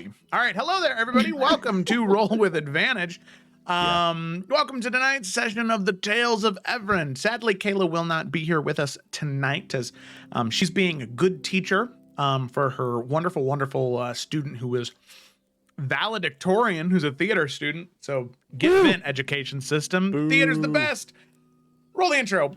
All right, hello there, everybody. Welcome to Roll with Advantage. Welcome to tonight's session of the Tales of Evrand. Sadly, Kayla will not be here with us tonight as she's being a good teacher for her wonderful, wonderful student who is valedictorian, who's a theater student. So get Vent education system. Boo. Theater's the best. Roll the intro.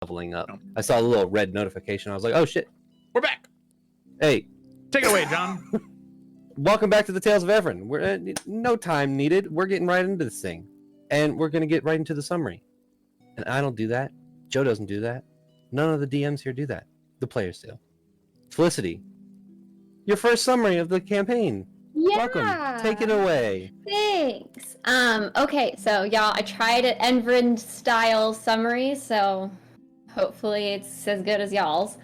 Leveling up. I saw a little red notification. I was like, oh shit. We're back. Hey. Take it away, John. Welcome back to the Tales of Evrand. We're no time needed. We're getting right into this thing. And we're going to get right into the summary. And I don't do that. Joe doesn't do that. None of the DMs here do that. The players do. Felicity, your first summary of the campaign. Yeah. Welcome. Take it away. Thanks. Okay, so y'all, I tried an Evrand style summary, so hopefully it's as good as y'all's.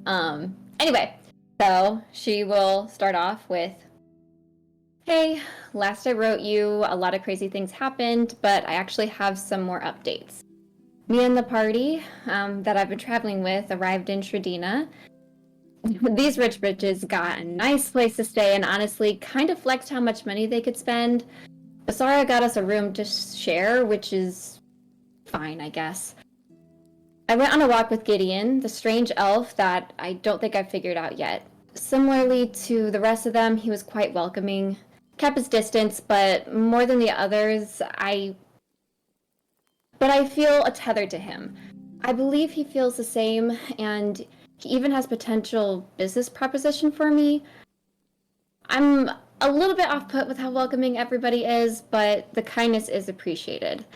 Anyway, so she will start off with, hey, last I wrote you, a lot of crazy things happened, but I actually have some more updates. Me and the party that I've been traveling with arrived in Shradina. These rich bitches got a nice place to stay and honestly kind of flexed how much money they could spend. Basara got us a room to share, which is fine, I guess. I went on a walk with Gideon, the strange elf that I don't think I've figured out yet. Similarly to the rest of them, he was quite welcoming, kept his distance, but more than the others, I feel tethered to him. I believe he feels the same, and he even has potential business proposition for me. I'm a little bit off-put with how welcoming everybody is, but the kindness is appreciated.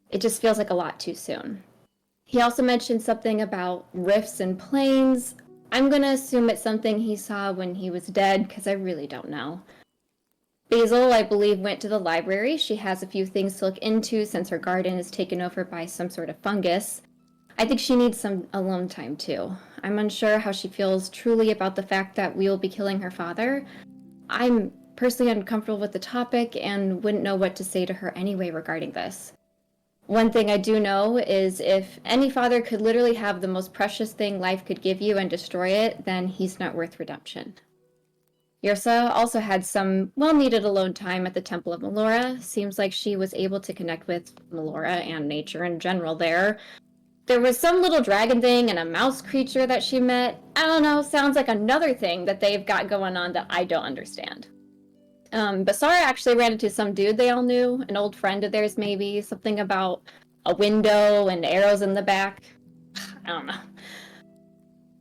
It just feels like a lot too soon. He also mentioned something about rifts and planes. I'm gonna assume it's something he saw when he was dead, because I really don't know. Basil, I believe, went to the library. She has a few things to look into since her garden is taken over by some sort of fungus. I think she needs some alone time, too. I'm unsure how she feels truly about the fact that we will be killing her father. I'm personally uncomfortable with the topic and wouldn't know what to say to her anyway regarding this. One thing I do know is if any father could literally have the most precious thing life could give you and destroy it, then he's not worth redemption. Yrsa also had some well-needed alone time at the Temple of Melora. Seems like she was able to connect with Melora and nature in general there. There was some little dragon thing and a mouse creature that she met. I don't know, sounds like another thing that they've got going on that I don't understand. Basara actually ran into some dude they all knew, an old friend of theirs maybe, something about a window and arrows in the back. I don't know.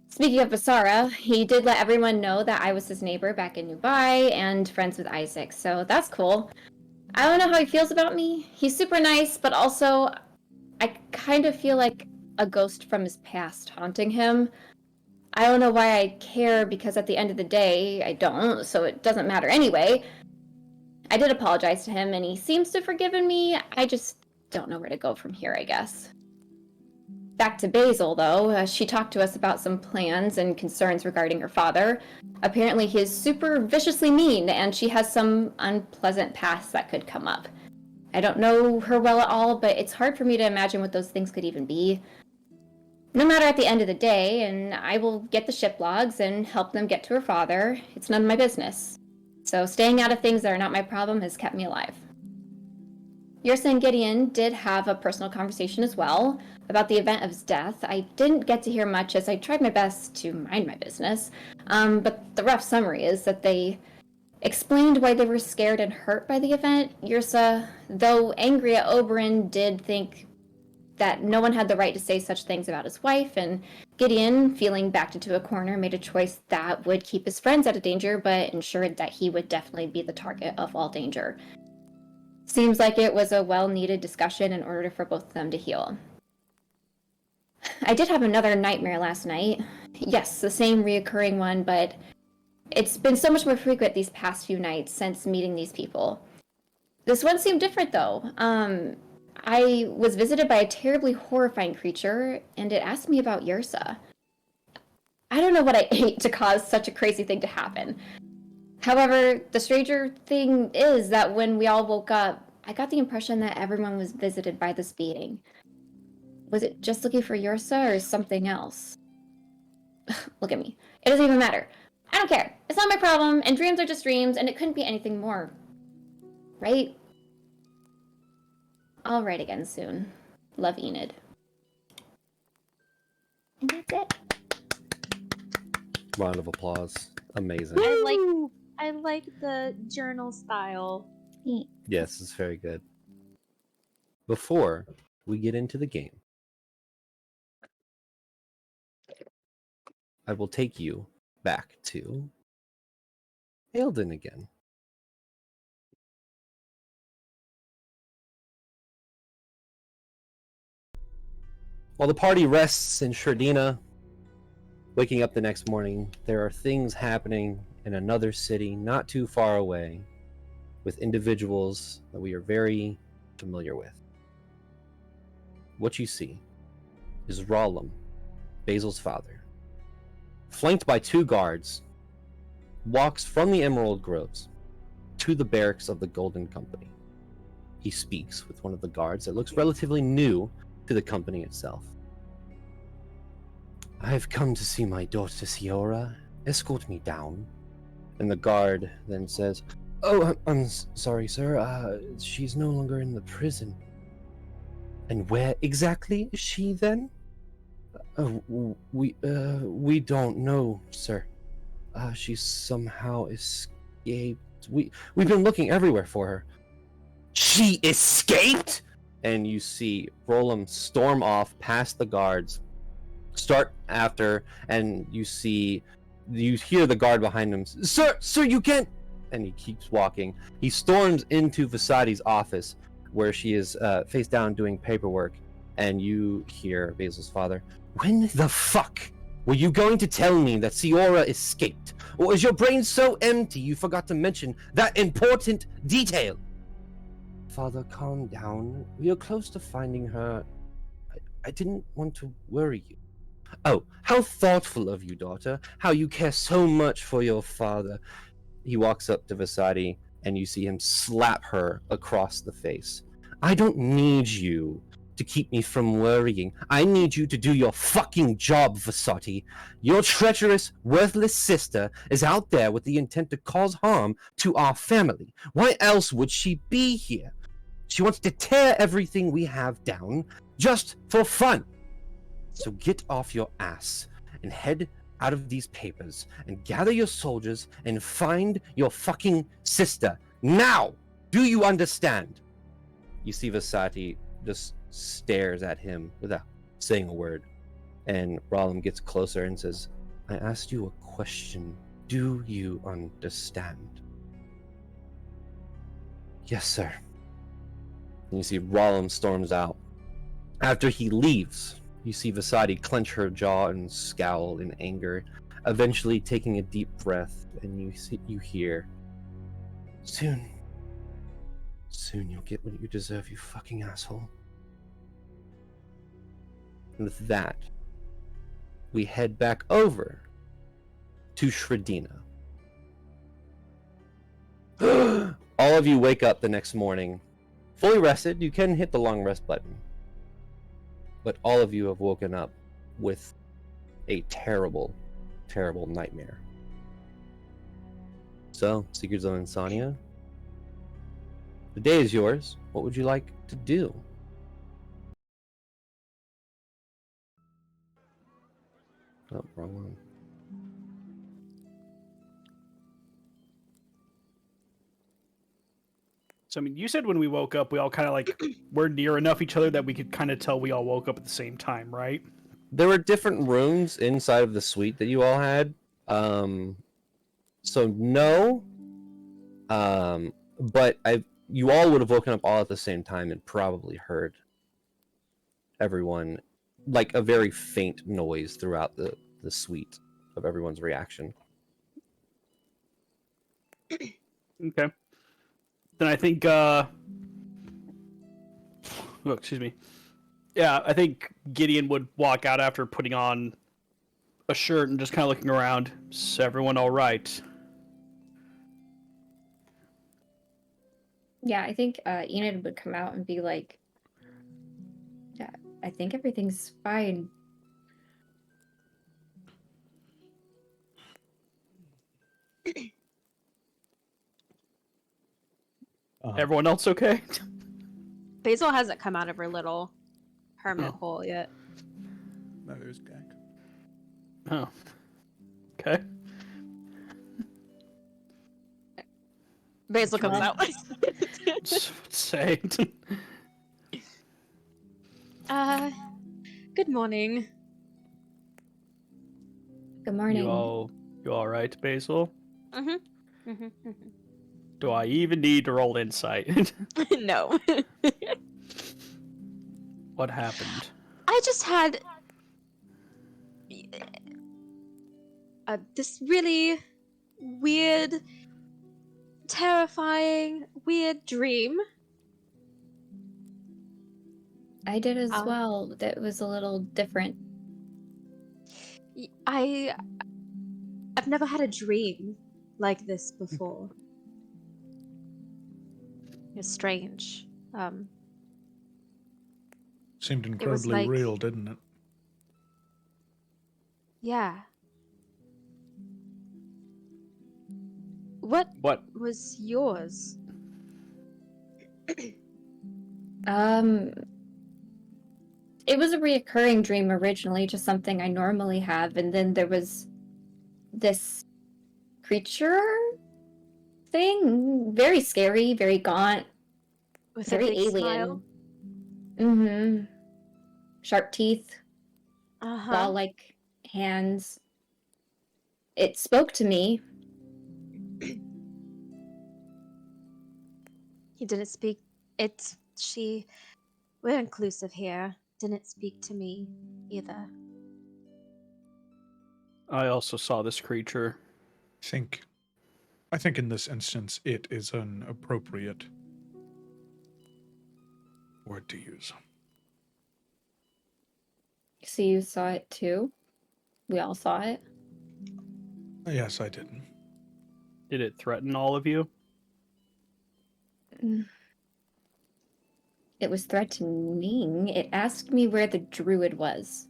Speaking of Basara, he did let everyone know that I was his neighbor back in Dubai and friends with Isaac, so that's cool. I don't know how he feels about me. He's super nice, but also I kind of feel like a ghost from his past haunting him. I don't know why I care, because at the end of the day, I don't, so it doesn't matter anyway. I did apologize to him, and he seems to have forgiven me. I just don't know where to go from here, I guess. Back to Basil, though. She talked to us about some plans and concerns regarding her father. Apparently he's super viciously mean, and she has some unpleasant past that could come up. I don't know her well at all, but it's hard for me to imagine what those things could even be. No matter at the end of the day, and I will get the ship logs and help them get to her father. It's none of my business. So staying out of things that are not my problem has kept me alive. Yrsa and Gideon did have a personal conversation as well about the event of his death. I didn't get to hear much as I tried my best to mind my business, but the rough summary is that they explained why they were scared and hurt by the event. Yrsa, though angry at Oberyn, did think that no one had the right to say such things about his wife, and Gideon, feeling backed into a corner, made a choice that would keep his friends out of danger, but ensured that he would definitely be the target of all danger. Seems like it was a well-needed discussion in order for both of them to heal. I did have another nightmare last night. Yes, the same reoccurring one, but It's been so much more frequent these past few nights since meeting these people. This one seemed different, though. I was visited by a terribly horrifying creature, and it asked me about Yursa. I don't know what I ate to cause such a crazy thing to happen. However, the stranger thing is that when we all woke up, I got the impression that everyone was visited by this being. Was it just looking for Yursa or something else? Look at me. It doesn't even matter. I don't care. It's not my problem, and dreams are just dreams, and it couldn't be anything more. Right? I'll write again soon. Love, Enid. And that's it. Round of applause. Amazing. I like the journal style. Yes, it's very good. Before we get into the game, I will take you back to Eldon again. While the party rests in Shredina, waking up the next morning, there are things happening in another city not too far away with individuals that we are very familiar with. What you see is Rohrman, Basil's father, flanked by 2 guards, walks from the Emerald Groves to the barracks of the Golden Company. He speaks with one of the guards that looks relatively new to the company itself. "I've come to see my daughter Siora. Escort me down." And the guard then says, "Oh, I'm sorry, sir. She's no longer in the prison." "And where exactly is she then?" We don't know, sir. She somehow escaped. We've been looking everywhere for her." "She escaped?" And you see Rolam storm off past the guards, start after, and you hear the guard behind him, Sir, you can't." And he keeps walking. He storms into Vasadi's office, where she is face down doing paperwork, and you hear Basil's father, "When the fuck were you going to tell me that Siora escaped? Or is your brain so empty you forgot to mention that important detail?" "Father, calm down. We are close to finding her. I didn't want to worry you." "Oh, how thoughtful of you, daughter. How you care so much for your father." He walks up to Vasadi, and you see him slap her across the face. "I don't need you to keep me from worrying. I need you to do your fucking job, Vasadi. Your treacherous, worthless sister is out there with the intent to cause harm to our family. Why else would she be here? She wants to tear everything we have down just for fun. So get off your ass and head out of these papers and gather your soldiers and find your fucking sister. Now! Do you understand?" You see Vasati just stares at him without saying a word. And Rolam gets closer and says, "I asked you a question. Do you understand?" "Yes, sir." And you see Rolam storms out. After he leaves, you see Vasadi clench her jaw and scowl in anger, eventually taking a deep breath, and you hear, Soon you'll get what you deserve, you fucking asshole." And with that, we head back over to Shredina. All of you wake up the next morning, fully rested. You can hit the long rest button. But all of you have woken up with a terrible, terrible nightmare. So, Seekers of Insomnia, the day is yours. What would you like to do? Oh, wrong one. So, I mean, you said when we woke up, we all kind of like were near enough each other that we could kind of tell we all woke up at the same time, right? There were different rooms inside of the suite that you all had. So no. But you all would have woken up all at the same time and probably heard everyone, like a very faint noise throughout the suite of everyone's reaction. Okay. Then I think, oh, excuse me. Yeah, I think Gideon would walk out after putting on a shirt and just kind of looking around. Is everyone all right? Yeah, I think Enid would come out and be like, "Yeah, I think everything's fine." Everyone else okay? Basil hasn't come out of her little hermit Oh. hole yet. No, there's Gak. Oh. Okay. Basil comes Well- out. Say. Good morning. Good morning. You all right, Basil? Mm-hmm. Do I even need to roll insight? No. What happened? I just had this really weird, terrifying, weird dream. I did as well. That was a little different. I've never had a dream like this before. It's strange. Seemed was incredibly like- real, didn't it? Yeah. What What? was yours? It was a reoccurring dream originally, just something I normally have, and then there was this creature thing, very scary, very gaunt, With very a big alien. smile? Mm-hmm. Sharp teeth, Uh-huh. claw-like hands. It spoke to me. He didn't speak. We're inclusive here. Didn't speak to me either. I also saw this creature. I think in this instance it is an appropriate word to use. So you saw it too? We all saw it? Yes, I did. Did it threaten all of you? It was threatening. It asked me where the druid was.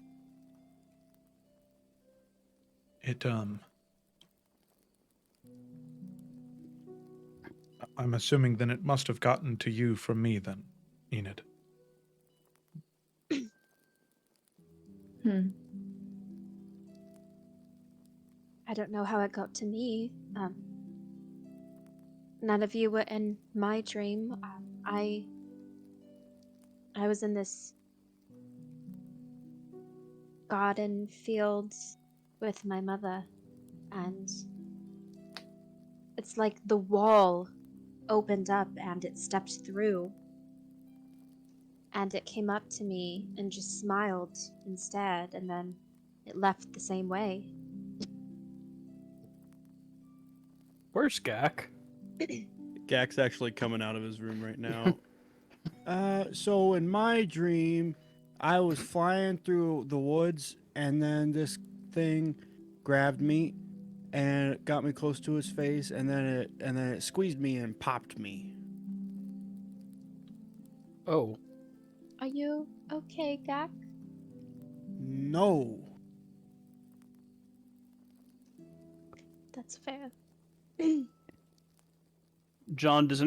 I'm assuming then it must have gotten to you from me then, Enid. I don't know how it got to me. None of you were in my dream. I was in this garden field with my mother, and it's like the wall opened up and it stepped through, and it came up to me and just smiled and stared, and then it left the same way. Where's Gak? Gak's actually coming out of his room right now. So in my dream, I was flying through the woods, and then this thing grabbed me, and it got me close to his face, and then it squeezed me and popped me. Oh. Are you okay, Gak? No. That's fair. John, does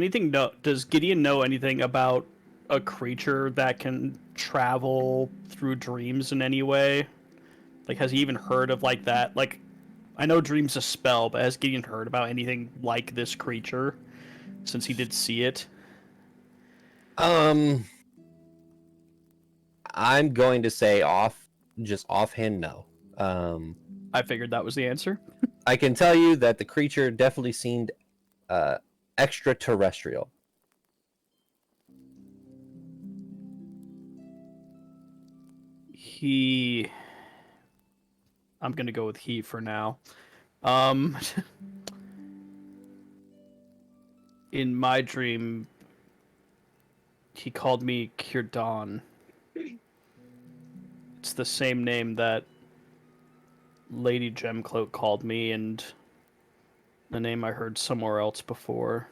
Gideon know anything about a creature that can travel through dreams in any way? Like, has he even heard of like that? Like, I know dreams a spell, but has Gideon heard about anything like this creature since he did see it? I'm going to say offhand, no. I figured that was the answer. I can tell you that the creature definitely seemed extraterrestrial. I'm gonna go with he for now. In my dream, he called me Kirdan. It's the same name that Lady Gemcloak called me, and the name I heard somewhere else before.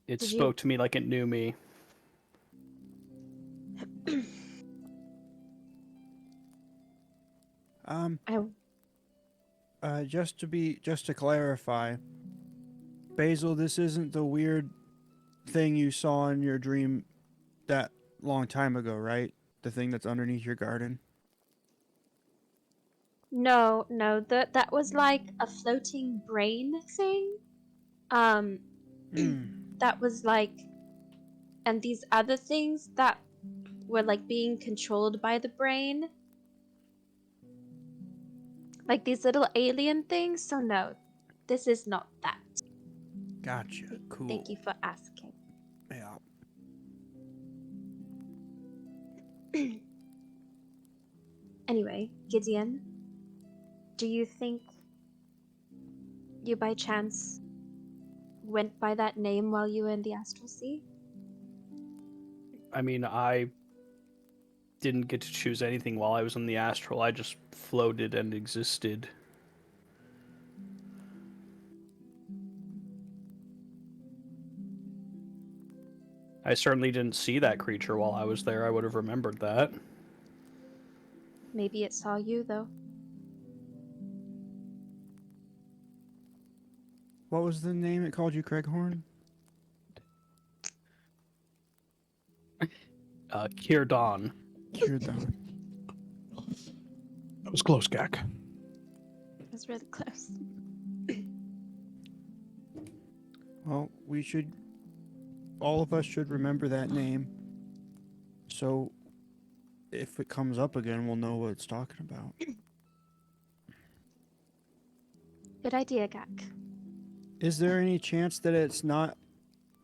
It Did spoke to me like it knew me. Just to clarify, Basil, this isn't the weird thing you saw in your dream that long time ago, right? The thing that's underneath your garden. No, that was like a floating brain thing. That was like, and these other things that were like being controlled by the brain, like these little alien things. So no, this is not that. Gotcha. Cool. Thank you for asking. Yeah. Anyway, Gideon, do you think you by chance went by that name while you were in the Astral Sea? I mean, I didn't get to choose anything while I was in the astral. I just floated and existed. I certainly didn't see that creature while I was there. I would have remembered that. Maybe it saw you, though. What was the name it called you, Craighorn? Kirdan. Kirdan. That was close, Gak. That's really close. Well, all of us should remember that name. So, if it comes up again, we'll know what it's talking about. Good idea, Gak. Is there any chance that it's not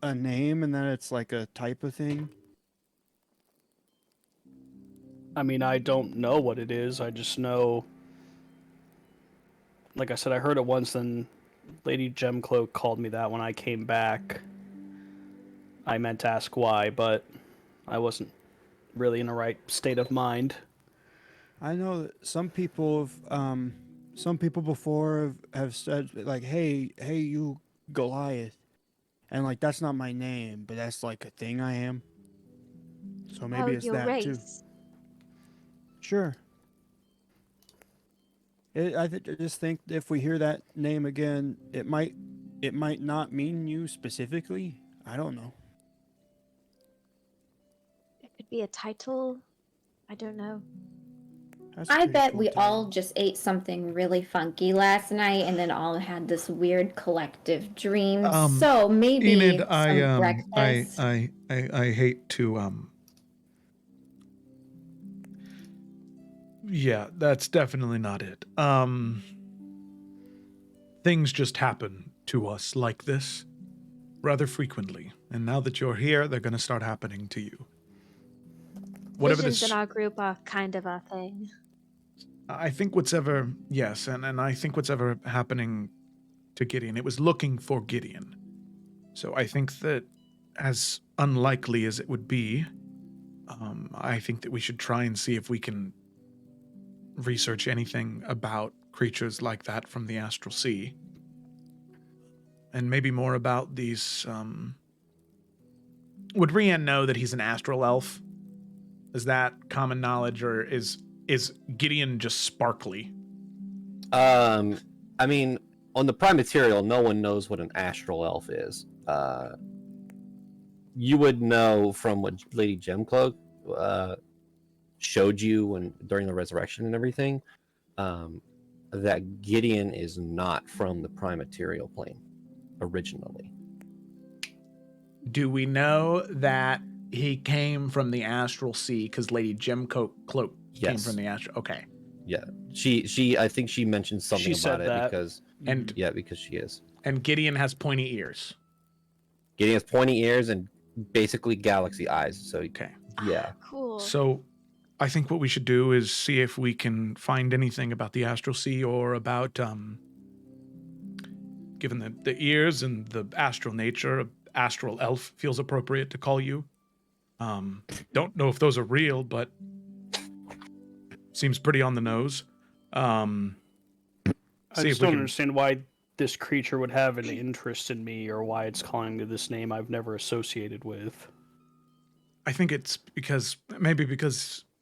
a name and that it's like a type of thing? I mean, I don't know what it is. I just know... Like I said, I heard it once, then Lady Gemcloak called me that when I came back. I meant to ask why, but I wasn't really in the right state of mind. I know that some people before have said like, hey, you Goliath, and like that's not my name, but that's like a thing I am. So maybe it's your that race. too. Sure. I just think if we hear that name again, it might not mean you specifically. I don't know. It could be a title. I don't know. That's a I pretty bet cool we title. all just ate something really funky last night and then all had this weird collective dream. So maybe Enid, some breakfast. I hate to yeah, that's definitely not it. Things just happen to us like this rather frequently, and now that you're here, they're going to start happening to you. Whatever Visions this, in our group are kind of a thing. I think whatever, yes, and I think what's ever happening to Gideon, it was looking for Gideon. So I think that, as unlikely as it would be, I think that we should try and see if we can research anything about creatures like that from the Astral Sea. And maybe more about these, would Rian know that he's an astral elf? Is that common knowledge, or is Gideon just sparkly? I mean, on the Prime Material, no one knows what an astral elf is. You would know from what Lady Gemcloak showed you during the resurrection and everything, that Gideon is not from the Prime Material plane originally. Do we know that he came from the Astral Sea because Lady Gemcloak came Yes. from the Astral? Okay. Yeah, she I think she mentioned something She about said it that. because because she is. And Gideon has pointy ears. Gideon has pointy ears and basically galaxy eyes. So Okay. yeah. Cool. So I think what we should do is see if we can find anything about the astral sea or about, given the ears and the astral nature, astral elf feels appropriate to call you. Don't know if those are real, but seems pretty on the nose. I See just if we don't can- understand why this creature would have an interest in me or why it's calling me this name I've never associated with. I think it's because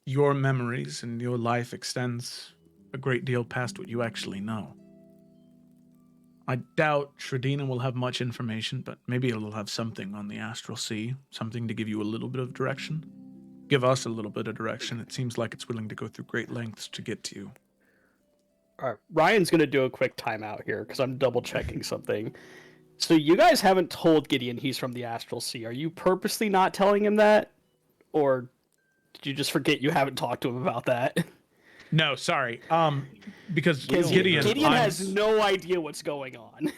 your memories and your life extends a great deal past what you actually know. I doubt Shradina will have much information, but maybe it'll have something on the astral sea, something to give you a little bit of direction. Give us a little bit of direction. It seems like it's willing to go through great lengths to get to you. All right, Ryan's gonna do a quick timeout here because I'm double checking something. So you guys haven't told Gideon he's from the Astral Sea. Are you purposely not telling him that, or did you just forget you haven't talked to him about that? No, sorry. Because Gideon Gideon, has no idea what's going on.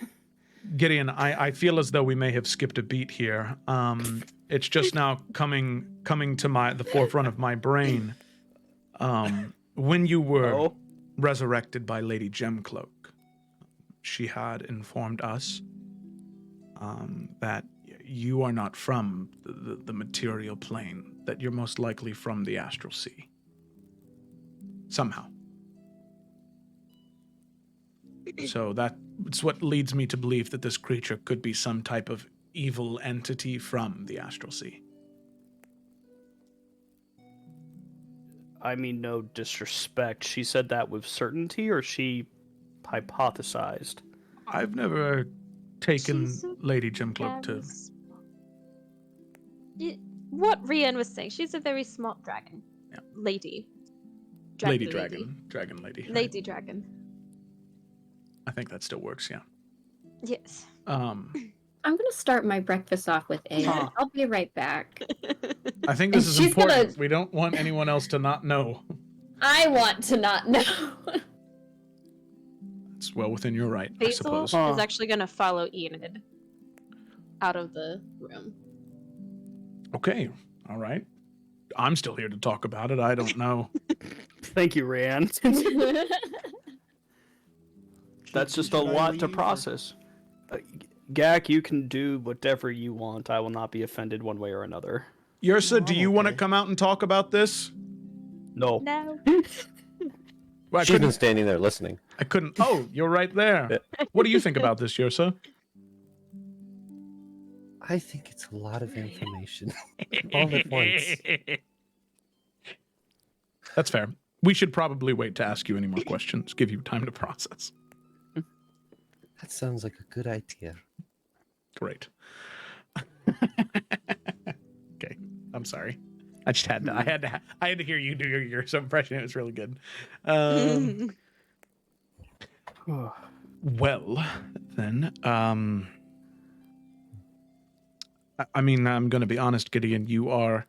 Gideon, I feel as though we may have skipped a beat here. It's just now coming to the forefront of my brain. When you were resurrected by Lady Gemcloak, she had informed us that you are not from the material plane, that you're most likely from the astral sea. Somehow. So that's what leads me to believe that this creature could be some type of evil entity from the astral sea. I mean, no disrespect. She said that with certainty, or she hypothesized? I've never taken She's a Lady Gemcloak to... Very what Rian was saying, she's a very smart dragon. Yeah. Lady. Lady Dragon. Dragon Lady. Right? Lady Dragon. I think that still works, yeah. Yes. I'm gonna start my breakfast off with A. Huh. I'll be right back. I think this And is she's important. gonna- We don't want anyone else to not know. I want to not know. It's well within your right, I Basil suppose. is actually going to follow Enid out of the room. Okay, all right. I'm still here to talk about it. I don't know. Thank you, Ryan. That's just a Should I lot to leave, or- process. Gak, you can do whatever you want. I will not be offended one way or another. Yursa, No, do I'm you want to okay. come out and talk about this? No. No. Well, I She's been couldn't. standing there listening. I couldn't. Oh, you're right there. What do you think about this, Yursa? I think it's a lot of information all at once. That's fair. We should probably wait to ask you any more questions, give you time to process. That sounds like a good idea. Great. Okay, I'm sorry. I just had to. I had to hear you do your impression. It was really good. Well, then, I mean, I'm going to be honest, Gideon. You are,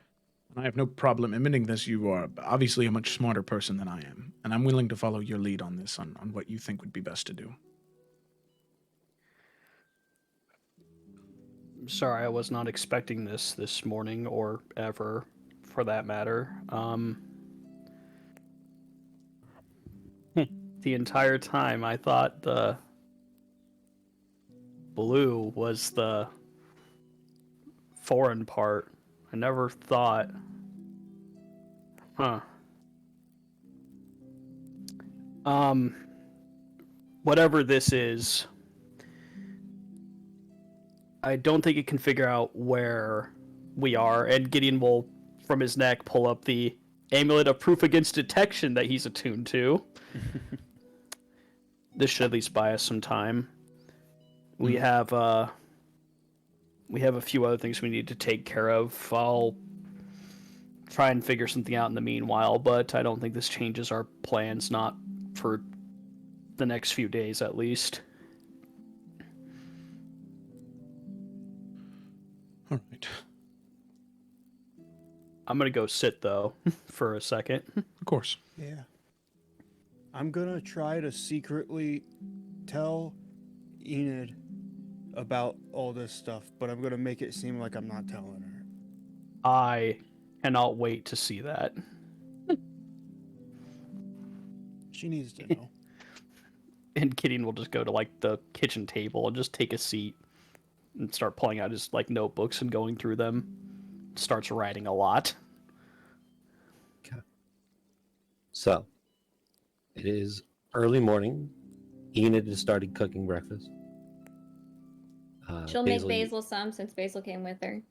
and I have no problem admitting this. You are obviously a much smarter person than I am, and I'm willing to follow your lead on this, on what you think would be best to do. Sorry, I was not expecting this morning or ever, for that matter. The entire time I thought the blue was the foreign part. I never thought. Huh. Whatever this is, I don't think it can figure out where we are, and Gideon will, from his neck, pull up the amulet of proof against detection that he's attuned to. This should at least buy us some time. We have a few other things we need to take care of. I'll try and figure something out in the meanwhile, but I don't think this changes our plans, not for the next few days at least. All right. I'm gonna go sit though for a second. Of course. Yeah. I'm gonna try to secretly tell Enid about all this stuff, but I'm gonna make it seem like I'm not telling her. I cannot wait to see that. She needs to know. And Gideon will just go to like the kitchen table and just take a seat and start pulling out his like notebooks and going through them. Starts writing a lot. So, it is early morning. Enid has started cooking breakfast. She'll make Basil some since Basil came with her.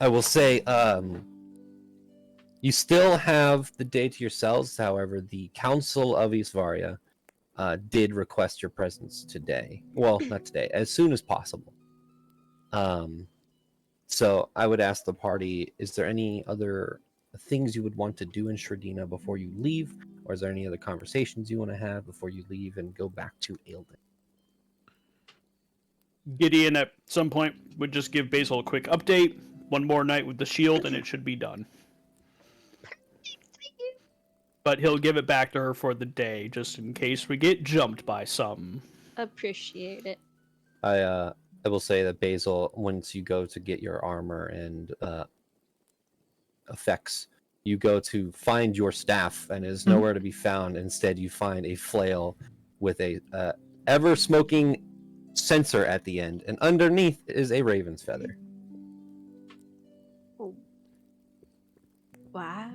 I will say, you still have the day to yourselves. However, the Council of Isvaria did request your presence today. Well, not today, as soon as possible. So I would ask the party, is there any other things you would want to do in Shradina before you leave? Or is there any other conversations you want to have before you leave and go back to Ailden? Gideon at some point would just give Basil a quick update. One more night with the shield and it should be done. But he'll give it back to her for the day, just in case we get jumped by some. Appreciate it. I will say that Basil, once you go to get your armor and effects, you go to find your staff and it is nowhere to be found. Instead, you find a flail with a ever-smoking censer at the end, and underneath is a raven's feather. Oh. Wow.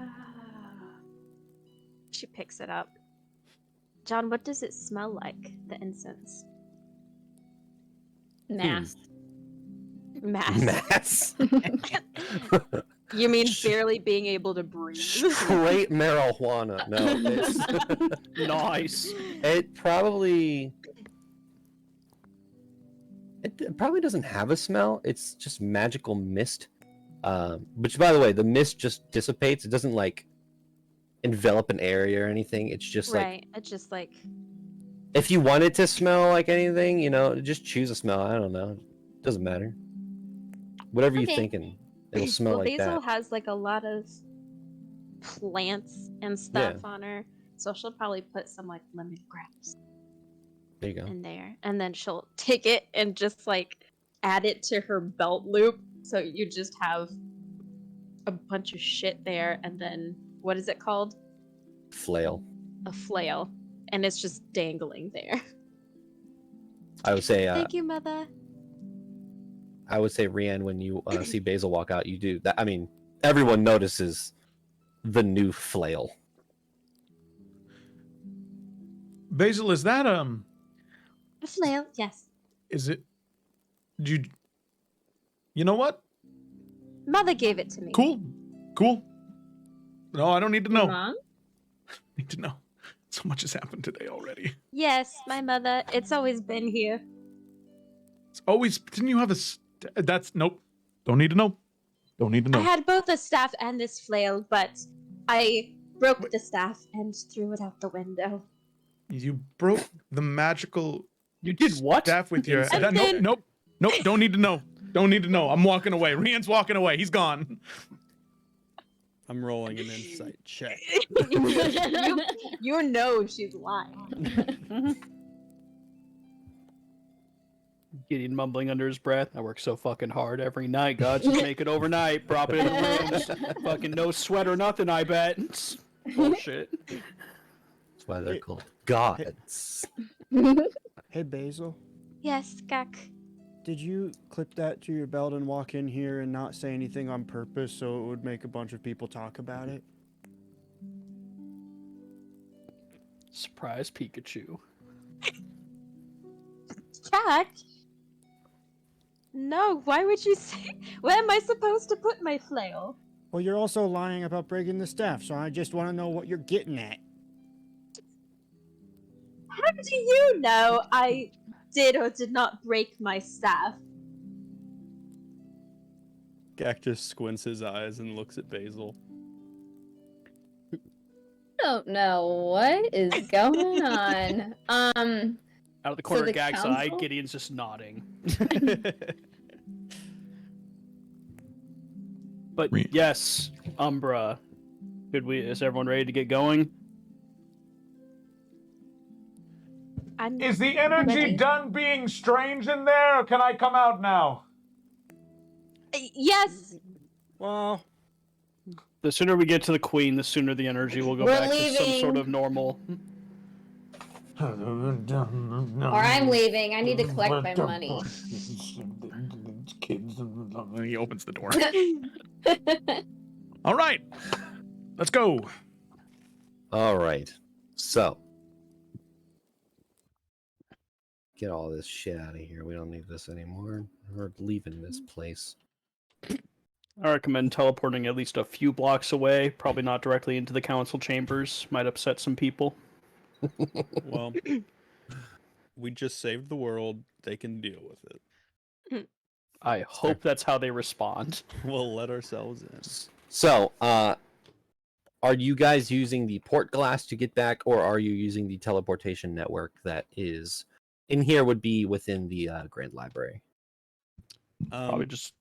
She picks it up. John, what does it smell like, the incense? Mass. Mass. You mean barely being able to breathe? Straight marijuana. No, it's Nice. it probably doesn't have a smell. It's just magical mist. Which, by the way, the mist just dissipates. It doesn't like envelop an area or anything. It's just right. It's just like if you want it to smell like anything, just choose a smell. I don't know. It doesn't matter. Whatever you're Okay. thinking, it'll smell well, like Basil that. has like a lot of plants and stuff on her, so she'll probably put some like lemongrass There you go. in there, and then she'll take it and just like add it to her belt loop, so you just have a bunch of shit there, and then what is it called? Flail. A flail, and it's just dangling there. I would say. Thank you, Mother. I would say, Rianne, when you see Basil walk out, you do that. I mean, everyone notices the new flail. Basil, is that A flail, yes. is it? You know what? Mother gave it to me. Cool. No, I don't need to know. Mom? Need to know. So much has happened today already. Yes, my mother. It's always been here. It's always. Didn't you have a? That's nope. Don't need to know. Don't need to know. I had both a staff and this flail, but I broke the staff and threw it out the window. You broke the magical You did what? staff with your. And then- Nope. Don't need to know. Don't need to know. I'm walking away. Rian's walking away. He's gone. I'm rolling an insight check. you know she's lying. Gideon mumbling under his breath. I work so fucking hard every night. God, just make it overnight. Prop it in the rooms. Fucking no sweat or nothing, I bet. Bullshit. That's why they're called gods. Hey, Basil, Yes, Gak. did you clip that to your belt and walk in here and not say anything on purpose so it would make a bunch of people talk about it? Surprise Pikachu. Gak? No, why would you say... Where am I supposed to put my flail? Well, you're also lying about breaking the staff, so I just want to know what you're getting at. How do you know I did or did not break my staff? Gak just squints his eyes and looks at Basil. Don't know what is going on. Out of the corner the of Gag's eye, council? Gideon's just nodding. But yes, Umbra. Is everyone ready to get going? I'm Is the energy ready. done being strange in there, or can I come out now? Yes! Well, The sooner we get to the queen, the sooner the energy will go We're back to some sort leaving. of normal. Or I'm leaving. I need to collect my money. Kids. He opens the door. All right, let's go. All right. So, get all this shit out of here. We don't need this anymore. We're leaving this place. I recommend teleporting at least a few blocks away, probably not directly into the council chambers. Might upset some people. Well, we just saved the world. They can deal with it. I hope that's how they respond. We'll let ourselves in. So, are you guys using the port glass to get back, or are you using the teleportation network that is in here? Would be within the Grand Library. Probably just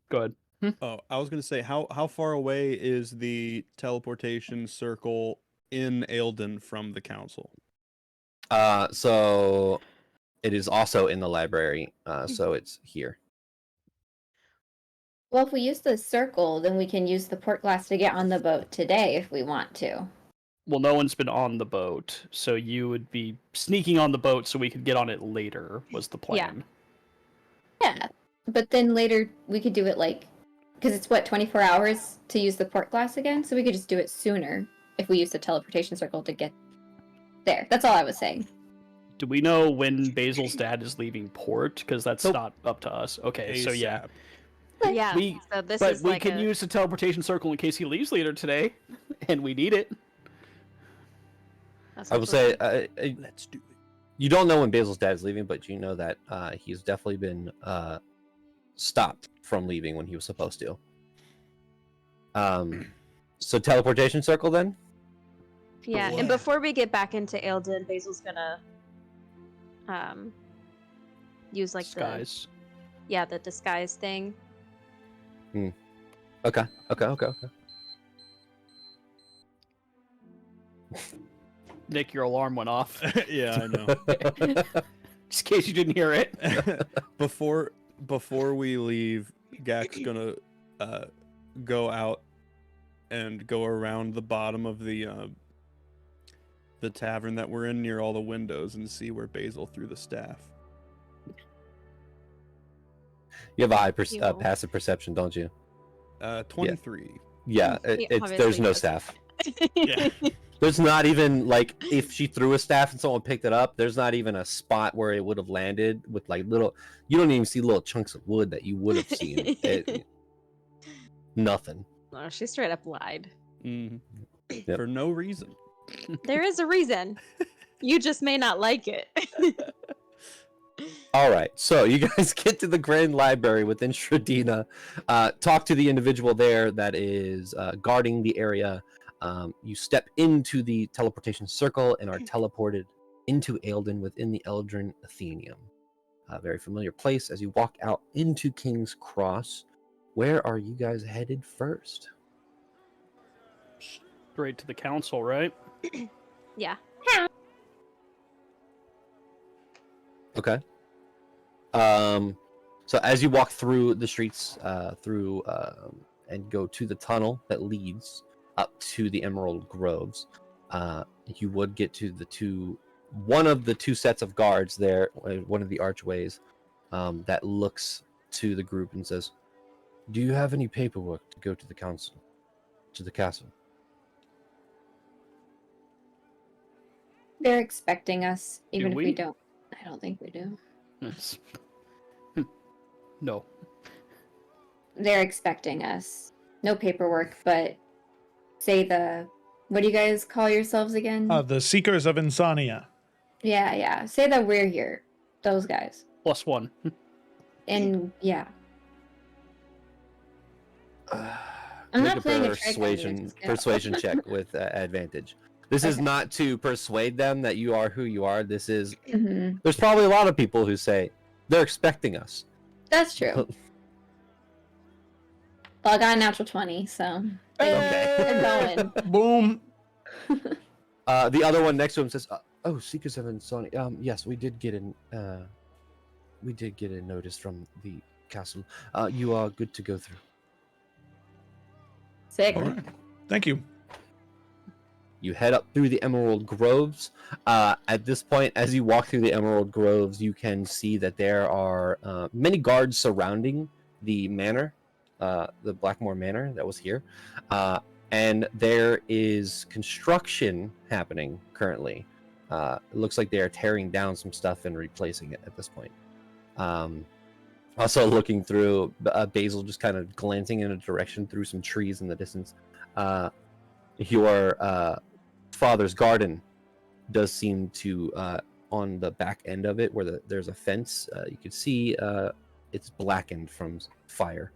go ahead. Oh, I was gonna say, how far away is the teleportation circle in Aelden from the council? So it is also in the library. So it's here. Well, if we use the circle, then we can use the port glass to get on the boat today if we want to. Well, no one's been on the boat, so you would be sneaking on the boat so we could get on it later, was the plan. Yeah. But then later we could do it because it's 24 hours to use the port glass again, so we could just do it sooner if we use the teleportation circle to get there. That's all I was saying. Do we know when Basil's dad is leaving port? Because that's Nope. not up to us. Okay, so yeah. ASAP. Yeah. We- so this But is we like can a... use the teleportation circle in case he leaves later today, and we need it. That's I will what say, we're- Let's do it. you don't know when Basil's dad is leaving, but you know that he's definitely been stopped from leaving when he was supposed to. So teleportation circle then? Yeah, Boy. and before we get back into Aelden, Basil's gonna use like Disguise. the disguise thing. Okay. Nick, your alarm went off. Yeah, I know. Just in case you didn't hear it. before we leave, Gak's gonna go out and go around the bottom of the tavern that we're in near all the windows and see where Basil threw the staff. You have a high You will. passive perception, don't you? 23. Yeah, He there's obviously no doesn't. staff. Yeah. There's not even if she threw a staff and someone picked it up, there's not even a spot where it would have landed with little. You don't even see little chunks of wood that you would have seen. Nothing. No, she straight up lied. Mhm. Yep. For no reason. There is a reason. You just may not like it. All right, so you guys get to the Grand Library within Shradina, talk to the individual there that is guarding the area. You step into the teleportation circle and are teleported into Aelden within the Eldrin Athenium. A very familiar place as you walk out into King's Cross. Where are you guys headed first? Straight to the council, right? Yeah. Okay. So as you walk through the streets, and go to the tunnel that leads up to the Emerald Groves, you would get to one of the two sets of guards there, one of the archways, that looks to the group and says, "Do you have any paperwork to go to the castle?" They're expecting us, even if we? we don't. I don't think we do. Yes. No. They're expecting us. No paperwork, but what do you guys call yourselves again? The Seekers of Insomnia. Yeah. Say that we're here. Those guys. +1. And yeah. I'm Make not a playing a trick on you, persuasion check with advantage. This is Okay. not to persuade them that you are who you are. This is Mhm. there's probably a lot of people who say they're expecting us. That's true. Well, I got a natural 20, so they're going. Boom. The other one next to him says, "Oh, Seekers of Insomnia. Yes, we did get a notice from the castle. You are good to go through." Sick. All right. Thank you. You head up through the Emerald Groves. At this point, as you walk through the Emerald Groves, you can see that there are many guards surrounding the manor, the Blackmore Manor that was here. And there is construction happening currently. It looks like they are tearing down some stuff and replacing it at this point. Also looking through, Basil just kind of glancing in a direction through some trees in the distance. Your father's garden does seem to, on the back end of it, where there's a fence, you can see it's blackened from fire.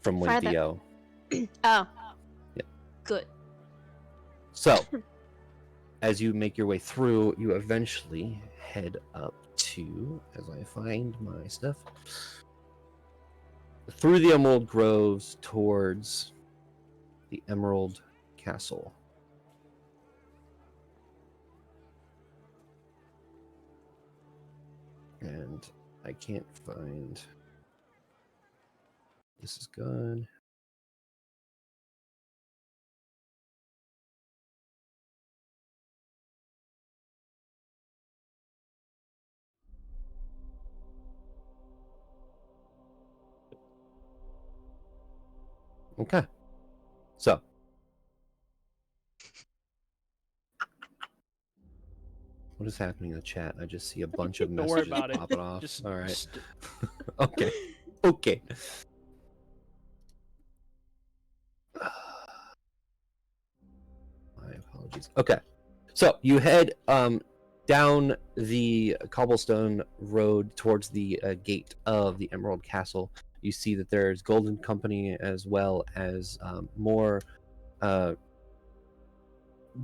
From when Farther. Dio. Oh. Yeah. Good. So, as you make your way through, you eventually head up to, as I find my stuff, through the Emerald Groves towards the Emerald Castle. And I can't find... This is good. Okay. So. What is happening in the chat? I just see a bunch of Don't worry messages about it. popping off. Just, All right. just- Okay. Okay. My apologies. Okay. So you head down the cobblestone road towards the gate of the Emerald Castle. You see that there's Golden Company as well as more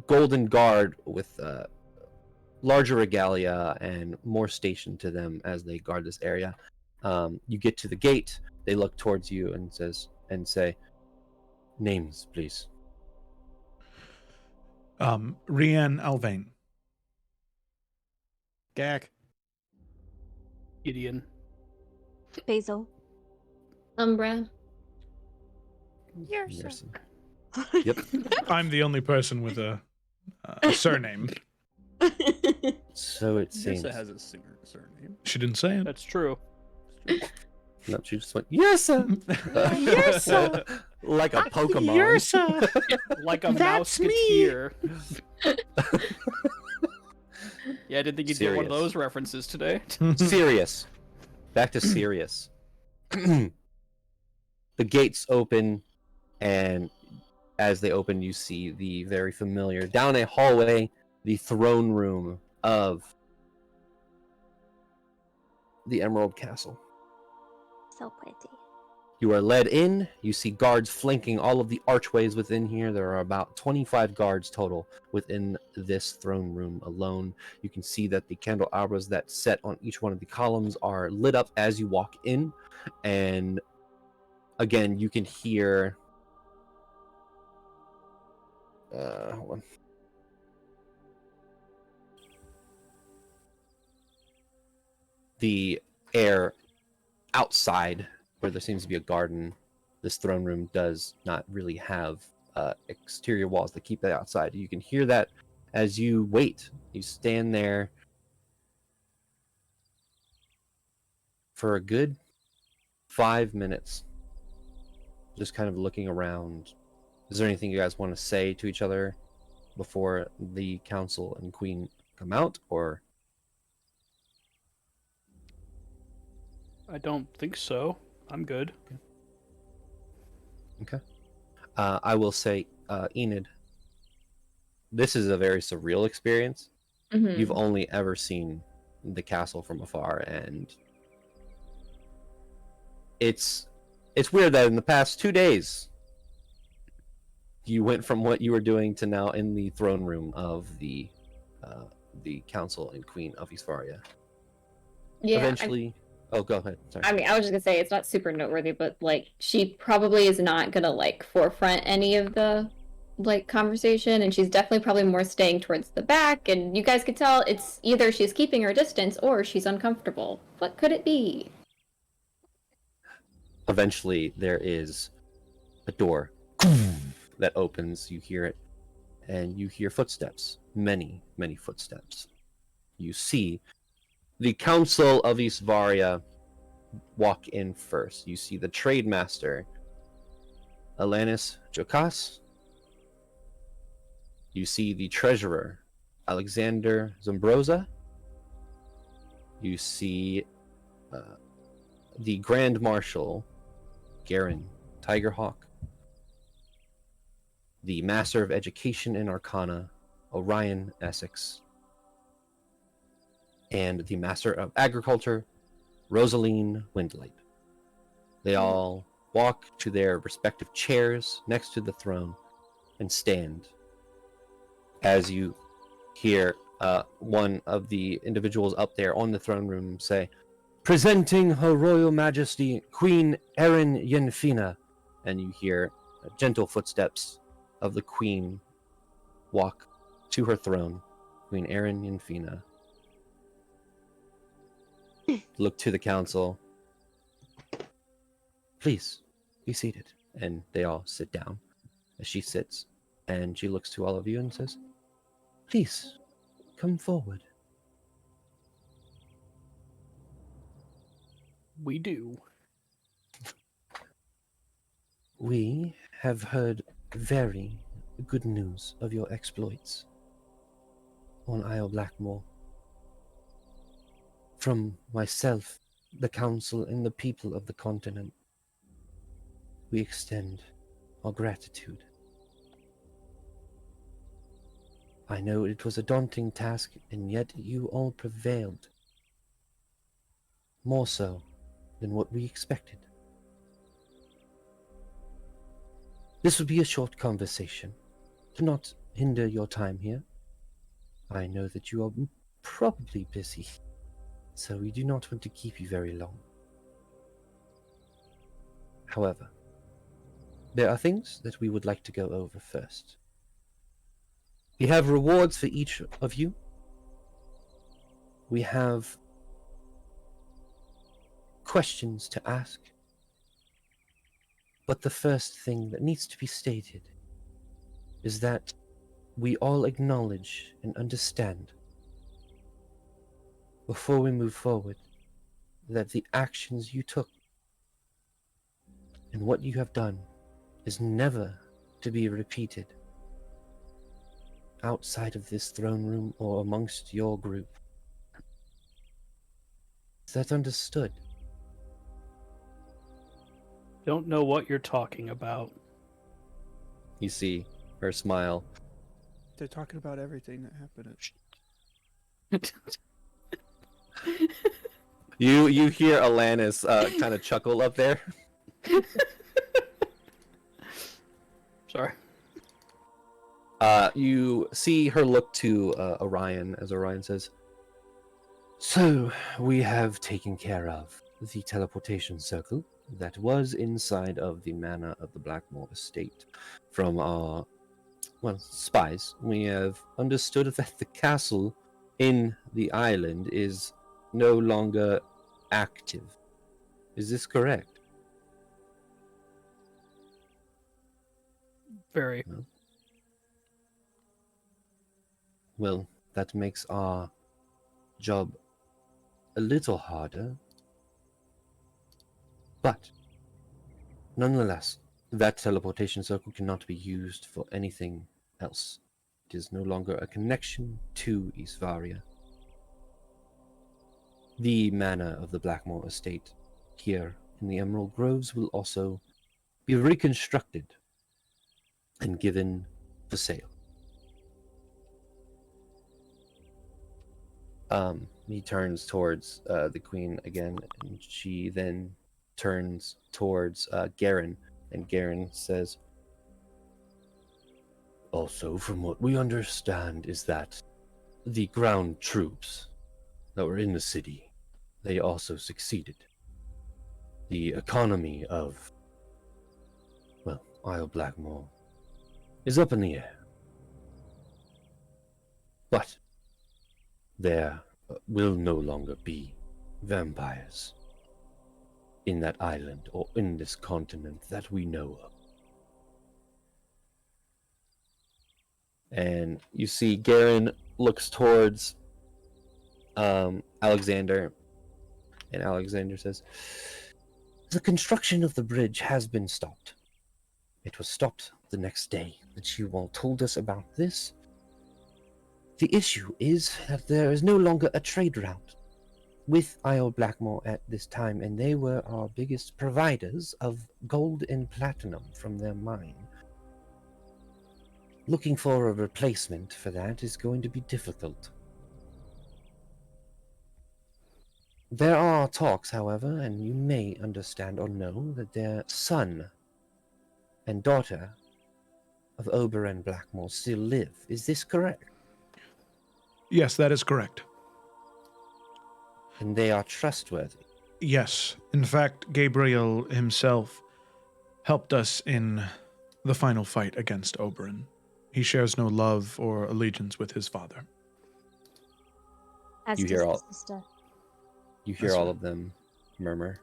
Golden Guard with larger regalia and more stationed to them as they guard this area. You get to the gate. They look towards you and say, "Names, please." Rian Alvain. Gak. Gideon. Basil. Umbra. Yerson. Yep. I'm the only person with a surname. So it seems. Yrsa has a singer surname. She didn't say it. That's true. No, she just went, "Yerson." Yersa. Like a Pokemon. Like a That's me. Mouseketeer. Yeah, I didn't think you'd get one of Serious. those references today. Sirius. Back to Sirius. The gates open, and as they open, you see the very familiar, down a hallway, the throne room of the Emerald Castle. So pretty. You are led in. You see guards flanking all of the archways within here. There are about 25 guards total within this throne room alone. You can see that the candelabras that set on each one of the columns are lit up as you walk in. And again, you can hear... hold on. The air outside, where there seems to be a garden, this throne room does not really have exterior walls that keep it outside. You can hear that as you wait. You stand there for a good 5 minutes, just kind of looking around. Is there anything you guys want to say to each other before the council and queen come out, or? I don't think so. I'm good. Okay. I will say, Enid, this is a very surreal experience. Mhm. You've only ever seen the castle from afar, and it's weird that in the past 2 days you went from what you were doing to now in the throne room of the council and queen of Eastfaria. Yeah. Eventually, oh, go ahead. Sorry. I mean, I was just gonna say it's not super noteworthy, but like she probably is not gonna like forefront any of the like conversation, and she's definitely probably more staying towards the back. And you guys could tell it's either she's keeping her distance or she's uncomfortable. What could it be? Eventually, there is a door that opens. You hear it, and you hear footsteps. Many, many footsteps. You see the Council of Isvaria walk in first. You see the Trade Master, Alanis Jokas. You see the Treasurer, Alexander Zombrosa. You see the Grand Marshal, Garen Tigerhawk. The Master of Education and Arcana, Orion Essex. And the Master of Agriculture, Rosaline Windlight. They all walk to their respective chairs next to the throne and stand as you hear one of the individuals up there on the throne room say, "Presenting Her Royal Majesty Queen Erin Yenfina," and you hear gentle footsteps of the Queen walk to her throne. Queen Erin Yenfina. Look to the council. "Please, be seated." And they all sit down as she sits, and she looks to all of you and says, "Please, come forward." We do. "We have heard very good news of your exploits on Isle Blackmore. From myself, the Council, and the people of the continent, we extend our gratitude. I know it was a daunting task, and yet you all prevailed. More so than what we expected. This will be a short conversation, to not hinder your time here. I know that you are probably busy, so we do not want to keep you very long. However, there are things that we would like to go over first. We have rewards for each of you. We have questions to ask. But the first thing that needs to be stated is that we all acknowledge and understand, before we move forward, that the actions you took and what you have done is never to be repeated outside of this throne room or amongst your group. Is that understood? Don't know what you're talking about. You see her smile. They're talking about everything that happened at You hear Alanis kind of chuckle up there. Sorry. You see her look to Orion as Orion says, "So we have taken care of the teleportation circle that was inside of the manor of the Blackmore estate. From our, spies, we have understood that the castle in the island is no longer active. Is this correct?" Very. No. Well, that makes our job a little harder. But, nonetheless, that teleportation circle cannot be used for anything else. It is no longer a connection to Isvaria. The manor of the Blackmore estate here in the Emerald Groves will also be reconstructed and given for sale. He turns towards the queen again, and she then turns towards Garen, and Garen says, "Also, from what we understand is that the ground troops that were in the city, they also succeeded. The economy of, Isle Blackmore is up in the air. But there will no longer be vampires in that island or in this continent that we know of. And you see Garen looks towards Alexander, and Alexander says, "The construction of the bridge has been stopped. It was stopped the next day that you all told us about this. The issue is that there is no longer a trade route with Isle Blackmore at this time, and they were our biggest providers of gold and platinum from their mine. Looking for a replacement for that is going to be difficult. There are talks, however, and you may understand or know that their son and daughter of Oberyn Blackmore still live. Is this correct? Yes, that is correct. And they are trustworthy. Yes. In fact, Gabriel himself helped us in the final fight against Oberyn. He shares no love or allegiance with his father. As You does hear the all- sister. You hear That's all right. of them murmur.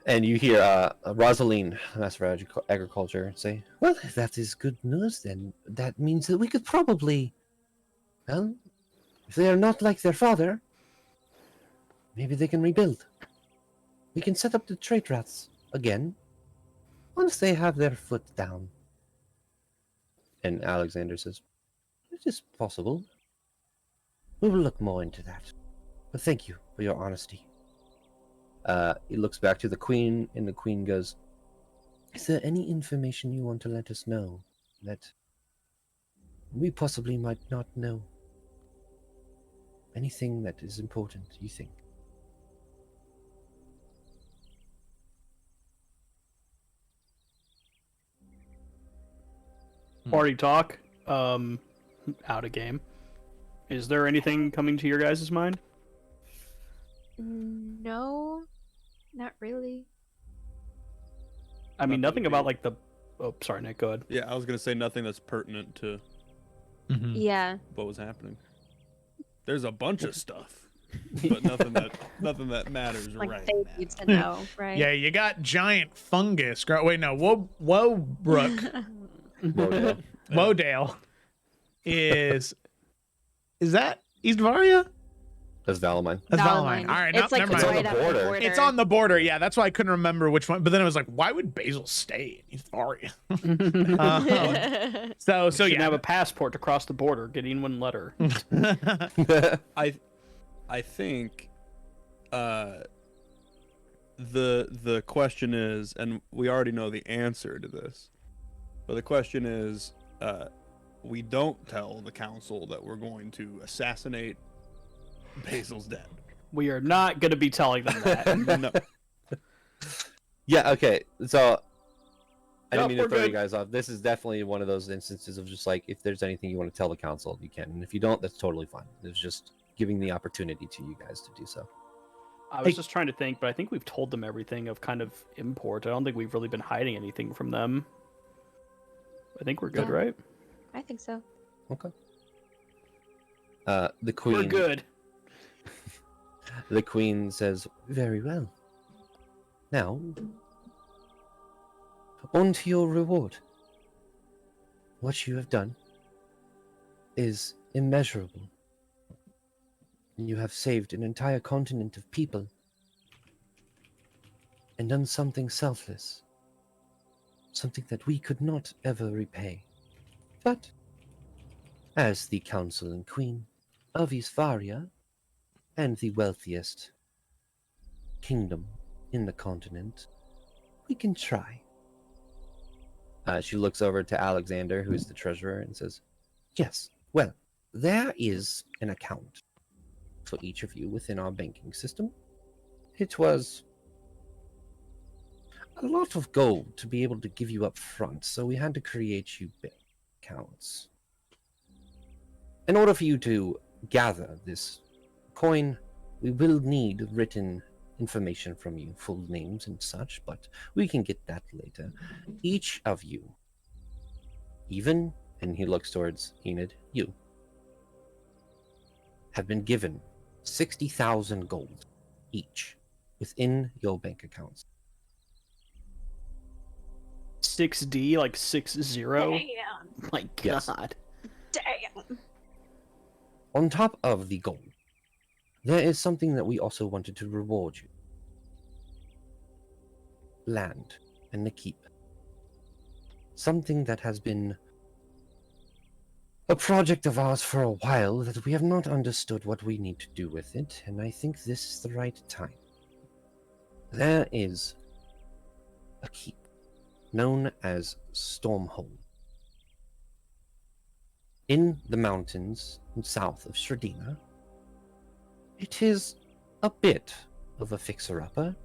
And you hear Rosaline, Master of Agriculture, say, "Well, if that is good news, then that means that we could probably, well, if they are not like their father, maybe they can rebuild. We can set up the trade routes again once they have their foot down." And Alexander says, "It is possible. We will look more into that. But thank you for your honesty." He looks back to the Queen, and the Queen goes, "Is there any information you want to let us know that we possibly might not know? Anything that is important, you think?" Party talk. Out of game. Is there anything coming to your guys' mind? No, not really. I mean, Not that nothing would about be- like the. Oh, sorry, Nick. Go ahead. Yeah, I was gonna say nothing that's pertinent to Mm-hmm. Yeah. what was happening. There's a bunch of stuff, but nothing that matters Like right they now. need to know, right? Yeah, you got giant fungus. Wait, no. Woebrook, Rodale. Wodale is that East Varia? That's Valamine. That's Valamine. Valamine. All right, It's no, like never mind. It's on right the at the border. border. It's on the border. Yeah, that's why I couldn't remember which one. But then it was like, why would Basil stay in East Varia? So Shouldn't yeah. have a passport to cross the border. Getting one letter. I think the question is, and we already know the answer to this, but the question is, we don't tell the council that we're going to assassinate Basil's dad. We are not going to be telling them that. No. Yeah, okay. So I Nope, didn't mean to we're throw you good. guys off. This is definitely one of those instances of just like, if there's anything you want to tell the council, you can. And if you don't, that's totally fine. It's just giving the opportunity to you guys to do so. I was just trying to think, but I think we've told them everything of kind of import. I don't think we've really been hiding anything from them. I think we're good, Yeah. right? I think so. Okay. The queen. We're good. The queen says, "Very well. Now, on to your reward. What you have done is immeasurable. You have saved an entire continent of people and done something selfless, something that we could not ever repay. But, as the council and queen of Isvaria, and the wealthiest kingdom in the continent, we can try." She looks over to Alexander, who's the treasurer, and says, "Yes, well, there is an account for each of you within our banking system. It was a lot of gold to be able to give you up front, so we had to create you bank accounts. In order for you to gather this coin, we will need written information from you, full names and such, but we can get that later. Each of you, even," and he looks towards Enid, "you, have been given 60,000 gold each within your bank accounts. 6D, like 60. Damn. My Yes. God. Damn. On top of the gold, there is something that we also wanted to reward you. Land and the keep. Something that has been a project of ours for a while that we have not understood what we need to do with it, and I think this is the right time. There is a keep known as Stormhold in the mountains south of Shradina. It is a bit of a fixer-upper,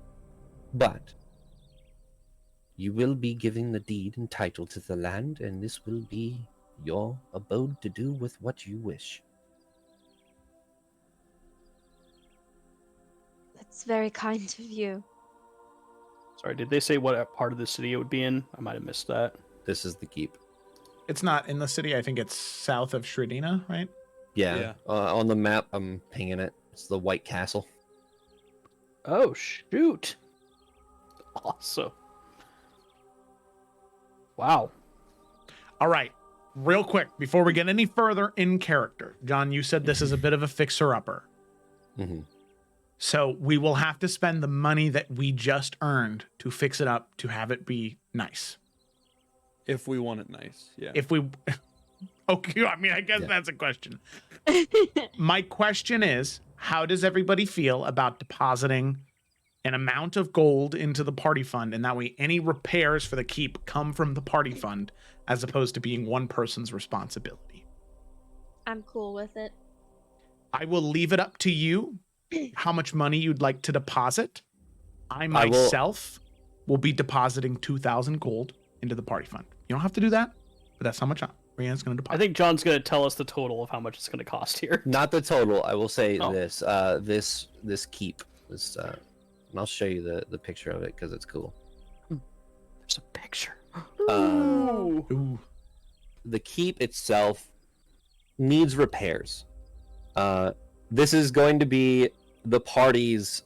but you will be given the deed and title to the land, and this will be your abode to do with what you wish. That's very kind of you. Sorry, did they say what part of the city it would be in? I might have missed that. This is the keep. It's not in the city. I think it's south of Shradina, right? Yeah, on the map, I'm pinging it. It's the White Castle. Oh, shoot. Awesome. Wow. All right. Real quick, before we get any further in character, John, you said this is a bit of a fixer-upper. Mm-hmm. So we will have to spend the money that we just earned to fix it up to have it be nice. If we want it nice, yeah. If we... Okay, I mean, I guess that's a question. My question is, how does everybody feel about depositing an amount of gold into the party fund, and that way any repairs for the keep come from the party fund as opposed to being one person's responsibility? I'm cool with it. I will leave it up to you how much money you'd like to deposit. I myself will be depositing 2,000 gold into the party fund. You don't have to do that, but that's how much Brianna's going to deposit. I think John's going to tell us the total of how much it's going to cost here. Not the total. I will say Oh. this. This keep. This. And I'll show you the picture of it because it's cool. There's a picture. Ooh. The keep itself needs repairs. This is going to be the party's,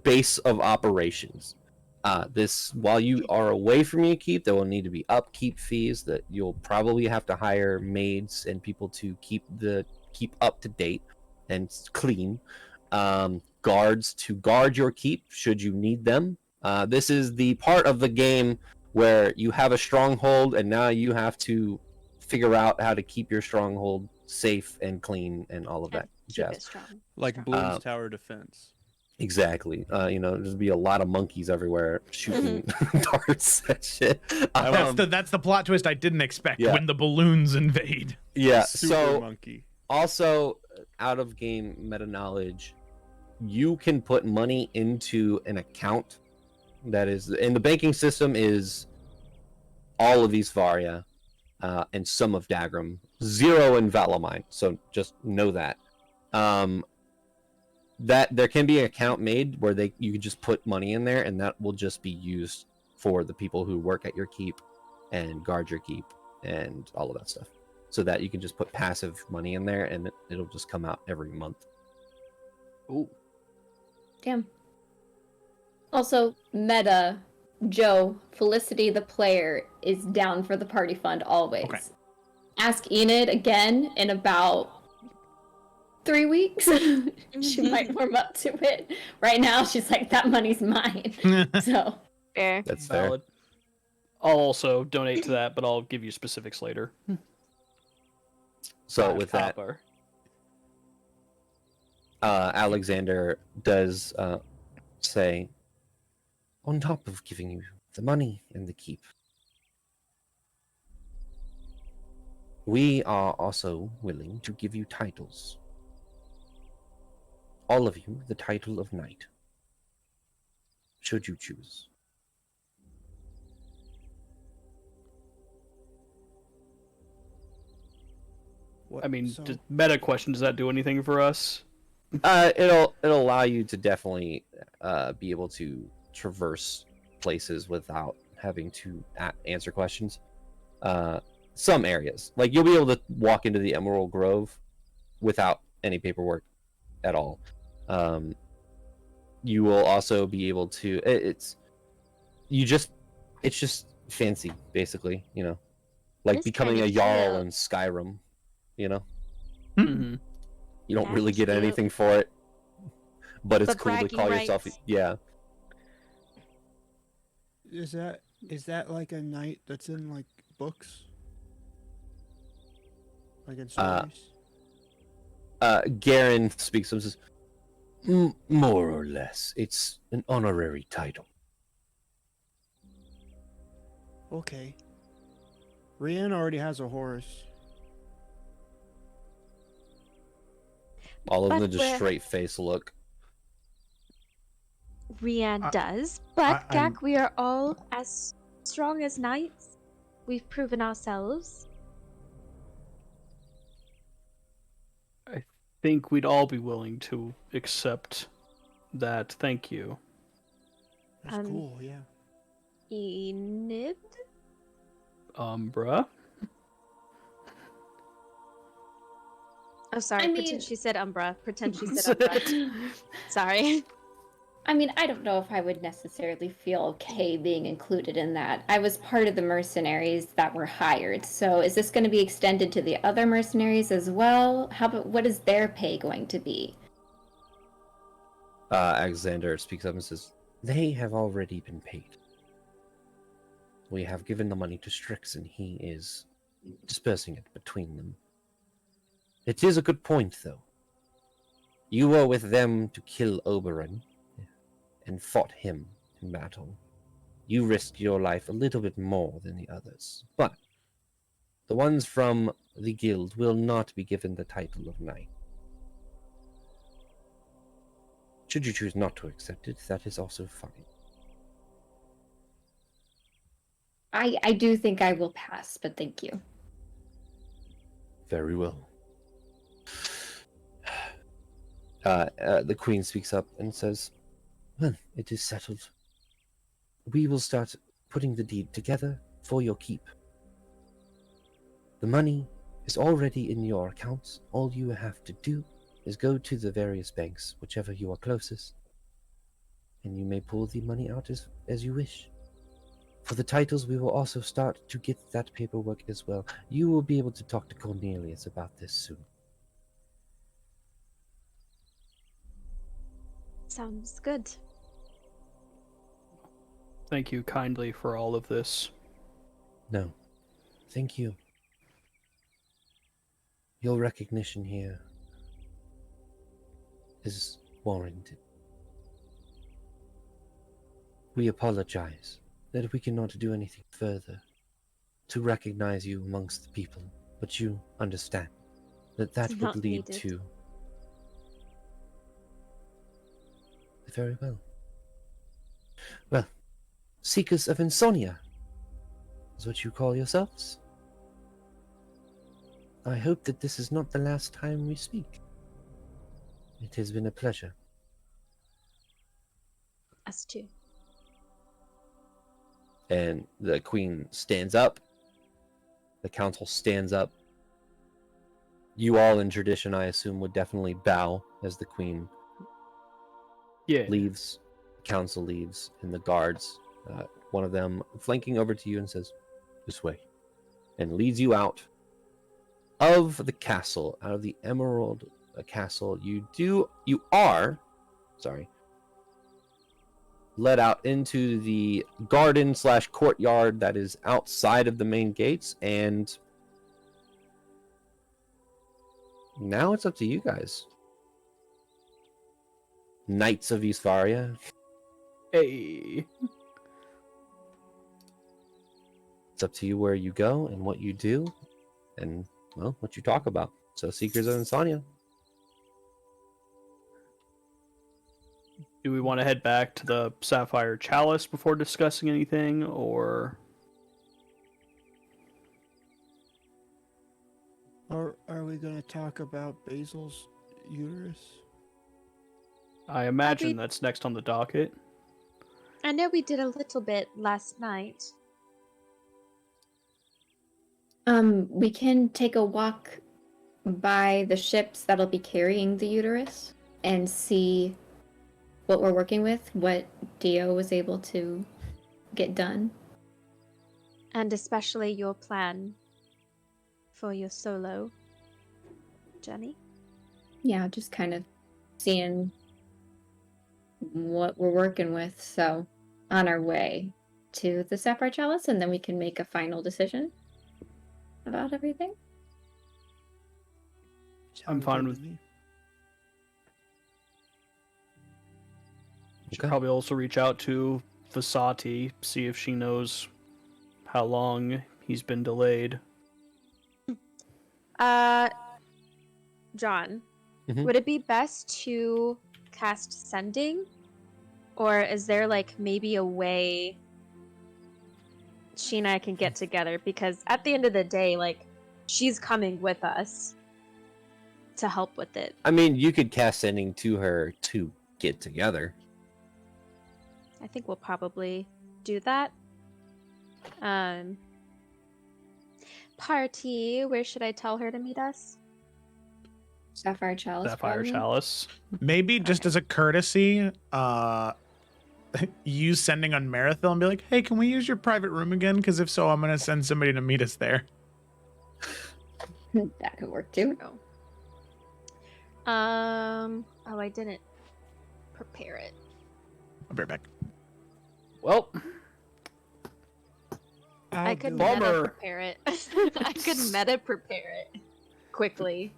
base of operations. While you are away from your keep, there will need to be upkeep fees that you'll probably have to hire maids and people to keep up to date and clean. Guards to guard your keep should you need them. This is the part of the game where you have a stronghold and now you have to figure out how to keep your stronghold safe and clean and all of that Keep it jazz. strong. Like Strong. Bloom's Tower Defense. Exactly. There's be a lot of monkeys everywhere shooting darts and shit. That's the plot twist I didn't expect Yeah. when the balloons invade. Yeah. Super So monkey. also out of game meta knowledge, you can put money into an account that is in the banking system is all of Isvaria and some of Dagram, 0 in Valamine. So just know that. That there can be an account made where you can just put money in there, and that will just be used for the people who work at your keep and guard your keep and all of that stuff. So that you can just put passive money in there, and it'll just come out every month. Ooh. Damn. Also, meta, Joe, Felicity the player, is down for the party fund always. Okay. Ask Enid again in about 3 weeks. She might warm up to it. Right now, she's like, that money's mine. So, Fair. That's fair. Valid. I'll also donate to that, but I'll give you specifics later. So with that, Copper. Alexander does say, on top of giving you the money and the keep, we are also willing to give you titles. All of you the title of knight, should you choose. What? I mean, So- meta question, does that do anything for us? It'll allow you to definitely be able to traverse places without having to answer questions. Some areas, like you'll be able to walk into the Emerald Grove without any paperwork at all. You will also be able to. You just It's just fancy, basically. Like It's becoming kinda a Jarl cute. in Skyrim. You know, Hmm. you don't Yeah, really get cute. anything for it, but it's But cool to bragging call yourself. rights. Yeah. Is that like a knight that's in like books? Like in Uh, stories? Garen speaks and says, more or less, it's an honorary title. Okay. Rian already has a horse. All of them But just we're- straight face look. Rian does, but I'm- Gak, we are all as strong as knights. We've proven ourselves. I think we'd all be willing to accept that. Thank you. That's cool, yeah. Enid? Umbra. Oh, sorry. I Pretend mean- she said Umbra. Pretend she said Umbra. Sorry. I mean, I don't know if I would necessarily feel okay being included in that. I was part of the mercenaries that were hired, so is this going to be extended to the other mercenaries as well? What is their pay going to be? Alexander speaks up and says, they have already been paid. We have given the money to Strix, and he is dispersing it between them. It is a good point, though. You were with them to kill Oberon, and fought him in battle. You risked your life a little bit more than the others, but the ones from the guild will not be given the title of knight. Should you choose not to accept it, that is also fine. I do think I will pass, but thank you. Very well. The queen speaks up and says, well, it is settled. We will start putting the deed together for your keep. The money is already in your accounts. All you have to do is go to the various banks, whichever you are closest, and you may pull the money out as you wish. For the titles, we will also start to get that paperwork as well. You will be able to talk to Cornelius about this soon. Sounds good. Thank you kindly for all of this. No, thank you. Your recognition here is warranted. We apologize that we cannot do anything further to recognize you amongst the people, but you understand that It's would not lead needed. to... Very well. Well, Seekers of Insomnia is what you call yourselves. I hope that this is not the last time we speak. It has been a pleasure. Us too. And the queen stands up. The council stands up. You all in tradition, I assume, would definitely bow as the queen Yeah. leaves. The council leaves, and the guards, one of them flanking over to you and says, this way, and leads you out of the castle, out of the Emerald Castle. You are led out into the garden / courtyard that is outside of the main gates, and now it's up to you guys. Knights of Eastfaria. Hey. It's up to you where you go and what you do, and, well, what you talk about. So, Seekers of Insomnia. Do we want to head back to the Sapphire Chalice before discussing anything, or... Or are we gonna talk about Basil's uterus? I imagine we- that's next on the docket. I know we did a little bit last night. We can take a walk by the ships that'll be carrying the uterus and see what we're working with, what Dio was able to get done. And especially your plan for your solo journey. Yeah, just kind of seeing what we're working with. So, on our way to the Sapphire Chalice, and then we can make a final decision about everything. I'm Sounds fine good with- to me. Should Okay. probably also reach out to Vasati, see if she knows how long he's been delayed. John, Mhm. would it be best to cast sending? Or is there like maybe a way she and I can get together? Because at the end of the day, like, she's coming with us to help with it. I mean, you could cast sending to her to get together. I think we'll probably do that. Party, where should I tell her to meet us? Sapphire Chalice. Sapphire probably. Chalice. Maybe just as a courtesy, use sending on Marathon and be like, hey, can we use your private room again? Because if so, I'm going to send somebody to meet us there. That could work too. Oh, I didn't prepare it. I'll be right back. Well, I I'll could do it. meta Bummer. prepare it. I could meta prepare it quickly.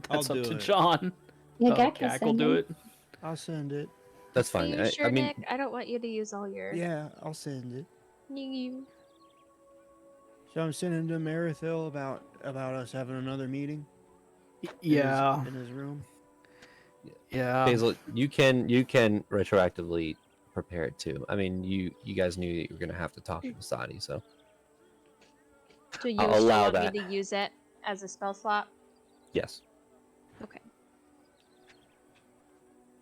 that's I'll up do to it. John. Yeah, Oh, Gak has Gak will do sending. it. I'll send it. That's Are fine. you sure, I mean, Nick? I don't want you to use all your. Yeah, I'll send it. You- So I'm sending to Marathil about us having another meeting. Yeah, In his room. yeah. Basil, you can retroactively prepare it too. I mean, you guys knew that you were gonna have to talk to Vasati, so Do you I'll still allow want that. me to use it as a spell slot? yes. Okay.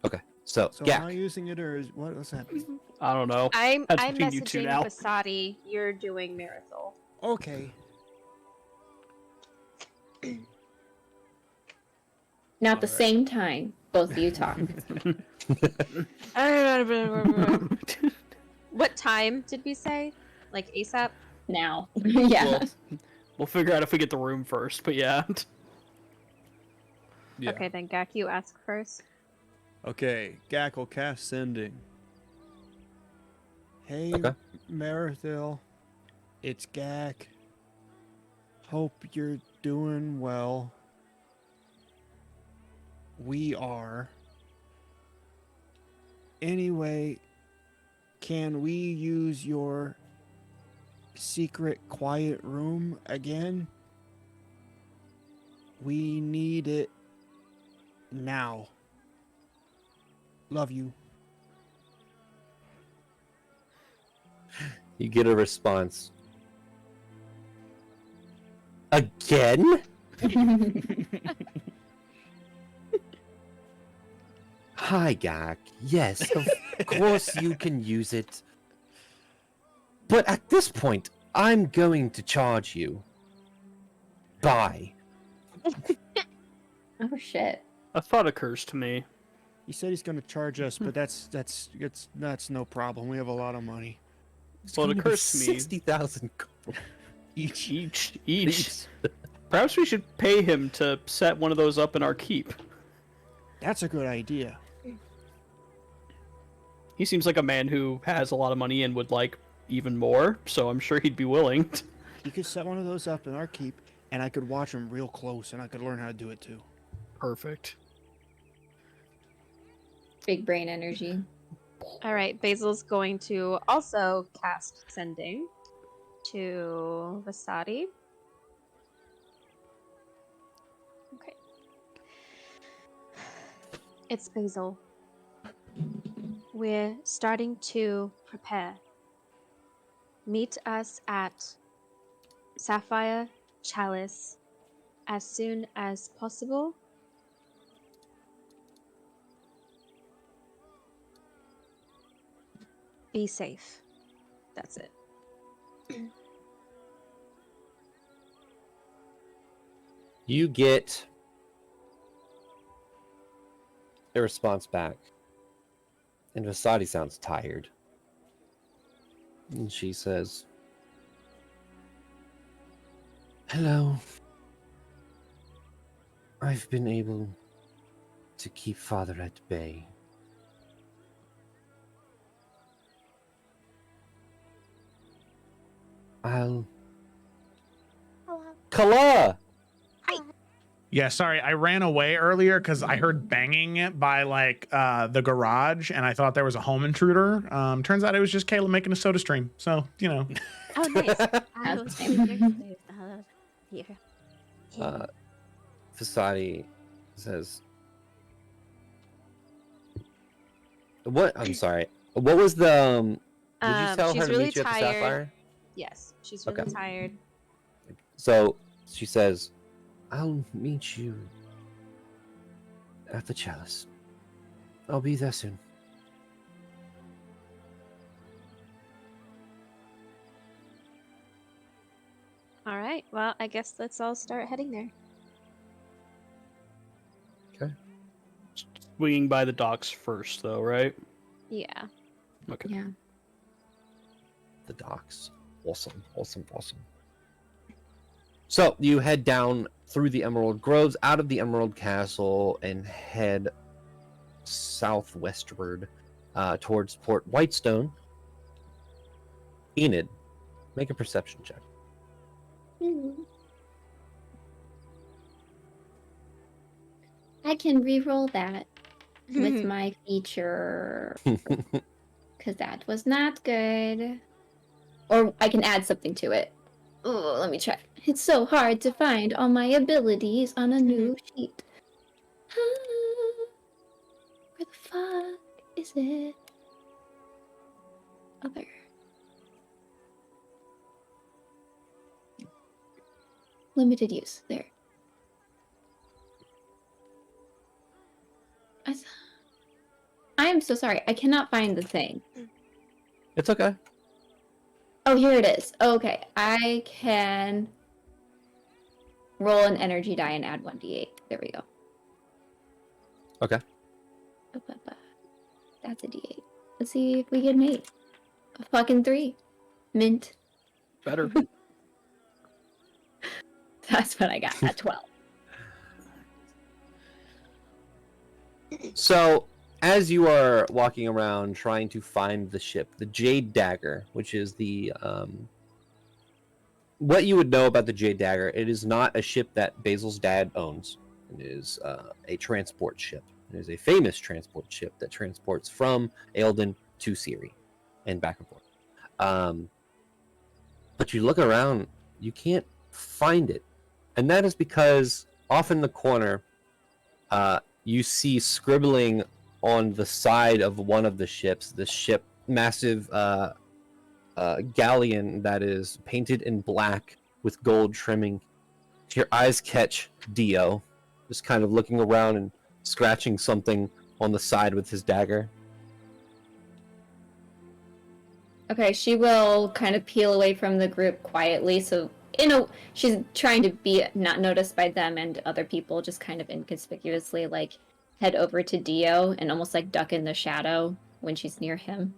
Okay. So, So am I Gak, using it or is what's happening? I don't know. I'm That's I'm between you two messaging now. Vasati. You're doing Marathol. Okay. Now at the Alright. same time, both of you talk. What time did we say? Like ASAP? Now. Yeah. Well, we'll figure out if we get the room first, but yeah. Yeah. Okay, then Gak, you ask first. Okay. Gak will cast sending. Hey, Okay. Marathil. It's Gak. Hope you're doing well. We are. Anyway, can we use your secret quiet room again? We need it now. Love you. you get a response. Again? Hi, Gak. Yes, of course you can use it. But at this point, I'm going to charge you. Bye. Oh shit. A thought occurs to me. He said he's going to charge us, but that's no problem. We have a lot of money. It's Well, it gonna be occurs to me- 60,000 gold. Each. Perhaps we should pay him to set one of those up in our keep. That's a good idea. He seems like a man who has a lot of money and would like even more, so I'm sure he'd be willing. You could set one of those up in our keep, and I could watch him real close, and I could learn how to do it too. Perfect. Big brain energy. Alright, Basil's going to also cast sending to Vasati. Okay. It's Basil. We're starting to prepare. Meet us at Sapphire Chalice as soon as possible. Be safe. That's it. You get a response back. And Vasati sounds tired. And she says, Hello. I've been able to keep Father at bay. I'll... Hello. Kala! Yeah, sorry, I ran away earlier because I heard banging by like the garage, and I thought there was a home intruder. Turns out it was just Caleb making a soda stream. So you know. Oh, nice. I That's was the here. Fasadi says... What? I'm sorry. What was the... Did you tell she's her to really meet you at the tired. Sapphire? Yes, she's really Okay. tired. So she says, I'll meet you at the chalice. I'll be there soon. All right. Well, I guess let's all start heading there. Swinging by the docks first, though, right? Yeah. Okay. Yeah. The docks. Awesome, awesome, awesome. So you head down through the Emerald Groves, out of the Emerald Castle, and head southwestward towards Port Whitestone. Enid, make a perception check. I can re-roll that with my feature because that was not good. Or I can add something to it. Oh, let me try. It's so hard to find all my abilities on a new sheet. Where the fuck is it? Other. Limited use. There. I am so sorry. I cannot find the thing. It's okay. Oh, here it is. Okay. I can roll an energy die and add 1d8. There we go. Okay. That's a d8. Let's see if we get an 8. A fucking 3. Mint. Better. That's what I got. At 12. So, as you are walking around trying to find the ship, the Jade Dagger, which is the what you would know about the Jade Dagger, it is not a ship that Basil's dad owns. It is a transport ship. It is a famous transport ship that transports from Eldon to Siri and back and forth. But you look around, you can't find it, and that is because off in the corner, you see scribbling on the side of one of the ships, the ship, massive galleon that is painted in black with gold trimming. Your eyes catch Dio, just kind of looking around and scratching something on the side with his dagger. Okay, she will kind of peel away from the group quietly. So, she's trying to be not noticed by them and other people, just kind of inconspicuously, like, head over to Dio and almost, like, duck in the shadow when she's near him.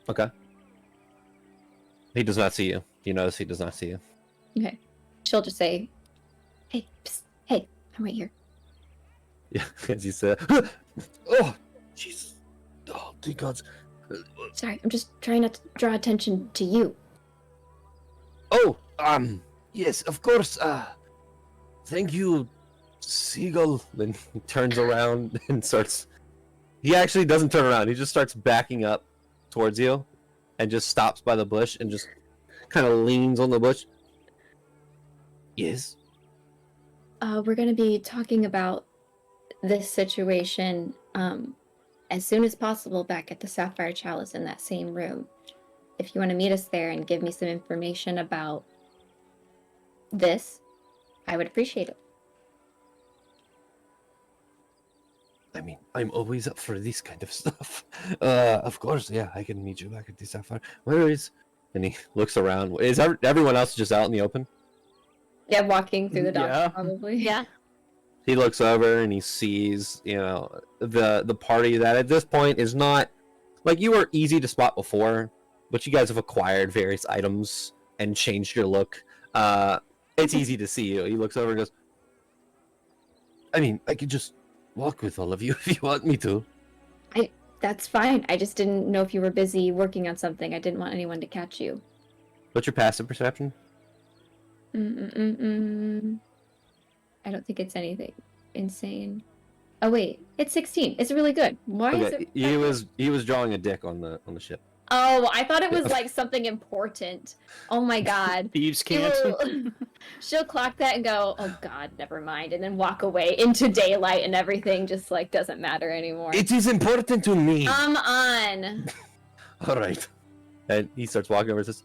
Okay. He does not see you. You notice he does not see you. Okay. She'll just say, hey, psst, hey, I'm right here. Yeah, as you said. Oh, Jesus. Oh, dear gods. Sorry, I'm just trying not to draw attention to you. Oh, yes, of course. Thank you, Seagull. Then he turns around and starts. He actually doesn't turn around. He just starts backing up towards you, and just stops by the bush and just kind of leans on the bush. Yes. We're gonna be talking about this situation as soon as possible back at the Sapphire Chalice in that same room. If you want to meet us there and give me some information about this, I would appreciate it. I mean, I'm always up for this kind of stuff. Of course, yeah, I can meet you back at the Sapphire. Where is... And he looks around. Is everyone else just out in the open? Yeah, walking through the docks, Yeah. probably. Yeah. He looks over and he sees, the party that at this point is not... Like, you were easy to spot before, but you guys have acquired various items and changed your look. It's easy to see you. He looks over and goes, I mean, I could just walk with all of you if you want me to. That's fine. I just didn't know if you were busy working on something. I didn't want anyone to catch you. What's your passive perception? I don't think it's anything insane. Oh wait, it's 16. It's really good. Why is Okay, it? he was drawing a dick on the ship. Oh, I thought it was like something important. Oh my god. Thieves can't. She'll clock that and go, oh god, never mind, and then walk away into daylight and everything just like doesn't matter anymore. It is important to me. Come on. All right. And he starts walking over and says,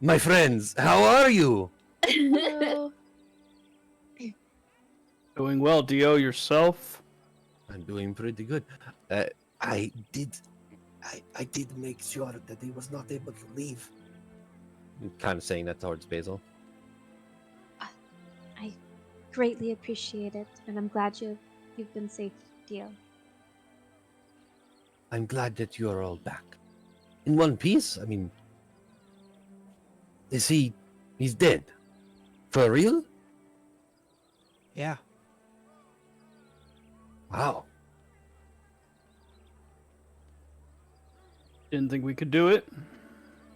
my friends, how are you? Hello. Doing well, Dio, yourself? I'm doing pretty good. I did make sure that he was not able to leave. I'm kind of saying that towards Basil. I greatly appreciate it, and I'm glad you've been safe, Dio. I'm glad that you are all back. In one piece? I mean, he's dead? For real? Yeah. Wow. Didn't think we could do it.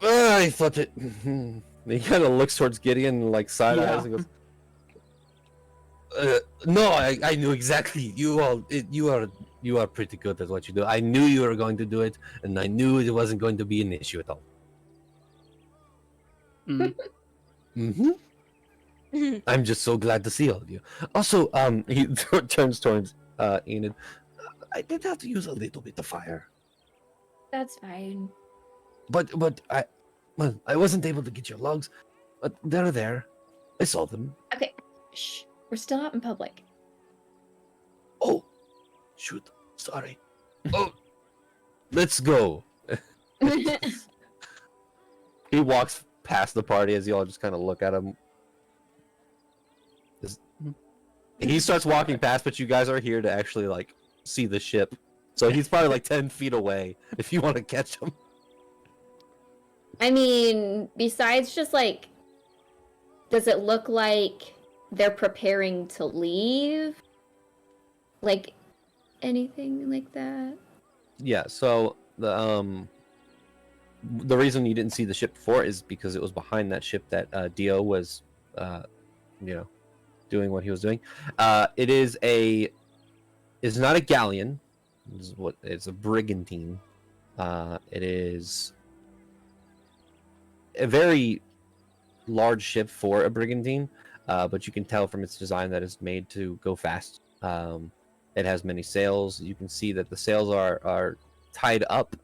I thought it. He kind of looks towards Gideon, like side eyes, and goes, "No, I knew exactly. You are pretty good at what you do. I knew you were going to do it, and I knew it wasn't going to be an issue at all." I'm just so glad to see all of you. Also, he turns towards Enid. I did have to use a little bit of fire. That's fine. But I wasn't able to get your logs, but they're there. I saw them. Okay. Shh. We're still out in public. Oh, shoot. Sorry. Oh, let's go. He walks past the party as you all just kind of look at him. He starts walking past, but you guys are here to actually like see the ship. So he's probably like 10 feet away if you want to catch him. I mean, besides just like, does it look like they're preparing to leave? Like, anything like that? Yeah, so the reason you didn't see the ship before is because it was behind that ship that Dio was doing what he was doing. It's not a galleon. It's a brigantine. It is a very large ship for a brigantine, but you can tell from its design that it's made to go fast. It has many sails. You can see that the sails are tied up,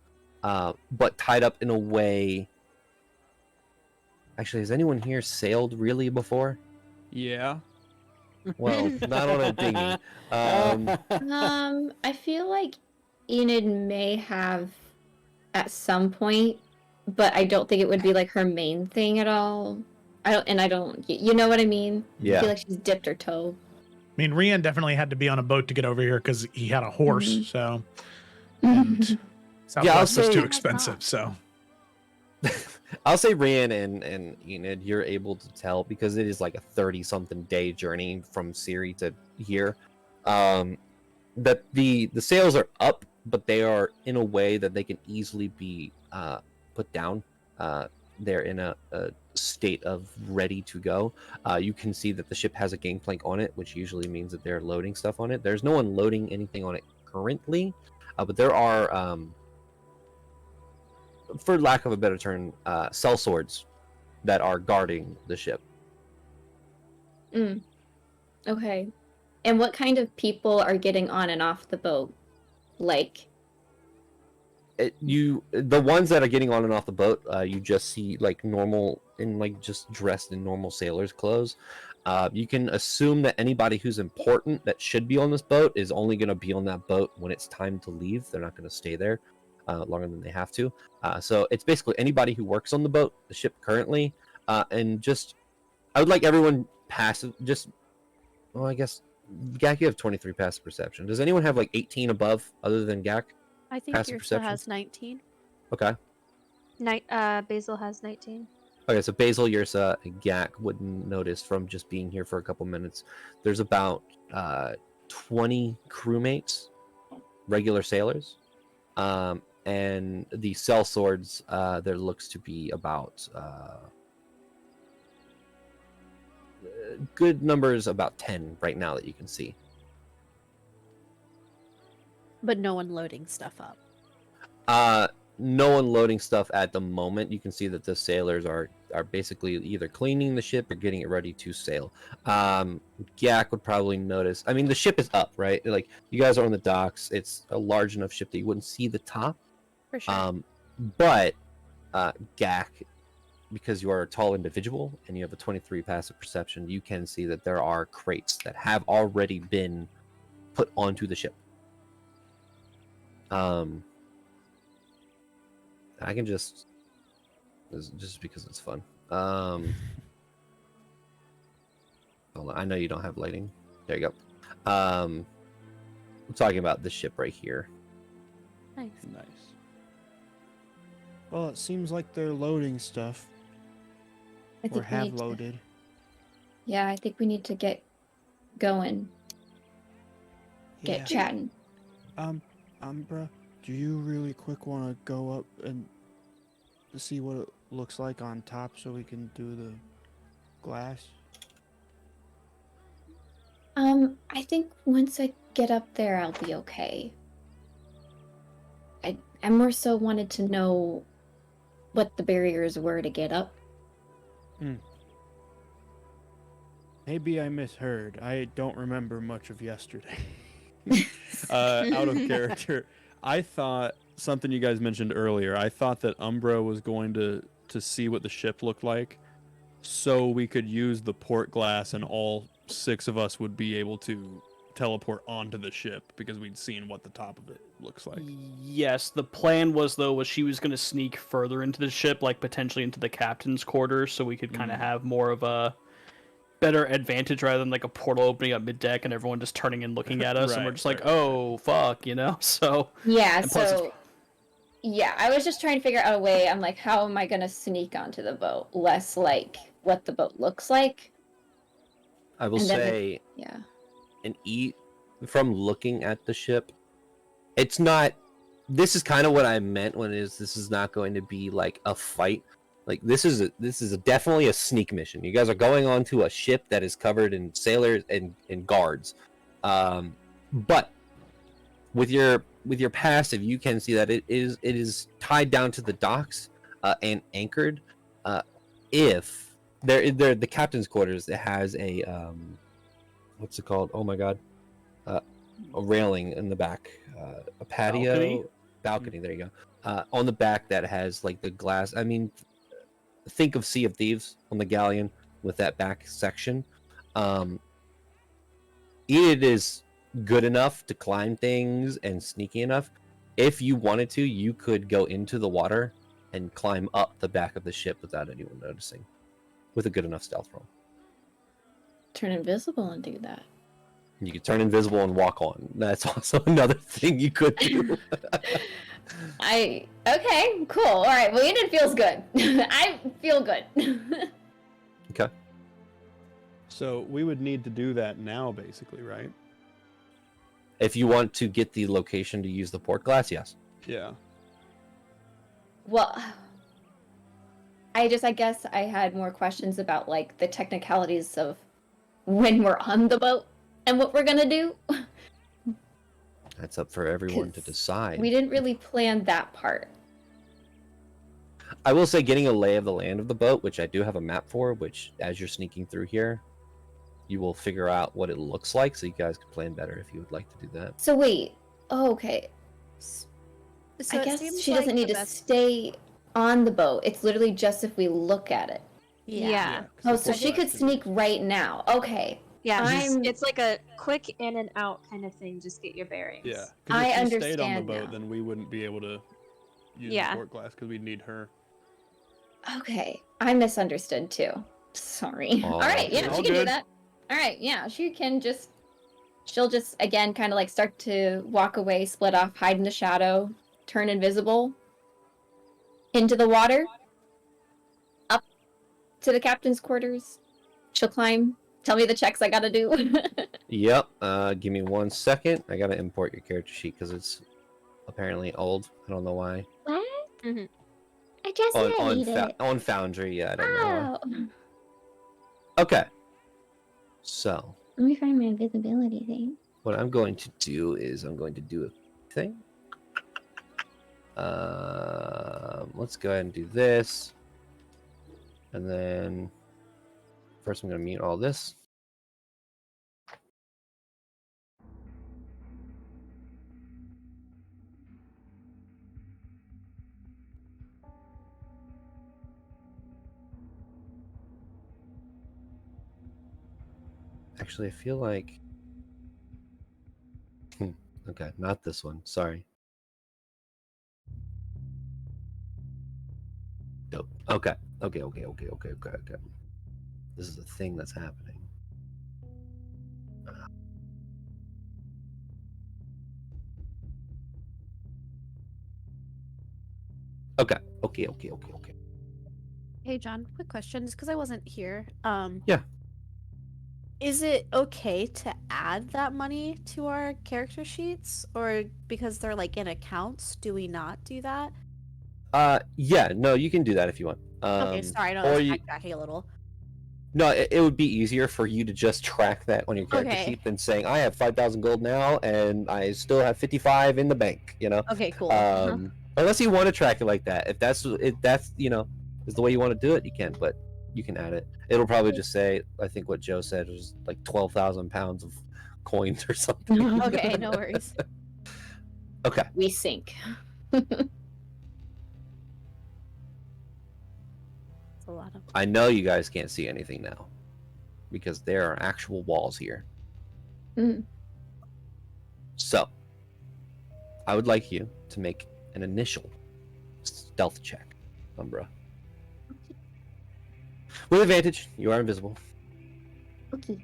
but tied up in a way. Actually, has anyone here sailed really before? Yeah. Well, not on a dinghy. I feel like Enid may have at some point, but I don't think it would be like her main thing at all. You know what I mean? Yeah. I feel like she's dipped her toe. I mean, Rian definitely had to be on a boat to get over here because he had a horse. Mhm. So, and Southwest was say- too expensive. So, I'll say Rian and Enid, you're able to tell because it is like a 30-something day journey from Siri to here. That the sails are up, but they are in a way that they can easily be put down. They're in a state of ready to go. You can see that the ship has a gangplank on it, which usually means that they're loading stuff on it. There's no one loading anything on it currently, but there are, for lack of a better term, sellswords that are guarding the ship. Okay. And what kind of people are getting on and off the boat? Like, The ones that are getting on and off the boat, you just see like normal and like just dressed in normal sailor's clothes. You can assume that anybody who's important that should be on this boat is only going to be on that boat when it's time to leave. They're not going to stay there longer than they have to. So it's basically anybody who works on the boat, the ship currently, and just I would like everyone passive. I guess Gak, you have 23 passive perception. Does anyone have like 18 above other than Gak? I think Passive Ursa perception? has 19. Okay. Basil has 19. Okay, so Basil, Yrsa, and Gak wouldn't notice from just being here for a couple minutes. There's about 20 crewmates, regular sailors, and the sellswords. There looks to be about good numbers, about 10 right now that you can see. But no one loading stuff up. No one loading stuff at the moment. You can see that the sailors are basically either cleaning the ship or getting it ready to sail. Gak would probably notice. I mean, the ship is up, right? Like, you guys are on the docks. It's a large enough ship that you wouldn't see the top. For sure. But Gak, because you are a tall individual and you have a 23 passive perception, you can see that there are crates that have already been put onto the ship. I can just because it's fun. Hold on, I know you don't have lighting. There you go. I'm talking about this ship right here. Nice. Nice. Well, it seems like they're loading stuff, I or think we have need to- loaded. Yeah, I think we need to get going, get Yeah. chatting. Umbra, do you really quick want to go up and see what it looks like on top so we can do the glass? I think once I get up there, I'll be okay. I more so wanted to know what the barriers were to get up. Maybe I misheard. I don't remember much of yesterday. Out of character. I thought something you guys mentioned earlier. I thought that Umbra was going to see what the ship looked like, so we could use the port glass, and all 6 of us would be able to teleport onto the ship because we'd seen what the top of it looks like. Yes, the plan was she was going to sneak further into the ship, like potentially into the captain's quarters, so we could kind of have more of a better advantage rather than like a portal opening up mid-deck and everyone just turning and looking at us, and we're Right, just like, right, oh, fuck, you know? So, Yeah, and plus so yeah, I was just trying to figure out a way. I'm like, how am I gonna sneak onto the boat? Less like what the boat looks like. I will And then say, Yeah. from looking at the ship, it's not. This is kind of what I meant when this is not going to be like a fight. Like, this is definitely a sneak mission. You guys are going onto a ship that is covered in sailors and guards, but with your passive, you can see that it is tied down to the docks and anchored. If the captain's quarters, it has a what's it called? Oh my god, a railing in the back, a patio balcony. There you go. On the back that has like the glass. I mean, think of Sea of Thieves on the galleon with that back section. It is good enough to climb things and sneaky enough. If you wanted to, you could go into the water and climb up the back of the ship without anyone noticing, with a good enough stealth roll. Turn invisible and do that. You could turn invisible and walk on. That's also another thing you could do. Okay, cool. All right. Well, it feels good. I feel good. Okay. So we would need to do that now, basically, right? If you want to get the location to use the port glass, yes. Yeah. Well, I guess I had more questions about like the technicalities of when we're on the boat and what we're gonna do. That's up for everyone to 'Cause decide. We didn't really plan that part. I will say getting a lay of the land of the boat, which I do have a map for, which as you're sneaking through here, you will figure out what it looks like, so you guys can plan better if you would like to do that. So wait. Oh, okay. So I it guess seems she like doesn't need the to best- stay on the boat. It's literally just if we look at it. Yeah. 'cause Oh, the so port she glass could is- sneak right now. Okay. Yeah, I'm- it's like a quick in and out kind of thing. Just get your bearings. Yeah. 'Cause I if she stayed on the understand boat, now. then we wouldn't be able to use Yeah. the port glass because we'd need her. Okay. I misunderstood too. Sorry. All All right. Yeah, all she can do good. that. All right. Yeah, she'll just again kind of like start to walk away, split off, hide in the shadow, turn invisible into the water, up to the captain's quarters. She'll climb. Tell me the checks I gotta do. Yep. Give me 1 second. I gotta import your character sheet because it's apparently old. I don't know why. What? Mhm. I just made it. On Foundry. Yeah, I don't know why. Oh. Okay. So Let me find my invisibility thing. what I'm going to do is I'm going to do a thing. Let's go ahead and do this. And then first I'm going to mute all this. Actually, I feel like... okay, not this one. Sorry. Dope. Okay. Okay. This is a thing that's happening. Okay. Hey, John, quick question, just because I wasn't here. Yeah. Is it okay to add that money to our character sheets, or because they're like in accounts, do we not do that? Yeah. No, you can do that if you want. Okay, sorry, I know I or was you- backtracking a little. No, it would be easier for you to just track that on your character Okay. sheet than saying I have 5,000 gold now and I still have 55 in the bank. You know. Okay, cool. Unless you want to track it like that. If that's is the way you want to do it, you can. But you can add it. It'll probably just say, I think what Joe said was like 12,000 pounds of coins or something. Okay, no worries. Okay. We sink. It's a lot of. I know you guys can't see anything now because there are actual walls here. Mm. So, I would like you to make an initial stealth check, Umbra. With advantage, you are invisible. Okay.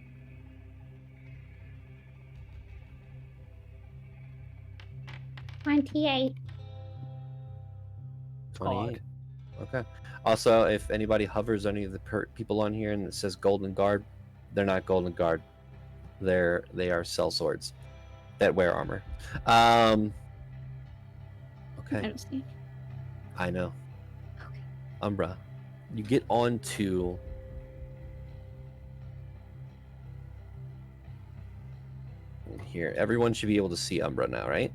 $28. 28. Okay. Also, if anybody hovers any of the people on here and it says Golden Guard, they're not Golden Guard. They are sellswords that wear armor. I Okay. don't see. I know. Okay. Umbra, you get onto here. Everyone should be able to see Umbra now, right?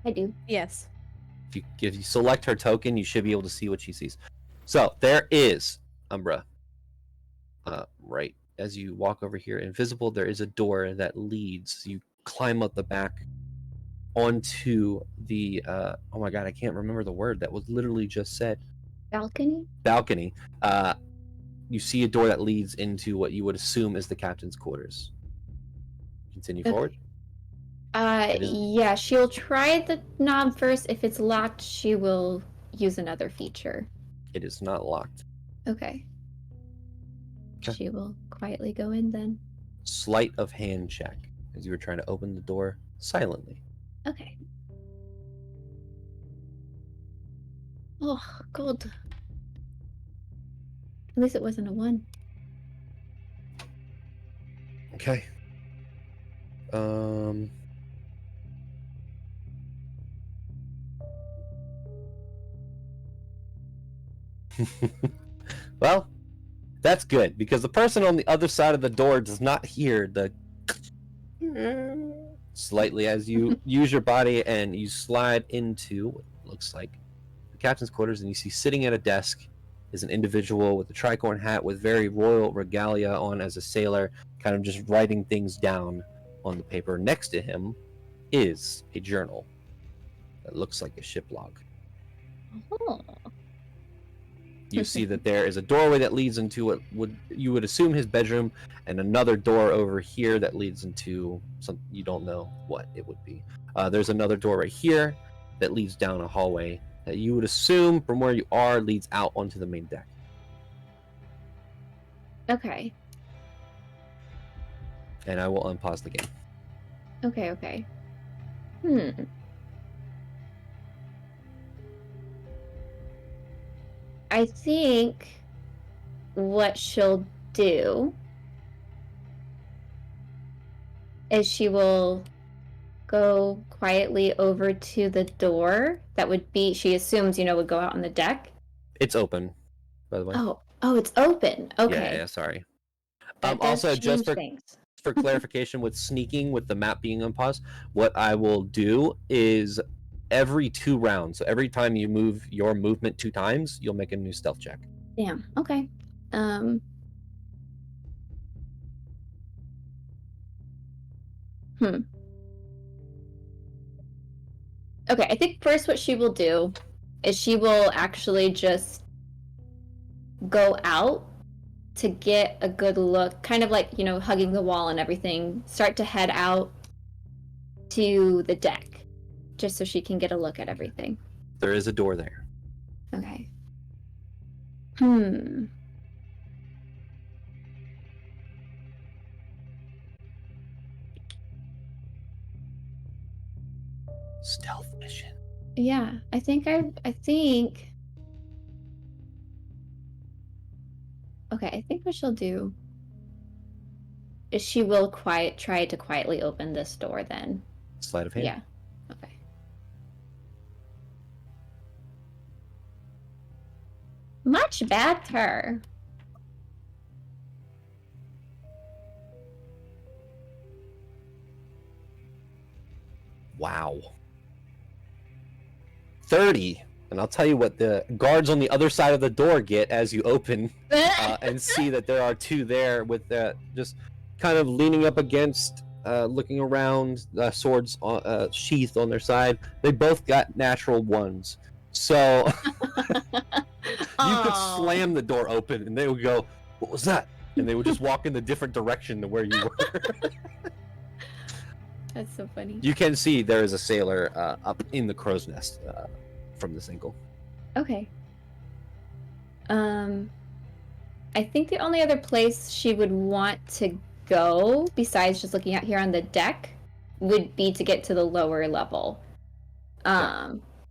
I do. Yes. If you select her token, you should be able to see what she sees. So there is Umbra. Right as you walk over here, invisible, there is a door that leads. You climb up the back onto the oh my god, I can't remember the word that was literally just said. Balcony? Balcony. You see a door that leads into what you would assume is the captain's quarters. Continue Okay. forward. It is- Yeah, she'll try the knob first. If it's locked, she will use another feature. It is not locked. Okay. Okay. She will quietly go in then. Sleight of hand check as you were trying to open the door silently. Okay. Oh, gold. At least it wasn't a 1. Okay. Well, that's good because the person on the other side of the door does not hear the slightly as you use your body and you slide into what looks like the captain's quarters, and you see sitting at a desk is an individual with a tricorn hat with very royal regalia on as a sailor, kind of just writing things down on the paper. Next to him is a journal that looks like a ship log. Oh. You see that there is a doorway that leads into what you would assume his bedroom, and another door over here that leads into some, you don't know what it would be. There's another door right here that leads down a hallway that you would assume from where you are leads out onto the main deck. Okay. And I will unpause the game. Okay. I think what she'll do is she will go quietly over to the door that would be, she assumes, would go out on the deck. It's open, by the way. Oh, it's open. Okay. Yeah, sorry. That does Also, just change things. for clarification, with sneaking, with the map being unpaused, what I will do is every 2 rounds, so every time you move your movement 2 times, you'll make a new stealth check. Damn. Okay. Okay, I think first what she will do is she will actually just go out to get a good look, kind of like, hugging the wall and everything, start to head out to the deck, just so she can get a look at everything. There is a door there. Okay. Stealth mission. Yeah, I think okay, I think what she'll do is she will try to quietly open this door then. Sleight of hand. Yeah. Okay. Much better. Wow. 30. And I'll tell you what the guards on the other side of the door get as you open and see that there are 2 there with just kind of leaning up against, looking around, swords sheathed on their side. They both got natural 1s. So you could slam the door open and they would go, "What was that?" And they would just walk in the different direction to where you were. That's so funny. You can see there is a sailor up in the crow's nest from this angle. Okay. I think the only other place she would want to go, besides just looking out here on the deck, would be to get to the lower level.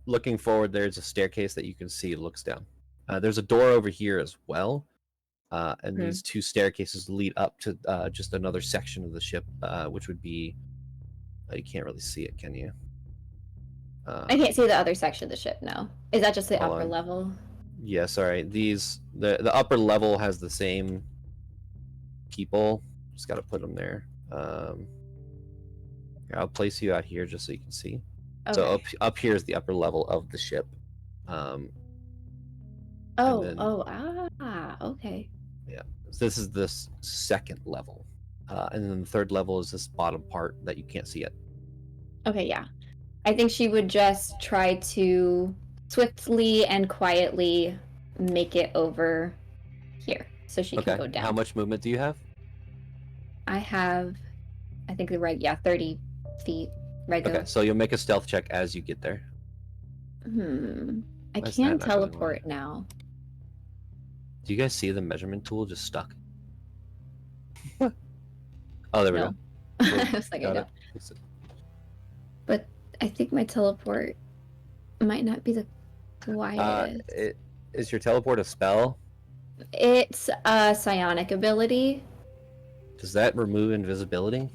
Looking forward, there's a staircase that you can see looks down. There's a door over here as well. And these 2 staircases lead up to just another section of the ship, which would be... you can't really see it, can you? I can't see the other section of the ship, no. Is that just the hold upper on. level? Yeah, sorry. The upper level has the same people. Just got to put them there. I'll place you out here just so you can see. Okay. So up here is the upper level of the ship. Okay. Yeah. So this is the 2nd level. And then the 3rd level is this bottom part that you can't see yet. Okay, yeah. I think she would just try to swiftly and quietly make it over here so she can go down. How much movement do you have? I have, I think 30 feet. Regular. Okay, so you'll make a stealth check as you get there. I Why is can that not going teleport now. Do you guys see the measurement tool just stuck? Oh, there we No. go. I was like, I Got don't. it. But I think my teleport might not be the widest. Is your teleport a spell? It's a psionic ability. Does that remove invisibility?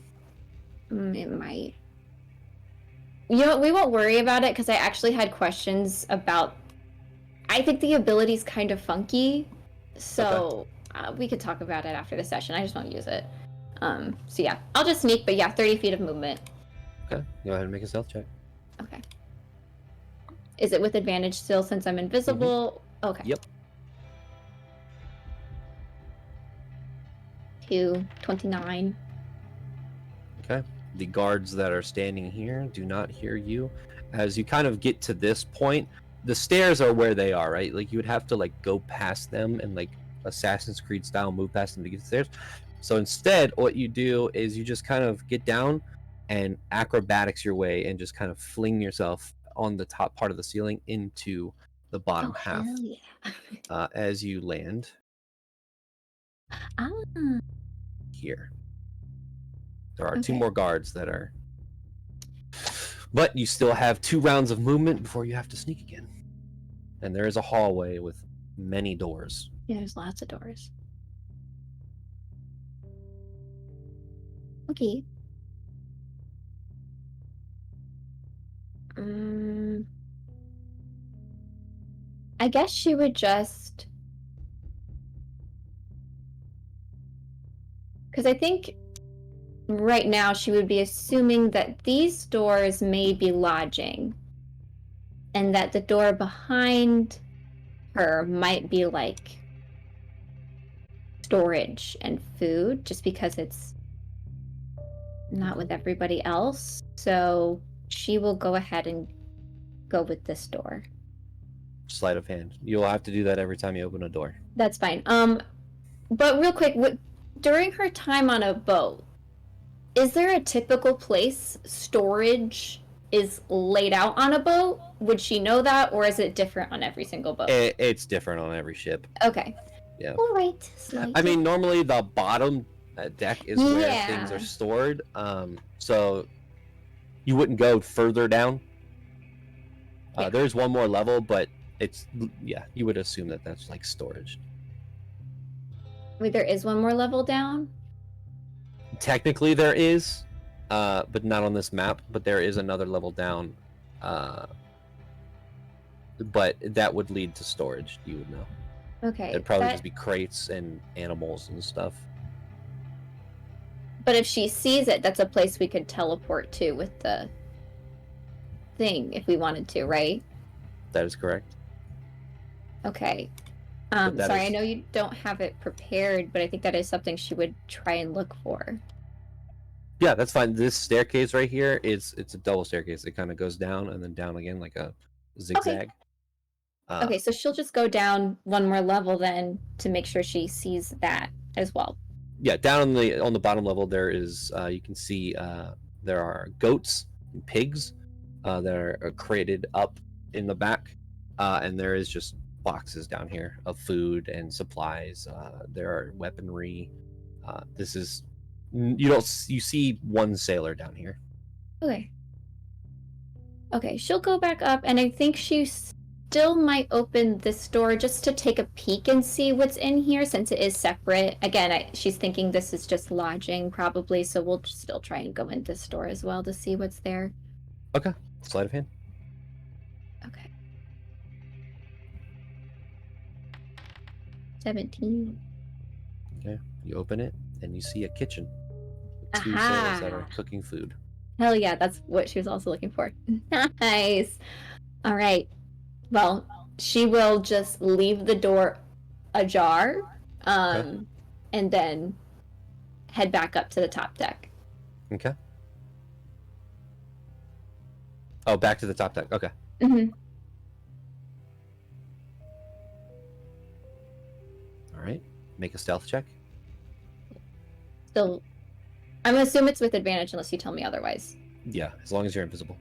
It might. You know, we won't worry about it because I actually had questions about. I think the ability's kind of funky, so we could talk about it after the session. I just won't use it. So yeah, I'll just sneak, but yeah, 30 feet of movement. Okay, go ahead and make a stealth check. Okay. Is it with advantage still since I'm invisible? Okay. Yep. 29. Okay. The guards that are standing here do not hear you. As you kind of get to this point, the stairs are where they are, right? Like you would have to like go past them and like Assassin's Creed style move past them to get to the stairs. So instead, what you do is you just kind of get down and acrobatics your way and just kind of fling yourself on the top part of the ceiling into the bottom half. Hell yeah. As you land Ah. here. There are 2 Okay. more guards that are... But you still have 2 rounds of movement before you have to sneak again. And there is a hallway with many doors. Yeah, there's lots of doors. Okay. I guess she would just... Because I think right now she would be assuming that these doors may be lodging, and that the door behind her might be like storage and food, just because it's not with everybody else. So she will go ahead and go with this door. Sleight of hand. You'll have to do that every time you open a door. That's fine. But real quick, during her time on a boat, is there a typical place storage is laid out on a boat? Would she know that, or is it different on every single boat? It's different on every ship. Okay. Yeah. All right. So I mean, normally the bottom deck is where Yeah. things are stored. So you wouldn't go further down. Yeah. There's one more level, but you would assume that that's like storage. wait, there is one more level down? Technically, there is, but not on this map. But there is another level down. But that would lead to storage. You would know. Okay. It'd probably just be crates and animals and stuff. But if she sees it, that's a place we could teleport to with the thing if we wanted to, right? That is correct. Okay. But that Sorry, is- I know you don't have it prepared, but I think that is something she would try and look for. Yeah, that's fine. This staircase right here it's a double staircase. It kind of goes down and then down again like a zigzag. Okay, so she'll just go down one more level then to make sure she sees that as well. Yeah, down on the bottom level there is you can see there are goats and pigs that are crated up in the back, and there is just boxes down here of food and supplies. There are weaponry. This is you see one sailor down here. Okay. Okay, she'll go back up, and I think she still might open this door just to take a peek and see what's in here, since it is separate. Again, she's thinking this is just lodging, probably, so we'll still try and go in this door as well to see what's there. Okay, sleight of hand. Okay. 17. Okay, you open it and you see a kitchen with two Aha. sailors that are cooking food. Hell yeah, that's what she was also looking for. Nice. All right. Well, she will just leave the door ajar, and then head back up to the top deck. Okay. Oh, back to the top deck. Okay. Mm-hmm. All right. Make a stealth check. Still, I'm gonna assume it's with advantage unless you tell me otherwise. Yeah, as long as you're invisible.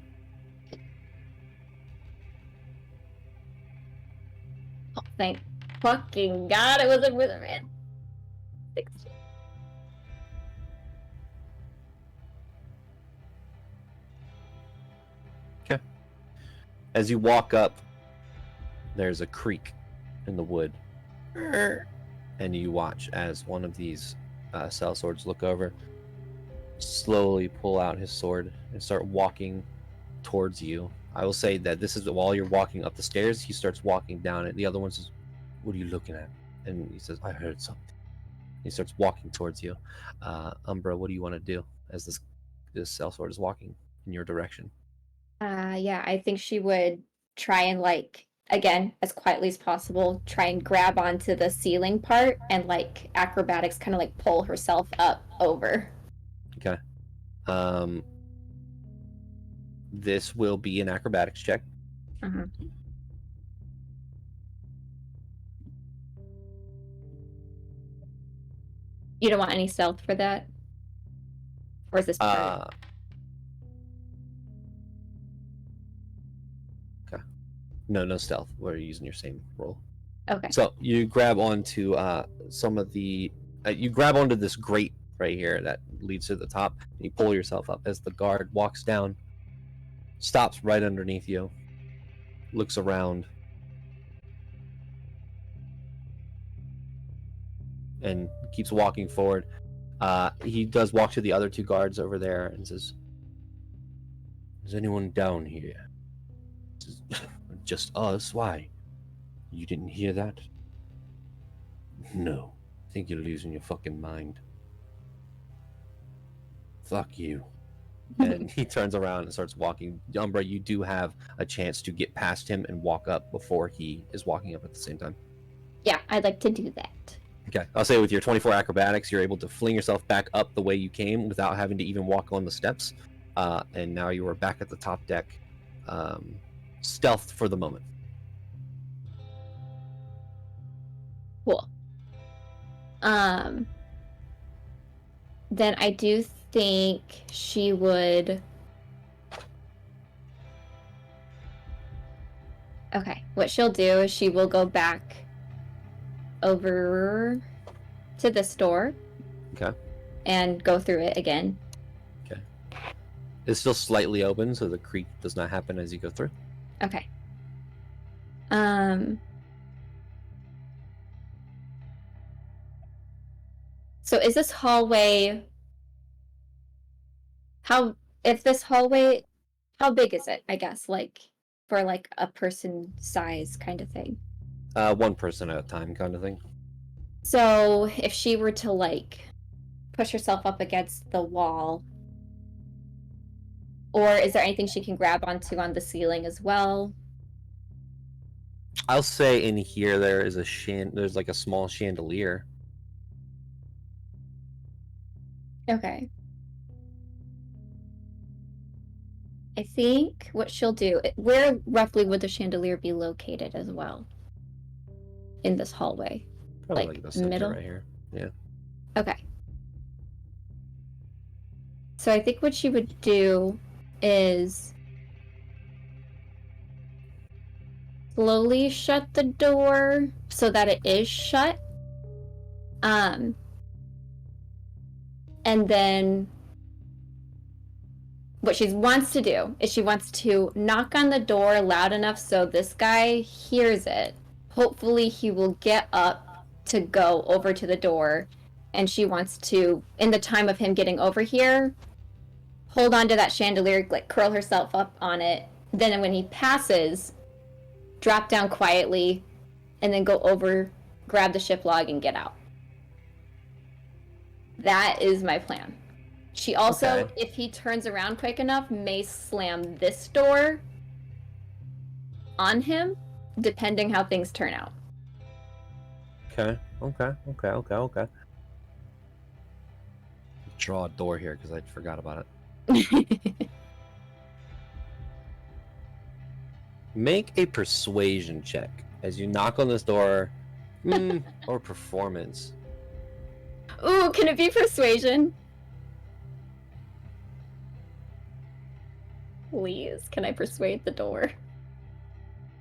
Oh, thank fucking God, it wasn't with advantage. 16. As you walk up, there's a creak in the wood. And you watch as one of these sellswords look over, slowly pull out his sword and start walking towards you. I will say that this is while you're walking up the stairs, he starts walking down it. The other one says, "What are you looking at?" And he says, "I heard something." He starts walking towards you. Umbra, what do you want to do as this sellsword is walking in your direction? Yeah, I think she would try and, like, again, as quietly as possible, try and grab onto the ceiling part and, like, acrobatics kind of like pull herself up over. Okay. This will be an acrobatics check. Uh-huh. You don't want any stealth for that? Or is this part? Okay. No stealth. We're using your same roll. Okay. So you grab onto some of the. You grab onto this grate right here that leads to the top. And you pull yourself up as the guard walks down, stops right underneath you, looks around, and keeps walking forward. He does walk to the other 2 guards over there and says, "Is anyone down here?" Says, "Just us. Why? You didn't hear that?" "No. I think you're losing your fucking mind." "Fuck you." And he turns around and starts walking. Umbra, you do have a chance to get past him and walk up before he is walking up at the same time. Yeah, I'd like to do that. Okay, I'll say with your 24 acrobatics, you're able to fling yourself back up the way you came without having to even walk on the steps. And now you are back at the top deck, stealthed for the moment. Cool. Then I do think she would. Okay, what she'll do is she will go back over to this door. Okay. And go through it again. Okay. It's still slightly open, so the creak does not happen as you go through. Okay. So is this hallway... How big is it, I guess, like, for, like, a person size kind of thing? 1 person at a time kind of thing. So if she were to, like, push herself up against the wall, or is there anything she can grab onto on the ceiling as well? I'll say in here there is there's like a small chandelier. Okay. I think what she'll do... Where roughly would the chandelier be located as well? In this hallway? Probably Like the center middle? right here. Yeah. Okay. So I think what she would do is slowly shut the door so that it is shut. And then what she wants to do is she wants to knock on the door loud enough so this guy hears it. Hopefully he will get up to go over to the door, and she wants to, in the time of him getting over here, hold on to that chandelier, like curl herself up on it. Then when he passes, drop down quietly, and then go over, grab the ship log, and get out. That is my plan. She also, Okay. if he turns around quick enough, may slam this door on him, depending how things turn out. Okay. Draw a door here because I forgot about it. Make a persuasion check as you knock on this door, or performance. Ooh, can it be persuasion? Please, can I persuade the door?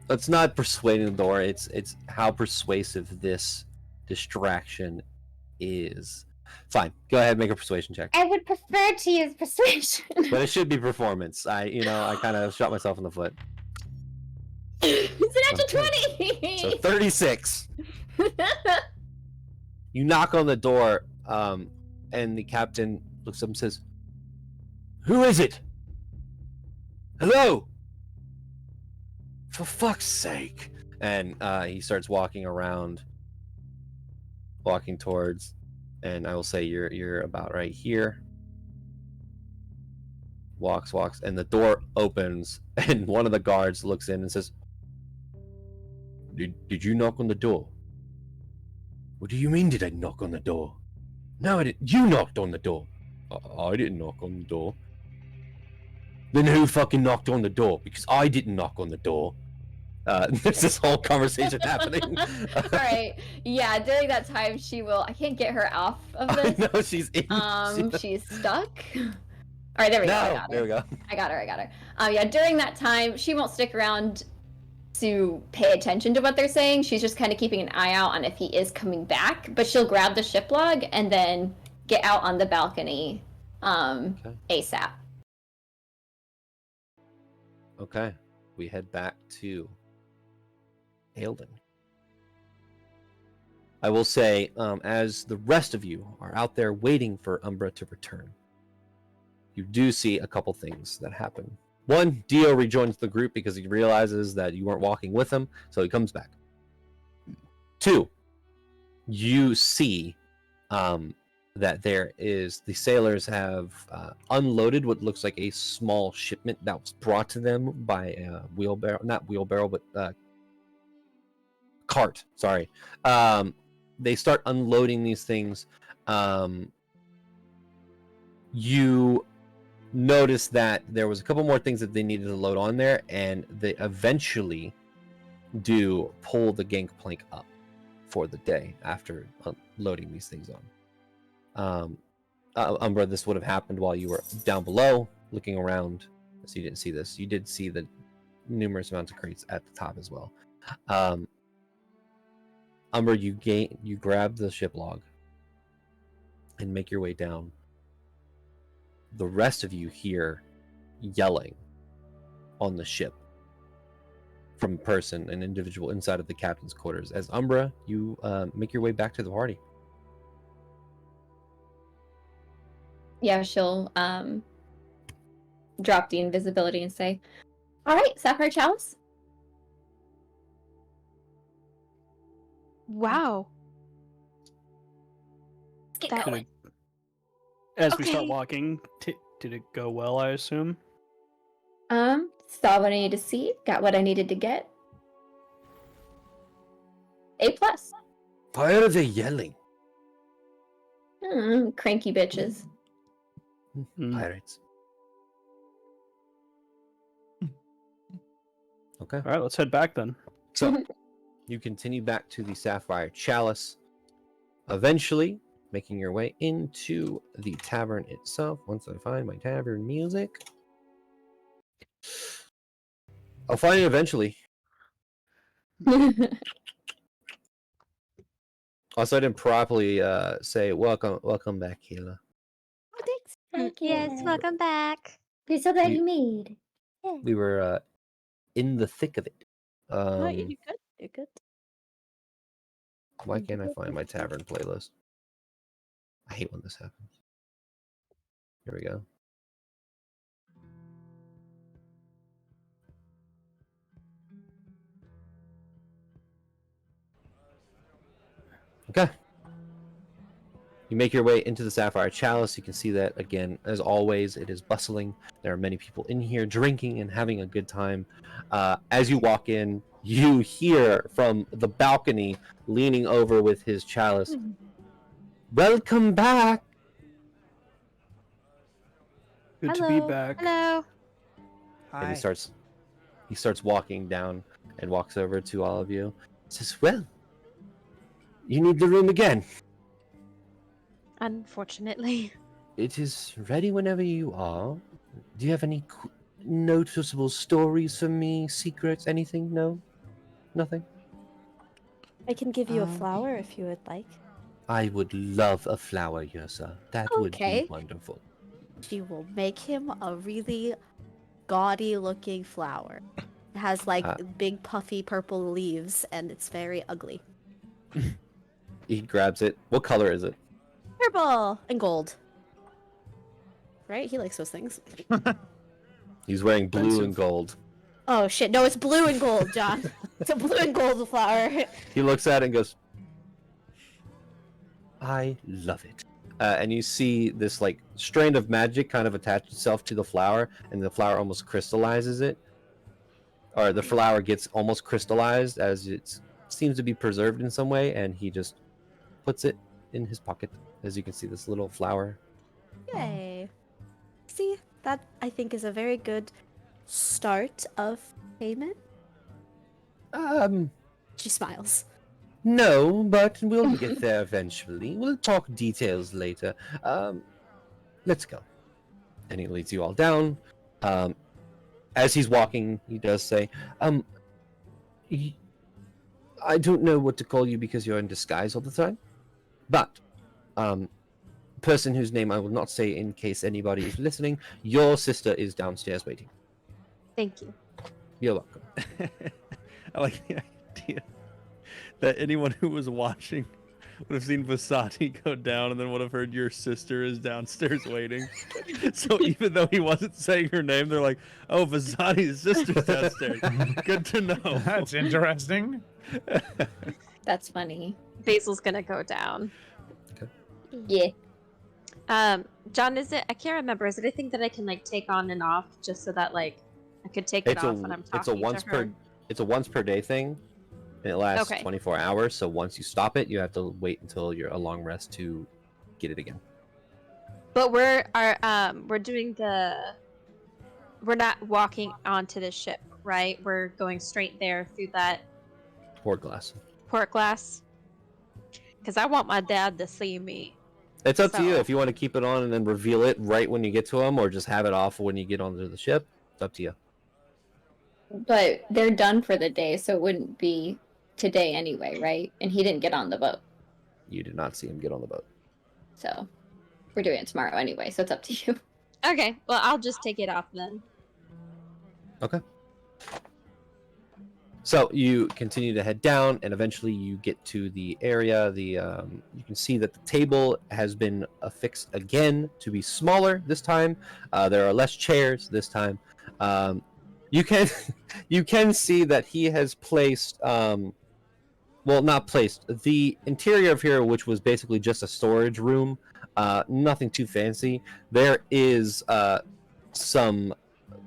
It's not persuading the door. It's how persuasive this distraction is. Fine, go ahead, make a persuasion check. I would prefer to use persuasion. But it should be performance. I kind of shot myself in the foot. It's an extra Okay. 20! So 36. You knock on the door, and the captain looks up and says, "Who is it? Hello? For fuck's sake!" And he starts walking around, walking towards, and I will say you're about right here. Walks, and the door opens, and one of the guards looks in and says, Did you knock on the door?" "What do you mean, did I knock on the door?" "No, I didn't. You knocked on the door." I didn't knock on the door." "Then who fucking knocked on the door? Because I didn't knock on the door." There's this whole conversation happening. Alright, yeah, during that time she will... I can't get her off of this. No, she's in. She's stuck. Alright, there we go. I got her. There we go. I got her. Yeah, during that time, she won't stick around to pay attention to what they're saying. She's just kind of keeping an eye out on if he is coming back, but she'll grab the ship log and then get out on the balcony ASAP. Okay, we head back to Ailden. I will say, as the rest of you are out there waiting for Umbra to return, you do see a couple things that happen. One, Dio rejoins the group because he realizes that you weren't walking with him, so he comes back. Two, you see that the sailors have unloaded what looks like a small shipment that was brought to them by a cart. Sorry. They start unloading these things. You notice that there was a couple more things that they needed to load on there, and they eventually do pull the gangplank up for the day after loading these things on. Umbra, this would have happened while you were down below looking around, so you didn't see this. You did see the numerous amounts of crates at the top as well. Umbra, you grab the ship log and make your way down. The rest of you hear yelling on the ship from an individual inside of the captain's quarters. As Umbra, you make your way back to the party. Yeah, she'll drop the invisibility and say, "All right, Sapphire Chalice." Wow. Let's get That- going. As we start Okay. walking, did it go well, I assume? Saw what I needed to see, got what I needed to get. A+. Why are they yelling? Cranky bitches. Pirates. Okay. All right, let's head back then. So, you continue back to the Sapphire Chalice, eventually making your way into the tavern itself. Once I find my tavern music, I'll find it eventually. Also, I didn't properly say welcome back, Kayla. Oh, thanks. Thank you. Yes, welcome back. We're so glad We- you made. We were in the thick of it. No, you're good. You're good. Why can't I find my tavern playlist? I hate when this happens. Here we go. Okay. You make your way into the Sapphire Chalice. You can see that, again, as always, it is bustling. There are many people in here drinking and having a good time. As you walk in, you hear from the balcony, leaning over with his chalice, "Welcome back!" Good to Hello. be back. Hello. And Hi. he starts walking down and walks over to all of you. Says, "Well, you need the room again. Unfortunately. It is ready whenever you are. Do you have any noticeable stories for me? Secrets? Anything? No? Nothing? I can give you a Um, flower if you would like. I would love a flower, Yursa. That would Okay. be wonderful." She will make him a really gaudy looking flower. It has like big puffy purple leaves and it's very ugly. He grabs it. What color is it? Purple and gold. Right? He likes those things. He's wearing blue and Expensive. gold. Oh shit, no, it's blue and gold, John. It's a blue and gold flower. He looks at it and goes, "I love it." And you see this like strand of magic kind of attach itself to the flower, and the flower almost crystallizes it. Or the flower gets almost crystallized as it seems to be preserved in some way, and he just puts it in his pocket. As you can see, this little flower. Yay. See, that I think is a very good start of payment. She smiles. No, but we'll get there eventually. We'll talk details later. Let's go. And he leads you all down. As he's walking, he does say, I don't know what to call you because you're in disguise all the time, but, person whose name I will not say in case anybody is listening, your sister is downstairs waiting. Thank you. You're welcome. I like the idea that anyone who was watching would have seen Vasati go down, and then would have heard your sister is downstairs waiting. So even though he wasn't saying her name, they're like, "Oh, Vasati's sister's downstairs. Good to know." That's interesting. That's funny. Basil's gonna go down. Yeah. John, is it? I can't remember. Is it anything that I can like take on and off, just so that like I could take it off when I'm talking it's a once to her? it's a once per day thing. And it lasts Okay. 24 hours. So once you stop it, you have to wait until you're a long rest to get it again. But we're doing the. We're not walking onto the ship, right? We're going straight there through that Port glass. port glass. Because I want my dad to see me. It's up to you So- if you want to keep it on and then reveal it right when you get to him, or just have it off when you get onto the ship. It's up to you. But they're done for the day, so it wouldn't be today anyway, right? And he didn't get on the boat. You did not see him get on the boat. So we're doing it tomorrow anyway, so it's up to you. Okay, well I'll just take it off then. Okay. So you continue to head down, and eventually you get to the area. You can see that the table has been affixed again to be smaller this time. There are less chairs this time. You can see that he has placed, well, not placed, the interior of here, which was basically just a storage room. Nothing too fancy. There is some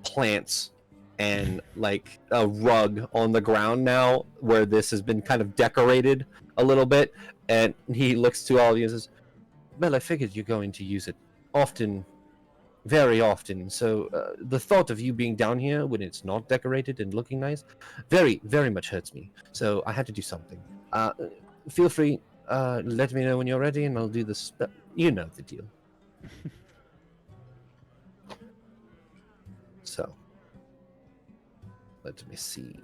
plants and like a rug on the ground now where this has been kind of decorated a little bit. And he looks to all of you and says, "Well, I figured you're going to use it often, very often. So the thought of you being down here when it's not decorated and looking nice, very, very much hurts me. So I had to do something. Feel free, let me know when you're ready and I'll do this. You know the deal." So, let me see.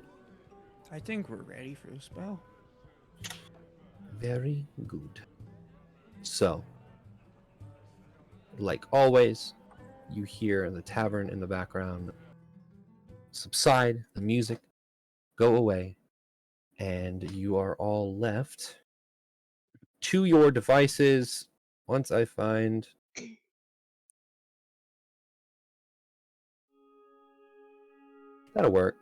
I think we're ready for the spell. Very good. So, like always, you hear the tavern in the background subside, the music go away, and you are all left to your devices. Once I find that'll work.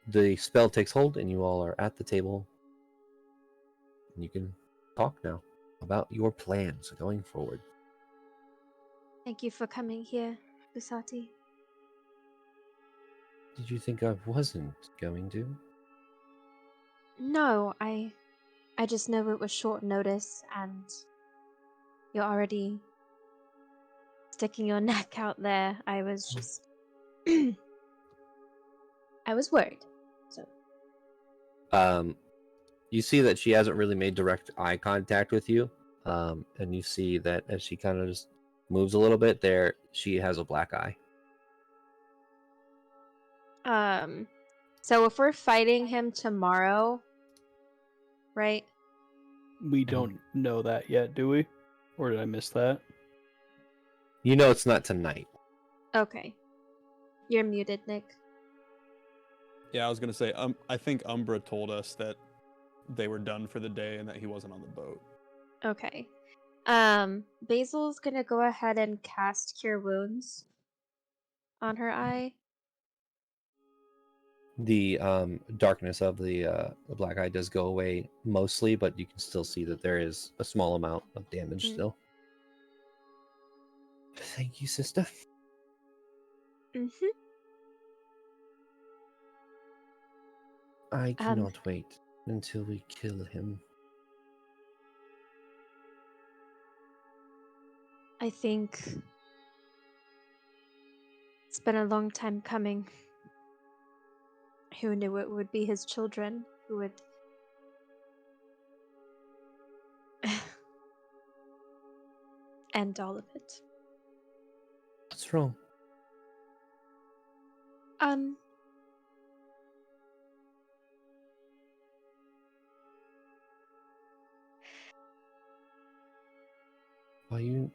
The spell takes hold, and you all are at the table. And you can talk now about your plans going forward. Thank you for coming here, Busati. Did you think I wasn't going to? No, I just know it was short notice and you're already sticking your neck out there. I was just I was worried. So You see that she hasn't really made direct eye contact with you. And you see that as she kind of just moves a little bit there, she has a black eye. So if we're fighting him tomorrow, right? We don't know that yet, do we? Or did I miss that? You know it's not tonight. Okay. You're muted, Nick. Yeah, I was gonna say, I think Umbra told us that they were done for the day and that he wasn't on the boat. Okay. Basil's gonna go ahead and cast Cure Wounds on her eye. The darkness of the black eye does go away mostly, but you can still see that there is a small amount of damage still. Thank you, sister. Mm-hmm. I cannot wait until we kill him. I think it's been a long time coming. Who knew it would be his children who would end all of it? What's wrong? Why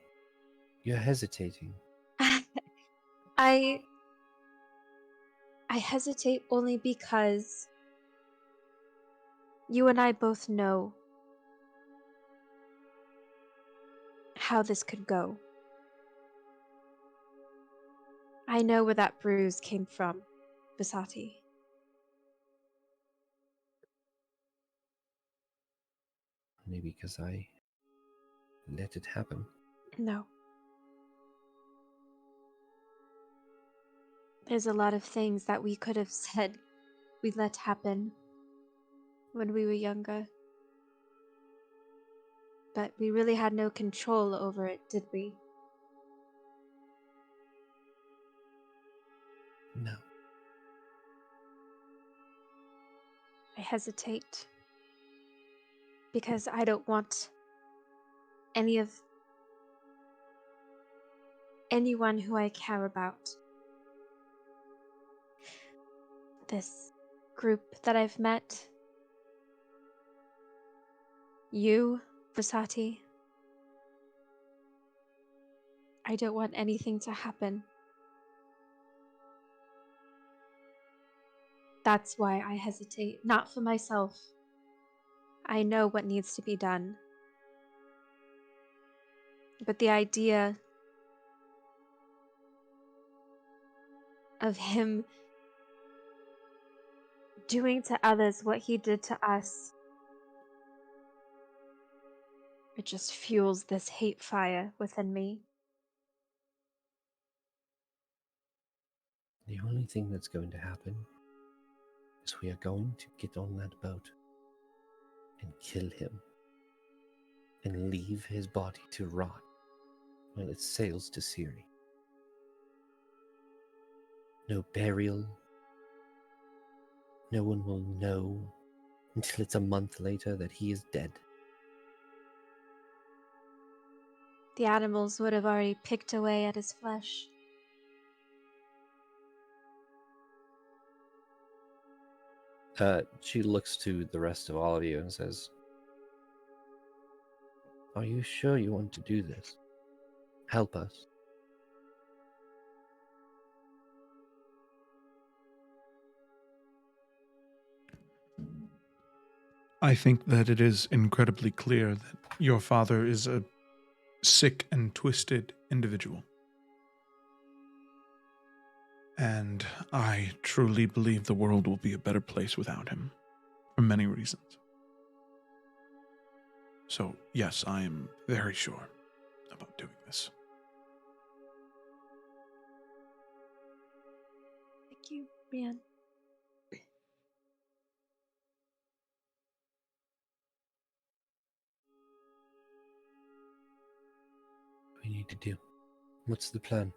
you're hesitating? I I hesitate only because you and I both know how this could go. I know where that bruise came from, Basati. Maybe because I let it happen. No. There's a lot of things that we could have said we let happen when we were younger. But we really had no control over it, did we? No. I hesitate because I don't want anyone who I care about, this group that I've met, you, Vasati, I don't want anything to happen. That's why I hesitate, not for myself. I know what needs to be done. But the idea of him doing to others what he did to us, it just fuels this hate fire within me. The only thing that's going to happen is we are going to get on that boat and kill him and leave his body to rot while it sails to Syria. No burial. No one will know until it's a month later that he is dead. The animals would have already picked away at his flesh. She looks to the rest of all of you and says, "Are you sure you want to do this? Help us." I think that it is incredibly clear that your father is a sick and twisted individual. And I truly believe the world will be a better place without him, for many reasons. So, yes, I am very sure about doing this. Thank you, Rian. What do we need to do? What's the plan?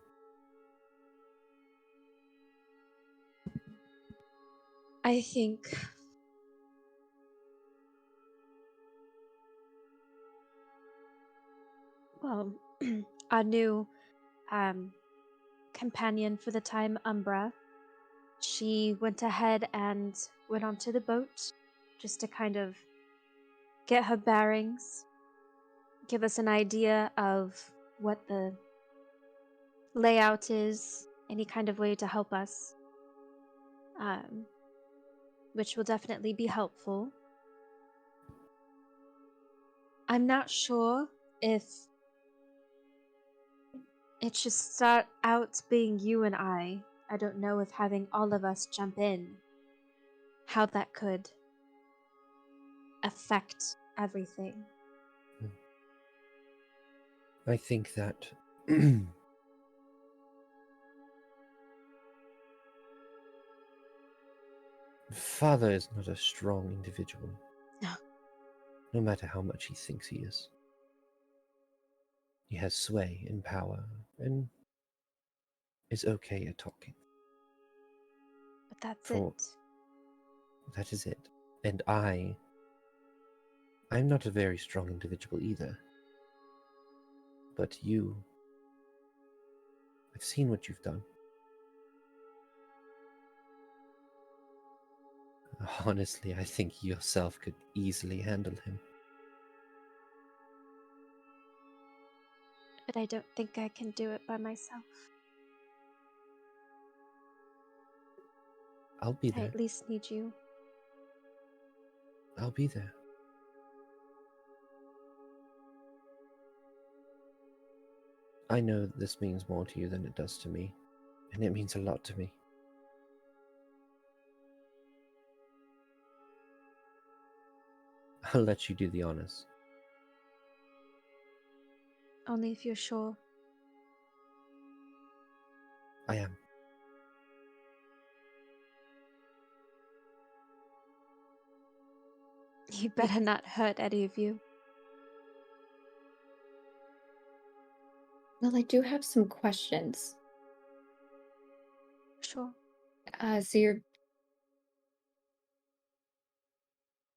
I think well, our new companion for the time, Umbra, she went ahead and went onto the boat just to kind of get her bearings, give us an idea of what the layout is, any kind of way to help us, which will definitely be helpful. I'm not sure if it should start out being you and I. I don't know if having all of us jump in, how that could affect everything. I think that Father is not a strong individual. No. No matter how much he thinks he is. He has sway and power, and is okay at talking. But that's For- it. That is it. And I'm not a very strong individual either. But you, I've seen what you've done. Honestly, I think you yourself could easily handle him. But I don't think I can do it by myself. I'll be I there. at least need you. I'll be there. I know this means more to you than it does to me, and it means a lot to me. I'll let you do the honors. Only if you're sure. I am. You better not hurt any of you. Well, I do have some questions. Sure.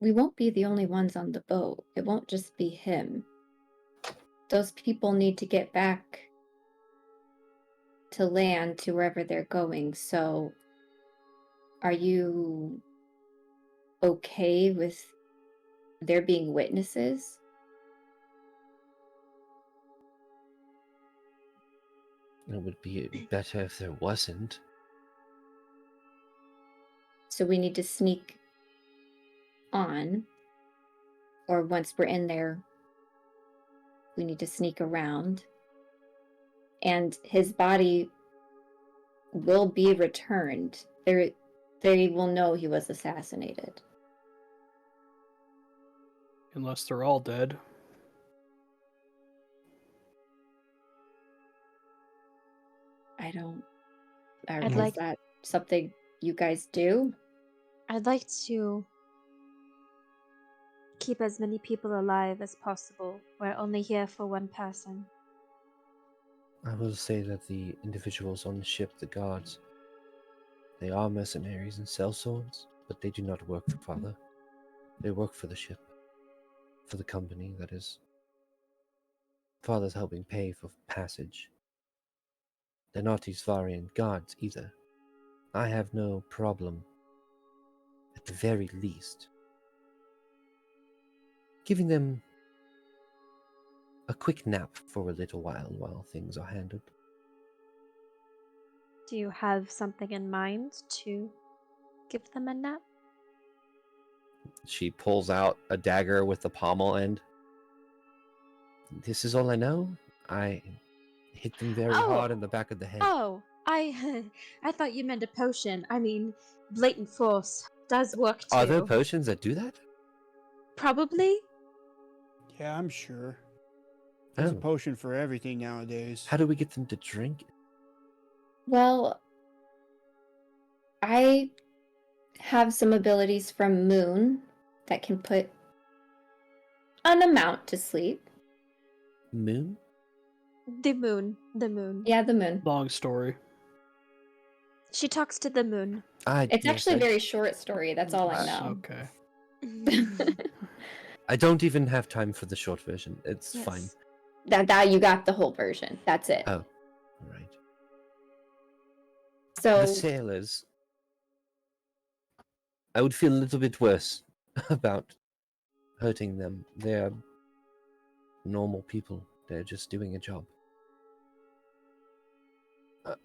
We won't be the only ones on the boat. It won't just be him. Those people need to get back to land, to wherever they're going. So, are you okay with there being witnesses? It would be better if there wasn't. So we need to sneak on, or once we're in there, we need to sneak around. And his body will be returned. They will know he was assassinated. Unless they're all dead. Is like- that something you guys do? I'd like to keep as many people alive as possible. We're only here for one person. I will say that the individuals on the ship, the guards, they are mercenaries and sell swords, but they do not work for Father. They work for the ship, for the company, that is. Father's helping pay for passage. They're not Isvarian guards either. I have no problem, at the very least, giving them a quick nap for a little while things are handled. Do you have something in mind to give them a nap? She pulls out a dagger with the pommel end. This is all I know. I hit them very hard in the back of the head. Oh, I thought you meant a potion. I mean, blatant force does work too. Are there potions that do that? Probably. Yeah, I'm sure. There's a Oh. potion for everything nowadays. How do we get them to drink it? Well, I have some abilities from Moon that can put an amount to sleep. Moon? The moon. The moon. Yeah, the Moon. Long story. She talks to the moon. It's actually a very short story. That's all I Yes, know. Okay. I don't even have time for the short version. It's Yes. fine. That you got the whole version. That's it. Oh, right. So The sailors. I would feel a little bit worse about hurting them. They're normal people. They're just doing a job.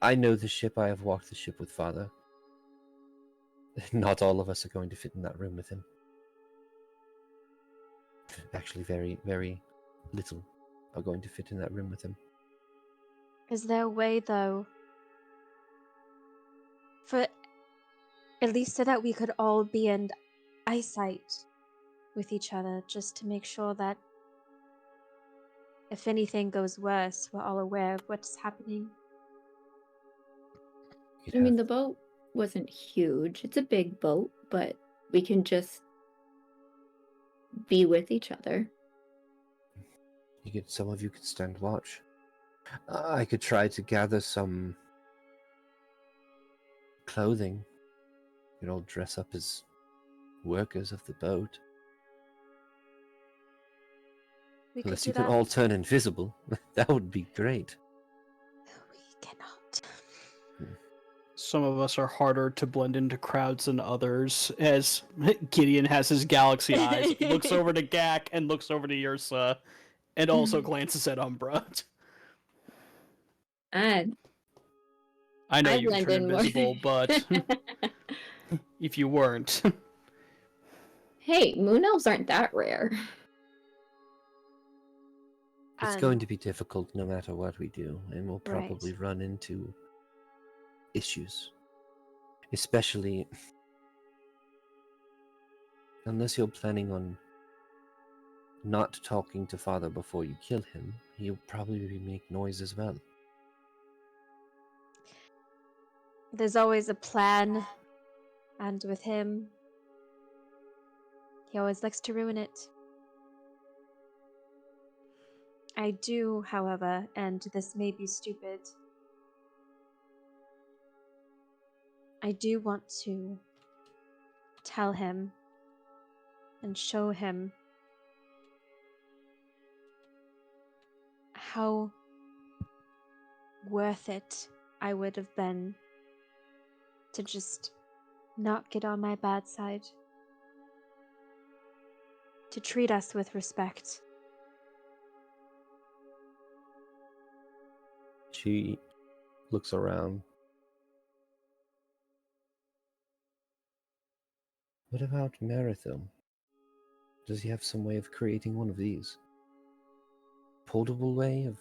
I know the ship. I have walked the ship with Father. Not all of us are going to fit in that room with him. Actually, very, very little are going to fit in that room with him. Is there a way, though, for at least so that we could all be in eyesight with each other, just to make sure that if anything goes worse, we're all aware of what's happening? You'd I mean, have- the boat wasn't huge. It's a big boat, but we can just be with each other. some of you could stand watch. I could try to gather some clothing. You could all dress up as workers of the boat. We could Unless do you can that. all turn invisible. That would be great. We cannot. Some of us are harder to blend into crowds than others, as Gideon has his galaxy eyes, looks over to Gak and looks over to Yrsa, and also glances at Umbra. And I know I you blend turn in more. invisible, but if you weren't. Hey, moon elves aren't that rare. It's going to be difficult no matter what we do, and we'll Right. probably run into issues. Especially unless you're planning on not talking to Father before you kill him, he'll probably make noise as well. There's always a plan, and with him, he always likes to ruin it. I do, however, and this may be stupid, I do want to tell him and show him how worth it I would have been to just not get on my bad side. To treat us with respect. She looks around. What about Marathon? Does he have some way of creating one of these? Portable way of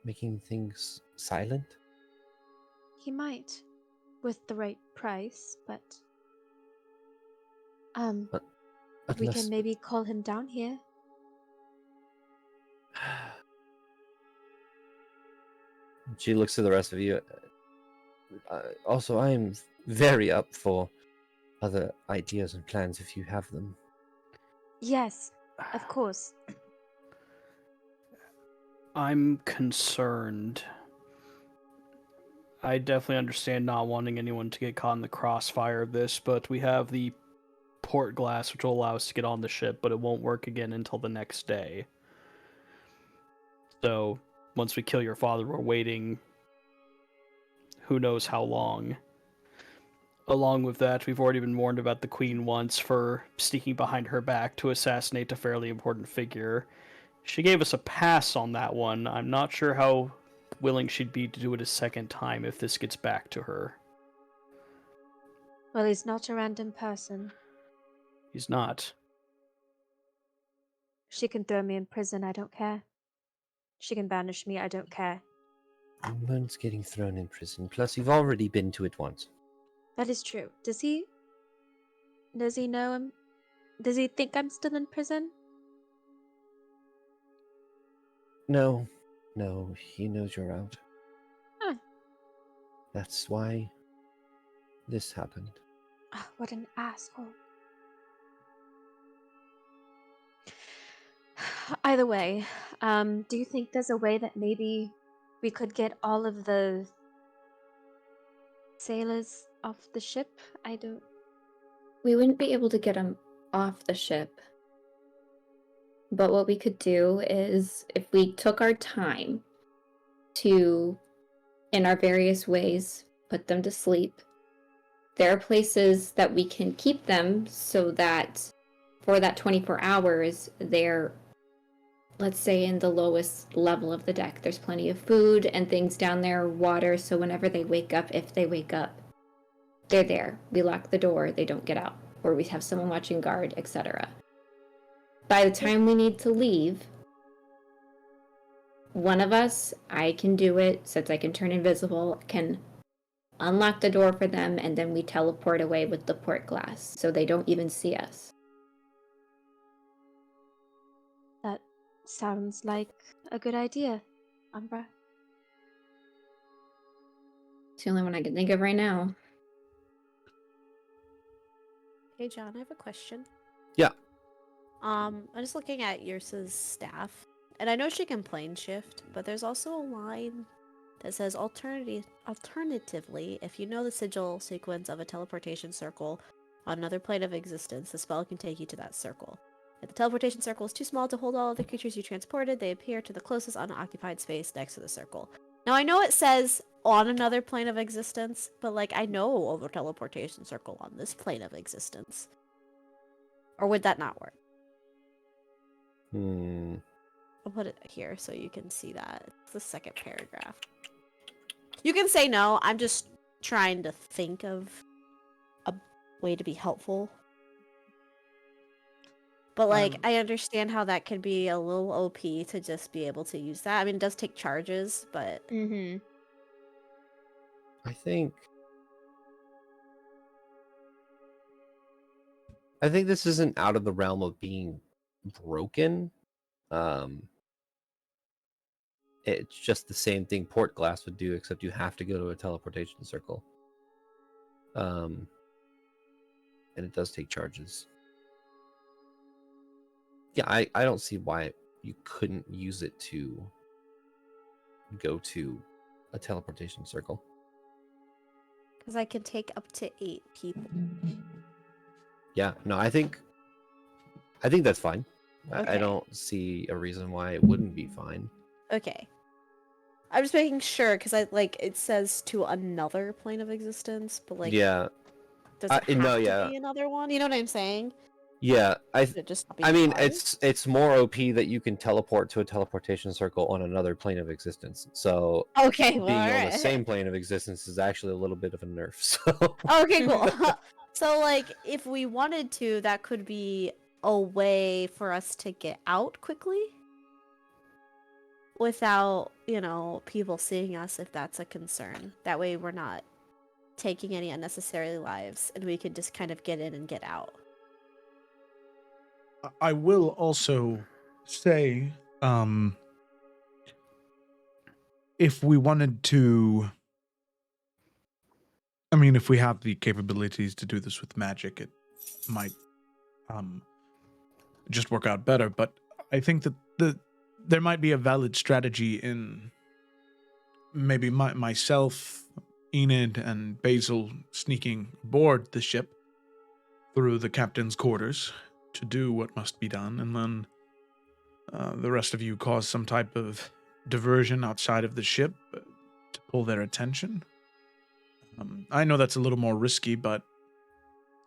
making things silent? He might, with the right price, but we Unless... can maybe call him down here. She looks to the rest of you. Also, I am very up for other ideas and plans if you have them. Yes, of course. I'm concerned. I definitely understand not wanting anyone to get caught in the crossfire of this, but we have the port glass which will allow us to get on the ship, but it won't work again until the next day. So, once we kill your father, we're waiting who knows how long. Along with that, we've already been warned about the Queen once for sneaking behind her back to assassinate a fairly important figure. She gave us a pass on that one. I'm not sure how willing she'd be to do it a second time if this gets back to her. Well, he's not a random person. He's not. She can throw me in prison, I don't care. She can banish me, I don't care. No one's getting thrown in prison. Plus, you've already been to it once. That is true. Does he know him? Does he think I'm still in prison? No, he knows you're out. Huh. That's why this happened. Oh, what an asshole. Either way, do you think there's a way that maybe we could get all of the sailors off the ship? We wouldn't be able to get them off the ship. But what we could do is, if we took our time to, in our various ways, put them to sleep, there are places that we can keep them so that for that 24 hours, they're, let's say, in the lowest level of the deck. There's plenty of food and things down there, water, so whenever they wake up, if they wake up, they're there. We lock the door, they don't get out. Or we have someone watching guard, etc. By the time we need to leave, one of us, I can do it, since I can turn invisible, can unlock the door for them, and then we teleport away with the port glass, so they don't even see us. That sounds like a good idea, Umbra. It's the only one I can think of right now. Hey, John, I have a question. Yeah. I'm just looking at Yrsa's staff, and I know she can plane shift, but there's also a line that says alternatively, if you know the sigil sequence of a teleportation circle on another plane of existence, the spell can take you to that circle. If the teleportation circle is too small to hold all of the creatures you transported, they appear to the closest unoccupied space next to the circle. Now, I know it says on another plane of existence, but, like, I know of a teleportation circle on this plane of existence. Or would that not work? I'll put it here so you can see that. It's the second paragraph. You can say no, I'm just trying to think of a way to be helpful. But like, I understand how that can be a little OP to just be able to use that. I mean, it does take charges, but Mm-hmm. I think this isn't out of the realm of being broken. It's just the same thing Port Glass would do, except you have to go to a teleportation circle. And it does take charges. Yeah, I don't see why you couldn't use it to go to a teleportation circle. because I can take up to 8 people. Yeah, no, I think that's fine. I Okay. don't see a reason why it wouldn't be fine. Okay. I'm just making sure because I like it says to another plane of existence, but like, Yeah, does it have no, to yeah. be another one? You know what I'm saying? Yeah, Should it just be I mean, five? it's more OP that you can teleport to a teleportation circle on another plane of existence. So Okay, well, being on the alright. same plane of existence is actually a little bit of a nerf. So Okay, cool. So, like, if we wanted to, that could be a way for us to get out quickly without, people seeing us if that's a concern. That way we're not taking any unnecessary lives and we could just kind of get in and get out. I will also say, if we wanted to, I mean, if we have the capabilities to do this with magic, it might just work out better. But I think that there might be a valid strategy in maybe myself, Enid, and Basil sneaking aboard the ship through the captain's quarters to do what must be done, and then the rest of you cause some type of diversion outside of the ship to pull their attention. I know that's a little more risky, but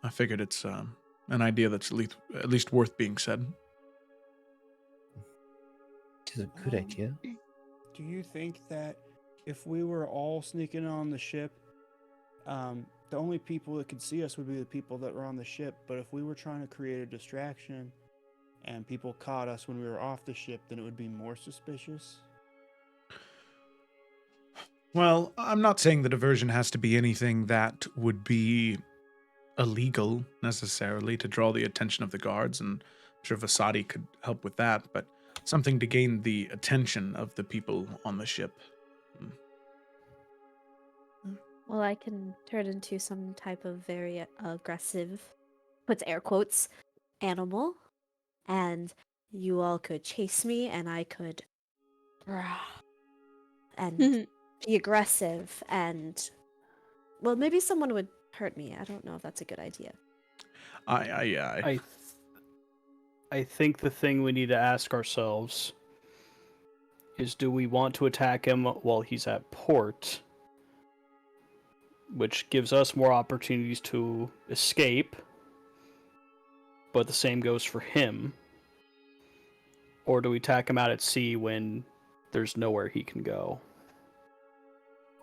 I figured it's an idea that's at least worth being said. it's a good idea. Do you think that if we were all sneaking on the ship, the only people that could see us would be the people that were on the ship? But if we were trying to create a distraction and people caught us when we were off the ship, then it would be more suspicious? Well, I'm not saying the diversion has to be anything that would be illegal necessarily to draw the attention of the guards, and I'm sure Vasadi could help with that, but something to gain the attention of the people on the ship. Well, I can turn into some type of very aggressive, puts air quotes, animal, and you all could chase me, and I could and be aggressive, and well, maybe someone would hurt me. I don't know if that's a good idea. I I think the thing we need to ask ourselves is, do we want to attack him while he's at port, which gives us more opportunities to escape, but the same goes for him? Or do we attack him out at sea when there's nowhere he can go?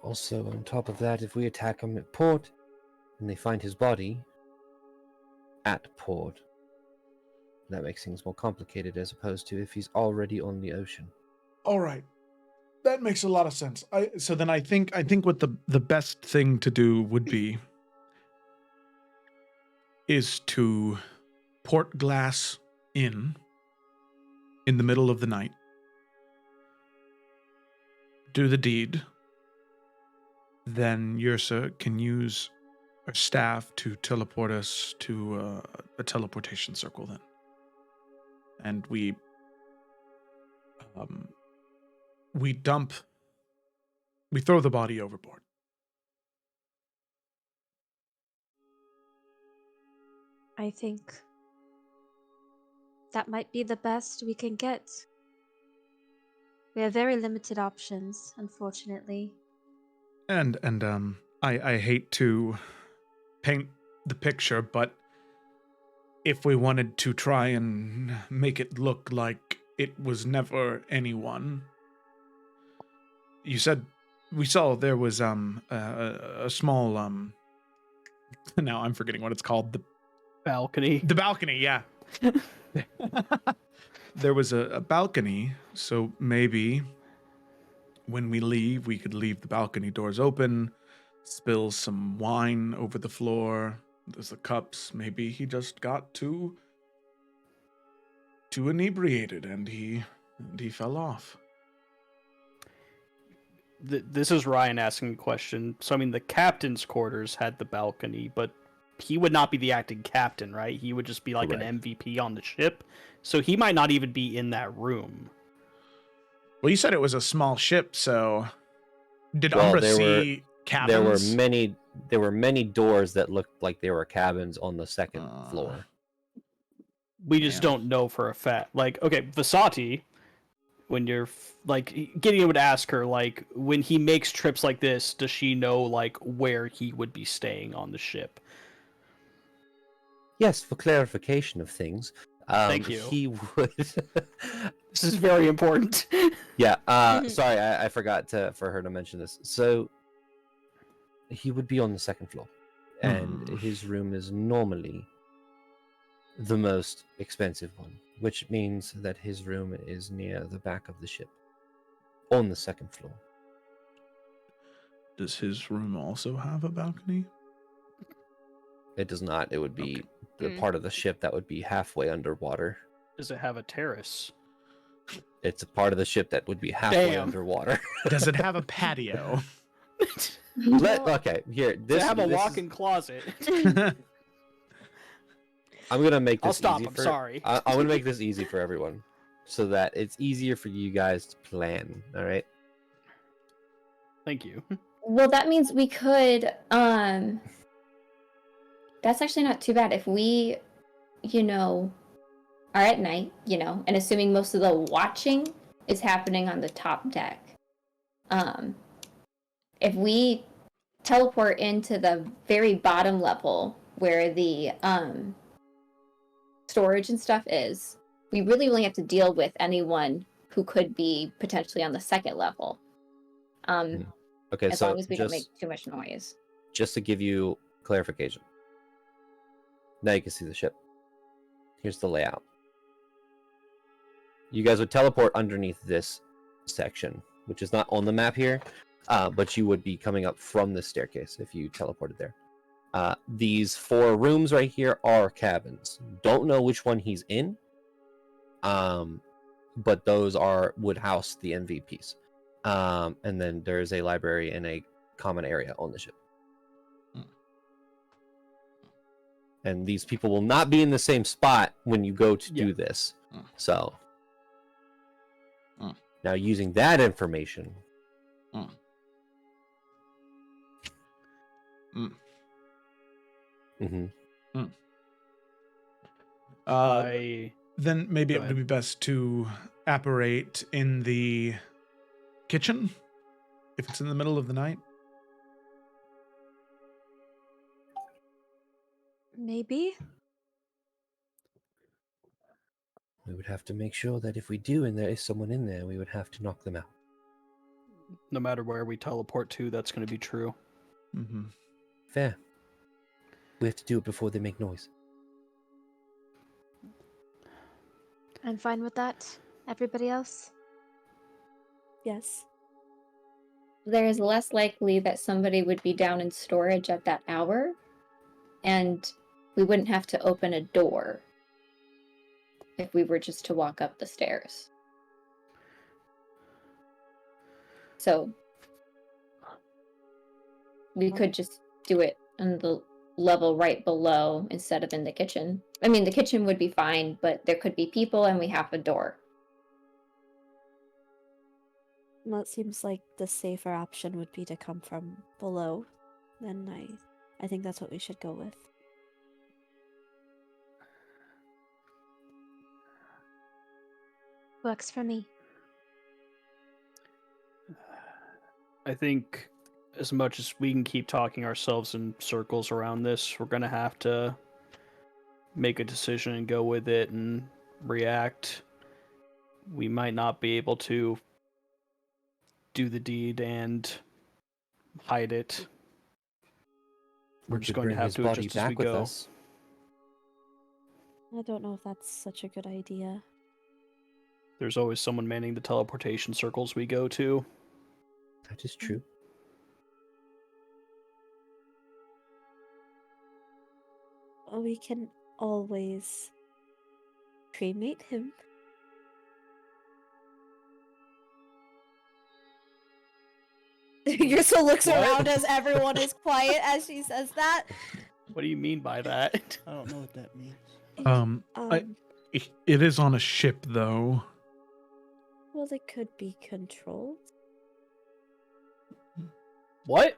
Also, on top of that, if we attack him at port and they find his body at port, that makes things more complicated as opposed to if he's already on the ocean. All right. That makes a lot of sense. So then I think what the best thing to do would be is to port glass in the middle of the night, do the deed, then Yrsa can use her staff to teleport us to a teleportation circle then. And we throw the body overboard. I think that might be the best we can get. We have very limited options, unfortunately. And I hate to paint the picture, but if we wanted to try and make it look like it was never anyone, you said we saw there was a small now I'm forgetting what it's called. Balcony. The balcony, yeah. There was a balcony, so maybe when we leave, we could leave the balcony doors open, spill some wine over the floor. There's the cups. Maybe he just got too inebriated and he fell off. This is Ryan asking a question. So, I mean, the captain's quarters had the balcony, but he would not be the acting captain, right? He would just be like Correct. an MVP on the ship. So he might not even be in that room. Well, you said it was a small ship, so did Well, Umbra there see cabins? There were many doors that looked like they were cabins on the second floor. We just Damn. don't know for a fact. Like, okay, Vasati, when you're like, Gideon would ask her, like, when he makes trips like this, does she know like where he would be staying on the ship? Yes, for clarification of things. Thank you. He would. This is very important. Yeah. Sorry, I forgot for her to mention this. So he would be on the second floor, and his room is normally the most expensive one, which means that his room is near the back of the ship, on the second floor. Does his room also have a balcony? It does not. It would be the part of the ship that would be halfway underwater. Does it have a terrace? It's a part of the ship that would be halfway Damn. underwater. Does it have a patio? Okay, here. Does it have a walk-in closet? I'm gonna make this I'll stop. easy I'm for. sorry. I'm gonna make this easy for everyone, so that it's easier for you guys to plan. All right. Thank you. Well, that means we could, that's actually not too bad if we, are at night, and assuming most of the watching is happening on the top deck. If we teleport into the very bottom level where the storage and stuff is, we really only have to deal with anyone who could be potentially on the second level. Okay, as so long as we don't make too much noise. just to give you clarification. Now you can see the ship. Here's the layout. You guys would teleport underneath this section, which is not on the map here, but you would be coming up from the staircase if you teleported there. These 4 rooms right here are cabins. Don't know which one he's in, but those would house the MVPs. And then there's a library and a common area on the ship. And these people will not be in the same spot when you go to do this. So now using that information. Then maybe Go it would be best to apparate in the kitchen if it's in the middle of the night. Maybe. We would have to make sure that if we do and there is someone in there, we would have to knock them out. No matter where we teleport to, that's going to be true. Fair. We have to do it before they make noise. I'm fine with that. Everybody else? Yes. There is less likely that somebody would be down in storage at that hour, and we wouldn't have to open a door if we were just to walk up the stairs. So we could just do it on the level right below instead of in the kitchen. I mean, the kitchen would be fine, but there could be people and we have a door. Well, it seems like the safer option would be to come from below. Then I think that's what we should go with. Works for me. I think as much as we can keep talking ourselves in circles around this, we're going to have to make a decision and go with it and react. We might not be able to do the deed and hide it. We're We just could going to bring have his to body adjust as back we with go. us. I don't know if that's such a good idea. There's always someone manning the teleportation circles we go to. That is true. We can always cremate him. Yursa looks What? around as everyone is quiet as she says that. What do you mean by that? I don't know what that means. It is on a ship, though. Well, it could be controlled. What?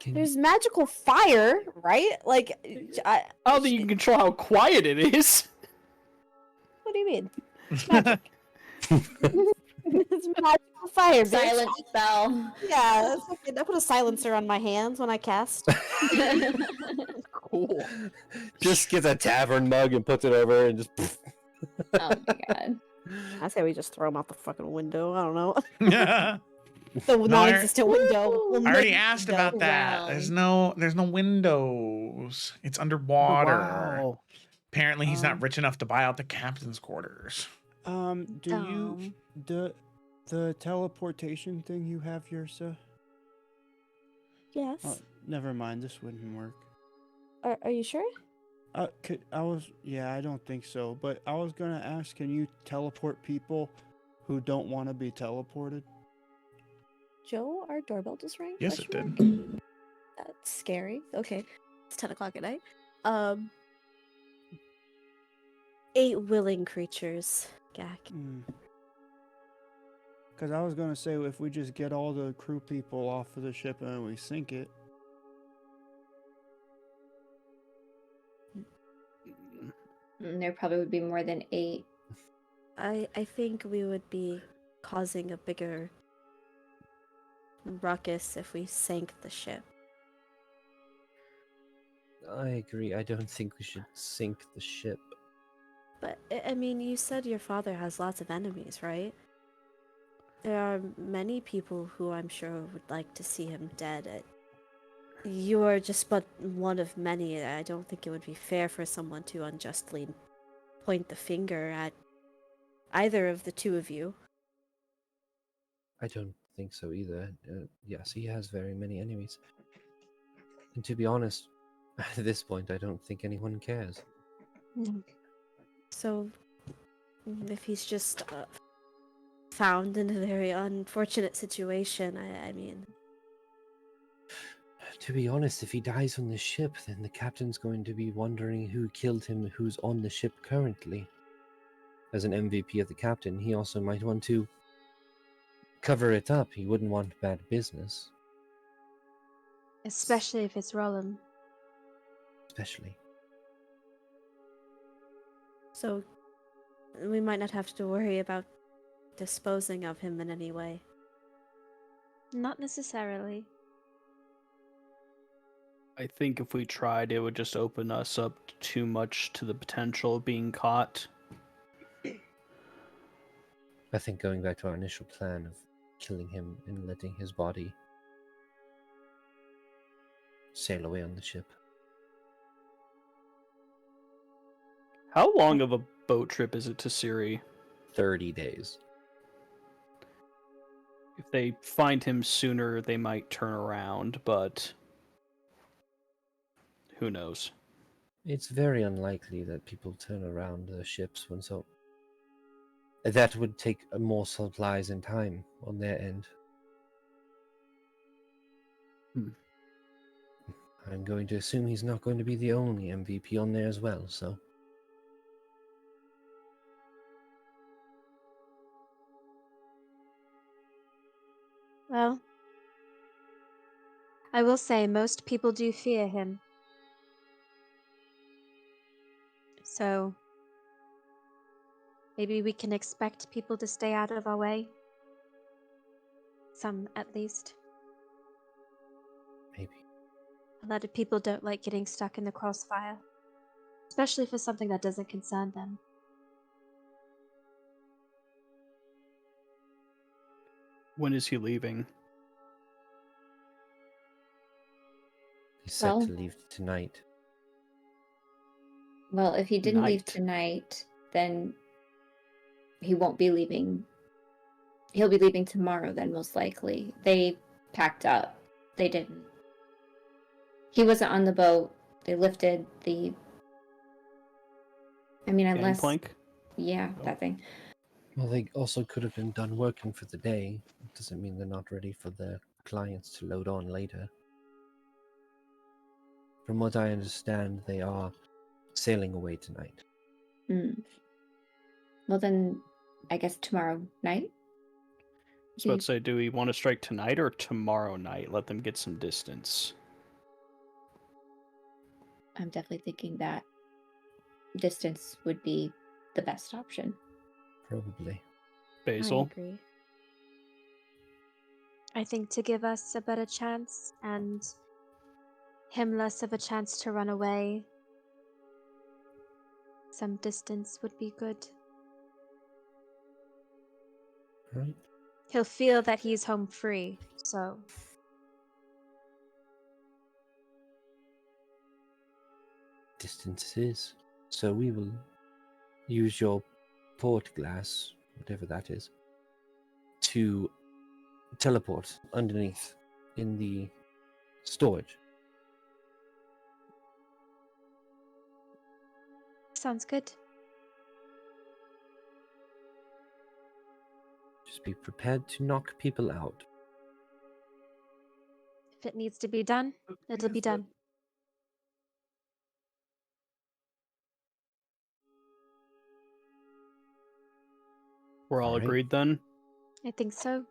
There's magical fire, right? Like, I don't think you can control how quiet it is. what do you mean? It's magic. It's magical fire, bitch. Silent spell. Yeah, it's like, I put a silencer on my hands when I cast. Cool. Just gets a tavern mug and puts it over and just. Oh my god. I say we just throw him out the fucking window. I don't know. I The I- non-existent window. We'll already make asked window. about that. There's no windows. It's underwater. Wow. Apparently, he's not rich enough to buy out the captain's quarters. The teleportation thing you have, Yursa? Yes. Oh, never mind. This wouldn't work. Are you sure? I don't think so. But I was gonna ask, can you teleport people who don't want to be teleported? Joe, our doorbell just rang. Yes, it Question did. mark? That's scary. Okay, it's 10 o'clock at night. 8 willing creatures. Gak. Because I was gonna say, if we just get all the crew people off of the ship and we sink it. There probably would be more than 8. I think we would be causing a bigger ruckus if we sank the ship. I agree. I don't think we should sink the ship. But, I mean, you said your father has lots of enemies, right? There are many people who I'm sure would like to see him dead. You are just but one of many. I don't think it would be fair for someone to unjustly point the finger at either of the two of you. I don't think so either. Yes, he has very many enemies. And to be honest, at this point, I don't think anyone cares. So, if he's just found in a very unfortunate situation, I mean... To be honest, if he dies on the ship, then the captain's going to be wondering who killed him, who's on the ship currently. As an MVP of the captain, he also might want to cover it up. He wouldn't want bad business. Especially if it's Rohrman. Especially. So, we might not have to worry about disposing of him in any way. Not necessarily. I think if we tried, it would just open us up too much to the potential of being caught. I think going back to our initial plan of killing him and letting his body sail away on the ship. How long of a boat trip is it to Siri? 30 days. If they find him sooner, they might turn around, but who knows? It's very unlikely that people turn around the ships when so. That would take more supplies and time on their end. I'm going to assume he's not going to be the only MVP on there as well, so. Well, I will say most people do fear him. So, maybe we can expect people to stay out of our way. Some, at least. Maybe. A lot of people don't like getting stuck in the crossfire. Especially for something that doesn't concern them. When is he leaving? He said Well- to leave tonight. Well, if he didn't leave Night. tonight, then he won't be leaving. He'll be leaving tomorrow, then, most likely. They packed up. They didn't. He wasn't on the boat. They lifted the... I mean, unless... Gangplank? Yeah, that thing. Well, they also could have been done working for the day. It doesn't mean they're not ready for their clients to load on later. From what I understand, they are sailing away tonight. Hmm. Well, then, I guess tomorrow night? I was about to say, do we want to strike tonight or tomorrow night? Let them get some distance. I'm definitely thinking that distance would be the best option. Probably. Basil? I agree. I think to give us a better chance and him less of a chance to run away, some distance would be good. Right? He'll feel that he's home free, so Distance is. So we will use your port glass, whatever that is, to teleport underneath in the storage. sounds good. Just be prepared to knock people out. If it needs to be done, it'll be done. We're all Alright. agreed then? I think so.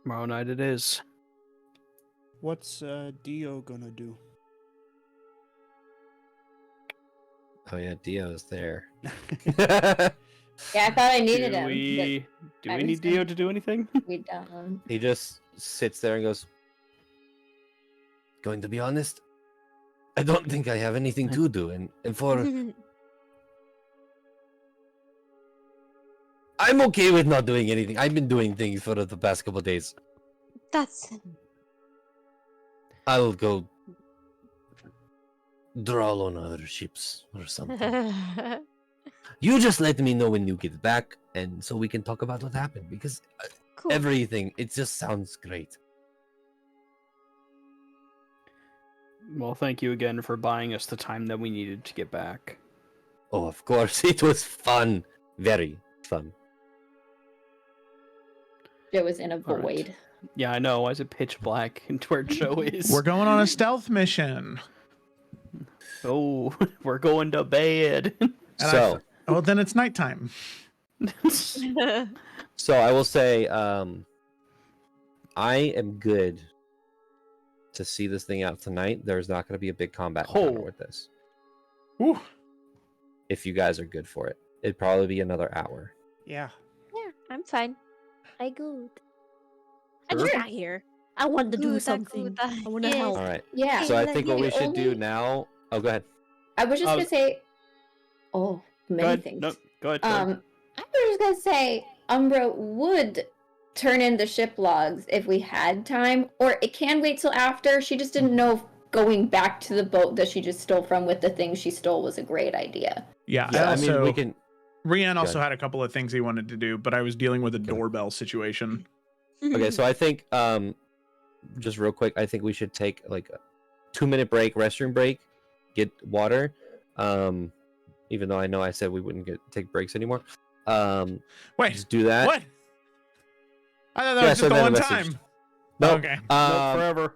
Tomorrow night it is. What's Dio gonna do? Oh yeah, Dio's there. Yeah, I thought I needed Do him. we I was need gonna- Dio to do anything? But we don't. He just sits there and goes, going to be honest, I don't think I have anything to do. And for I'm okay with not doing anything. I've been doing things for the past couple days. That's I'll go draw on other ships or something. You just let me know when you get back, and so we can talk about what happened. Because cool. everything, it just sounds great. Well, thank you again for buying us the time that we needed to get back. Oh, of course, it was fun. Very fun. It was in a All right. void. Yeah, I know. Why is it pitch black into where Joe is? We're going on a stealth mission. Oh, we're going to bed. So, Oh, then it's nighttime. so I will say, I am good to see this thing out tonight. There's not going to be a big combat encounter Oh. with this. Ooh. If you guys are good for it, it'd probably be another hour. Yeah. Yeah, I'm fine. I good. I just got here. I wanted to do Good, something. good. I want to Yes. help. All right. Yeah. So I Yeah, think what the we should do only- now. Oh, go ahead. I was just I gonna was- say, oh, Go many ahead. things. No, go ahead. Go ahead. I was just gonna say, Umbra would turn in the ship logs if we had time, or it can wait till after. She just didn't know if going back to the boat that she just stole from with the things she stole was a great idea. Yeah, Yeah, I I mean, also, we can. Rian also Good. had a couple of things he wanted to do, but I was dealing with a Okay. doorbell situation. Okay, so I think, just real quick, I think we should take like a 2-minute break, restroom break, get water. Even though I know I said we wouldn't take breaks anymore. Wait, Just do that. what? I thought that Yeah, was so just the then one a message. time. Nope. Okay. Nope, forever.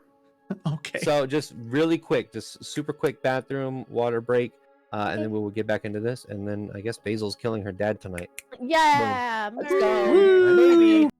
Okay. So just really quick, just super quick bathroom, water break, and then we will get back into this. And then I guess Basil's killing her dad tonight. Yeah, Let's murder. go. Woo! Maybe.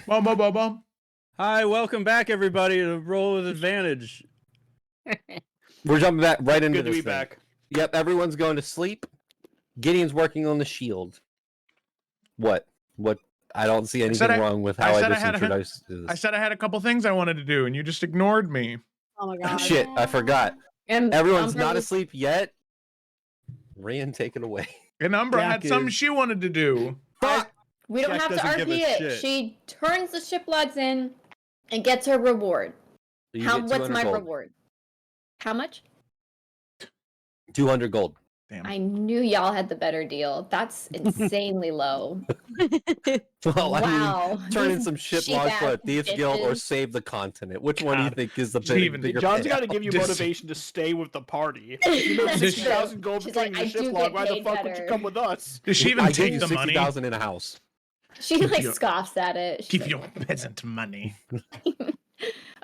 Bum, bum, bum, bum. Hi, welcome back, everybody, to Roll with Advantage. We're jumping back right into Good to this be thing. back. Yep, everyone's going to sleep. Gideon's working on the shield. What? I don't see anything wrong with how I just introduced this. I said I had a couple things I wanted to do, and you just ignored me. Oh my god. Shit, I forgot. And Everyone's Umbra not was- asleep yet. Ryan, take it away. And Umbra Jack had something is- she wanted to do. Fuck! We don't Jack have to doesn't give RP a it. shit. She turns the ship logs in and gets her reward. You get What's 200 my gold. reward? How much? 200 gold. Damn. I knew y'all had the better deal. That's insanely low. Well, I Wow. mean, turn in These some ship cheap logs for a ass Thieves Guild or bitches. save the continent. Which one do you God. think is the Steven, bigger John's got to payout? give you Dis- motivation to stay with the party. You know, That's 60,000 true. gold for She's turning like, the I ship do log. get Why the paid fuck would you better. come with us? Does she even I gave take you the money? 60,000 in a house. She like you- scoffs at it. She's Keep your like, peasant money.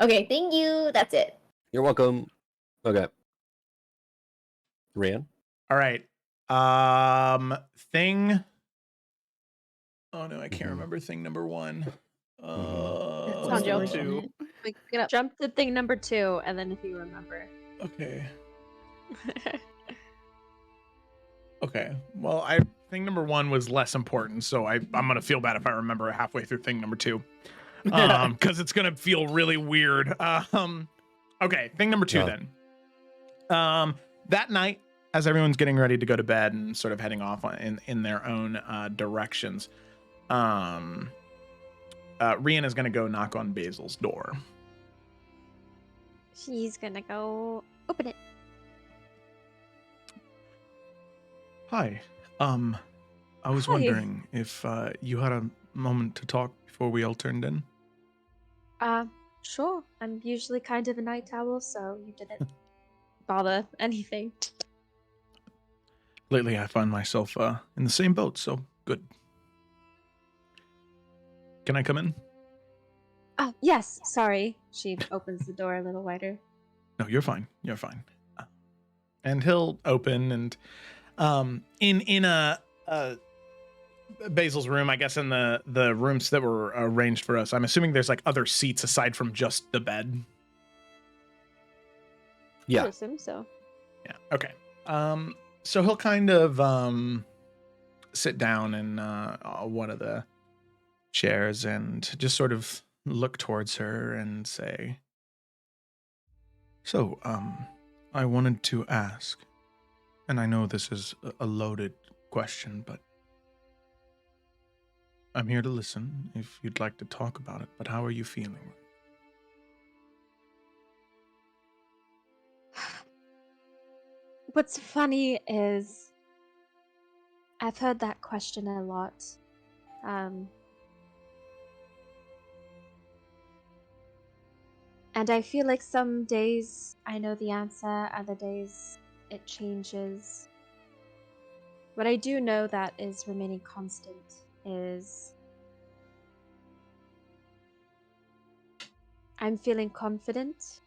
okay, thank you. That's it. You're welcome. Okay. Ryan? All right. Thing. Oh no, I can't Mhm. remember thing number one. Sounds What's the Joe. word on two. it? Wait, get up. Jump to thing number 2, and then if you remember. Okay. Okay. Well, thing number one was less important, so I'm gonna feel bad if I remember halfway through thing number two, because it's gonna feel really weird. Okay, thing number two Yeah. then. That night, as everyone's getting ready to go to bed and sort of heading off in their own directions, Rian is gonna go knock on Basil's door. She's gonna go open it. Hi. I was Hi. wondering if you had a moment to talk before we all turned in. Sure. I'm usually kind of a night owl, so you didn't bother anything. Lately, I find myself in the same boat, so good. Can I come in? Oh, yes. Sorry. She opens the door a little wider. No, you're fine. You're fine. And he'll open and in a Basil's room, I guess in the rooms that were arranged for us. I'm assuming there's like other seats aside from just the bed. I Yeah. assume so. Yeah. Okay. So he'll kind of sit down in one of the chairs and just sort of look towards her and say, "So, I wanted to ask, and I know this is a loaded question, but I'm here to listen if you'd like to talk about it, but how are you feeling?" What's funny is I've heard that question a lot. And I feel like some days I know the answer, other days it changes. What I do know that is remaining constant is I'm feeling confident.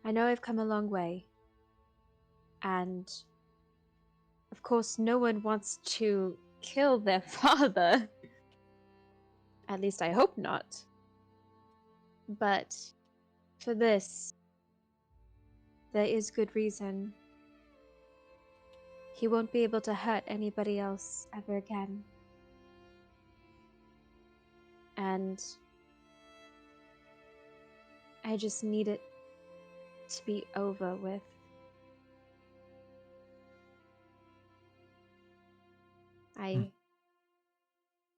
I know I've come a long way. And of course, no one wants to kill their father. At least I hope not. But for this, there is good reason. He won't be able to hurt anybody else ever again. And I just need it to be over with. I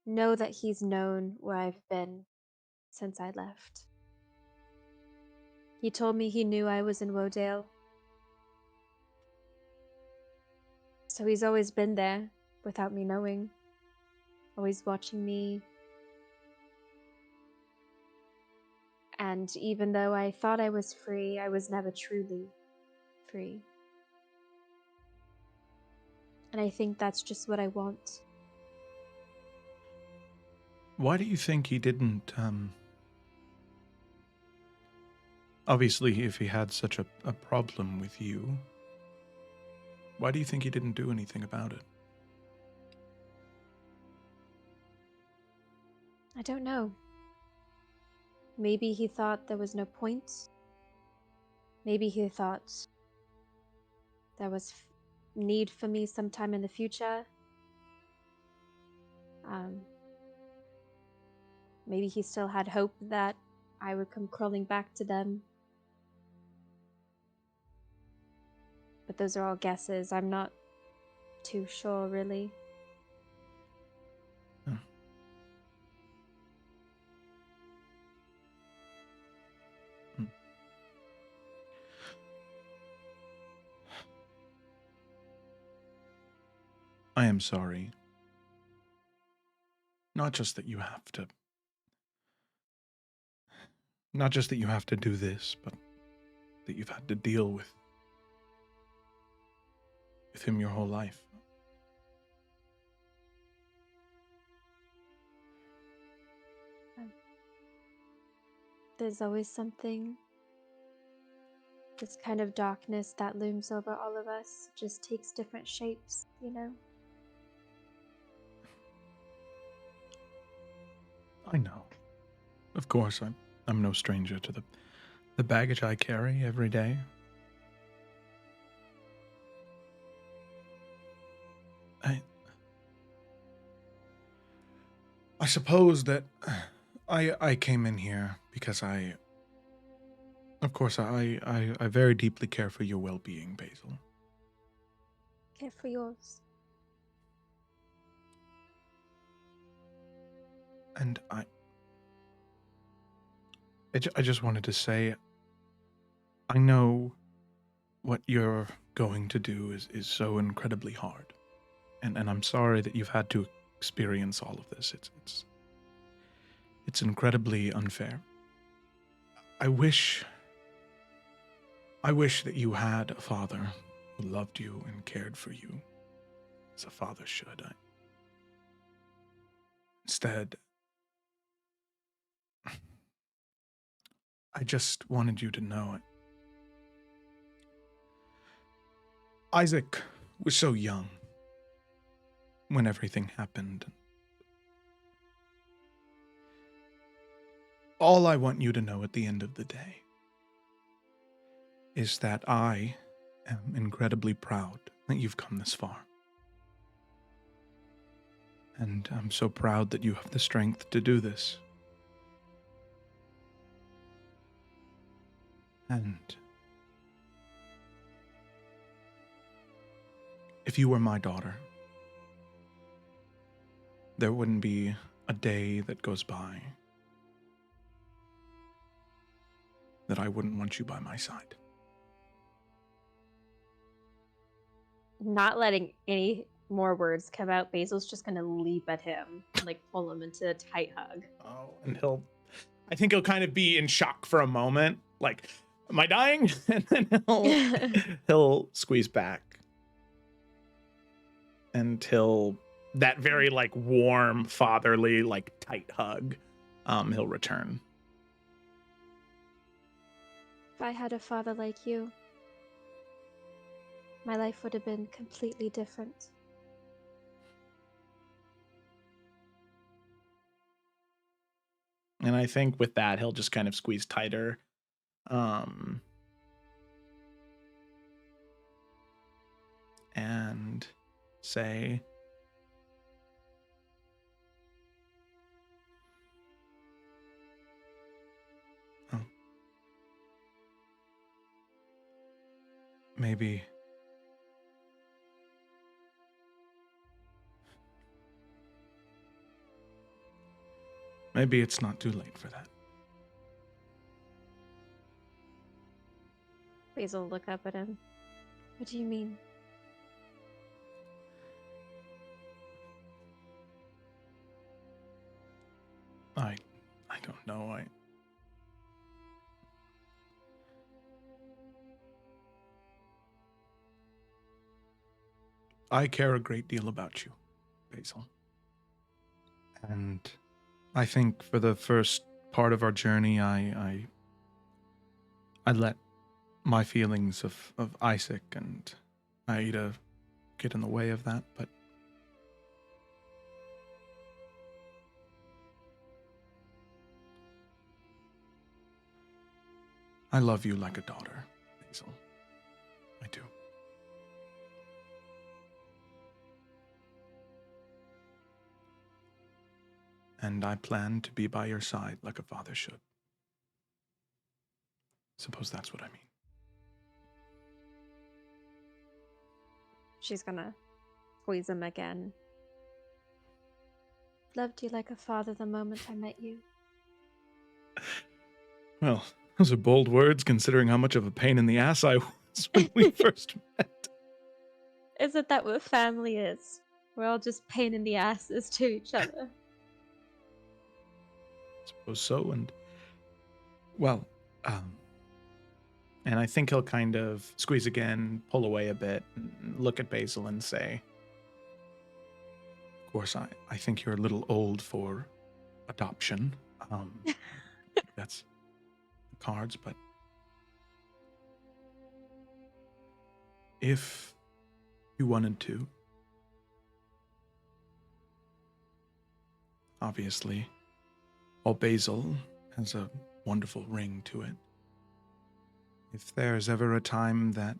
know that he's known where I've been since I left. He told me he knew I was in Wodale. So he's always been there without me knowing. Always watching me. And even though I thought I was free, I was never truly free. And I think that's just what I want. Why do you think he didn't, obviously, if he had such a problem with you, why do you think he didn't do anything about it? I don't know. Maybe he thought there was no point. Maybe he thought there was need for me sometime in the future. Maybe he still had hope that I would come crawling back to them. But those are all guesses. I'm not too sure, really. Hmm. I am sorry. Not just that you have to do this, but that you've had to deal with him your whole life. There's always something. This kind of darkness that looms over all of us just takes different shapes, you know? I know. Of course, I'm no stranger to the baggage I carry every day. I suppose that I came in here because of course, I very deeply care for your well-being, Basil. Care for yours. And I just wanted to say, I know what you're going to do is so incredibly hard. And I'm sorry that you've had to experience all of this. It's incredibly unfair. I wish that you had a father who loved you and cared for you as a father should. Instead, I just wanted you to know it. Isaac was so young when everything happened. All I want you to know at the end of the day is that I am incredibly proud that you've come this far. And I'm so proud that you have the strength to do this. And if you were my daughter, there wouldn't be a day that goes by that I wouldn't want you by my side. Not letting any more words come out, Basil's just gonna leap at him, like pull him into a tight hug. Oh, and I think he'll kind of be in shock for a moment, like, am I dying? And then he'll squeeze back until that very like warm, fatherly, like tight hug, he'll return. If I had a father like you, my life would have been completely different. And I think with that, he'll just kind of squeeze tighter. And say, oh, maybe it's not too late for that. Basil look up at him. What do you mean? I don't know. I care a great deal about you, Basil. And I think for the first part of our journey, I let my feelings of Isaac and Aida get in the way of that, but I love you like a daughter, Basil. I do. And I plan to be by your side like a father should. Suppose that's what I mean. She's gonna squeeze him again. Loved you like a father the moment I met you. Well, those are bold words considering how much of a pain in the ass I was when we first met. Isn't that what family is? We're all just pain in the asses to each other. Suppose so, and well, and I think he'll kind of squeeze again, pull away a bit, and look at Basil and say, of course, I think you're a little old for adoption. That's the cards, but if you wanted to, obviously, while Basil has a wonderful ring to it, if there's ever a time that,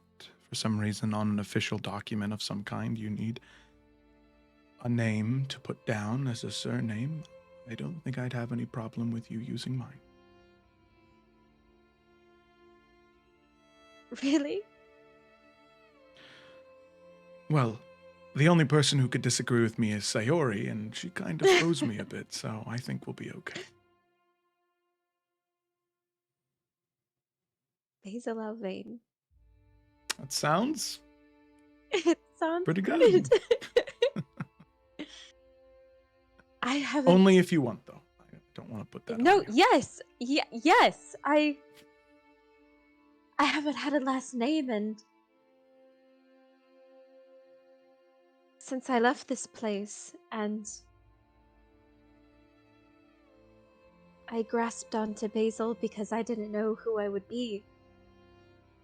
for some reason, on an official document of some kind, you need a name to put down as a surname, I don't think I'd have any problem with you using mine. Really? Well, the only person who could disagree with me is Sayori, and she kind of owes me a bit, so I think we'll be okay. Basil Alvain. That sounds It sounds pretty good. I haven't. Only if you want, though. I don't want to put that No, on you. yes, yes. I haven't had a last name, and since I left this place, and I grasped onto Basil because I didn't know who I would be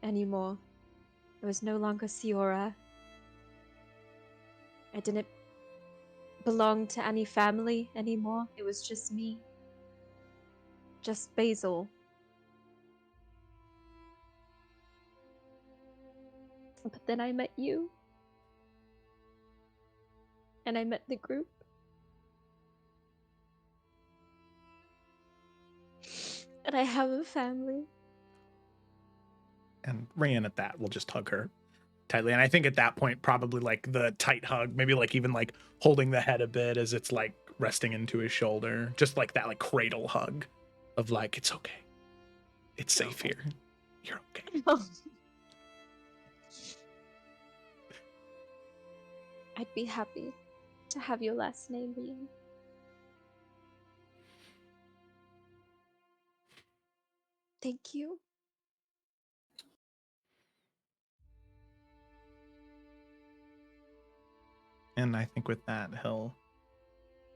anymore. I was no longer Siora. I didn't belong to any family anymore. It was just me. Just Basil. But then I met you. And I met the group. And I have a family. And Ryan at that will just hug her tightly. And I think at that point, probably like the tight hug, maybe like even like holding the head a bit as it's like resting into his shoulder. Just like that like cradle hug of like, it's okay. It's safe here. You're okay. I'd be happy to have your last name, Liam. Thank you. And I think with that, he'll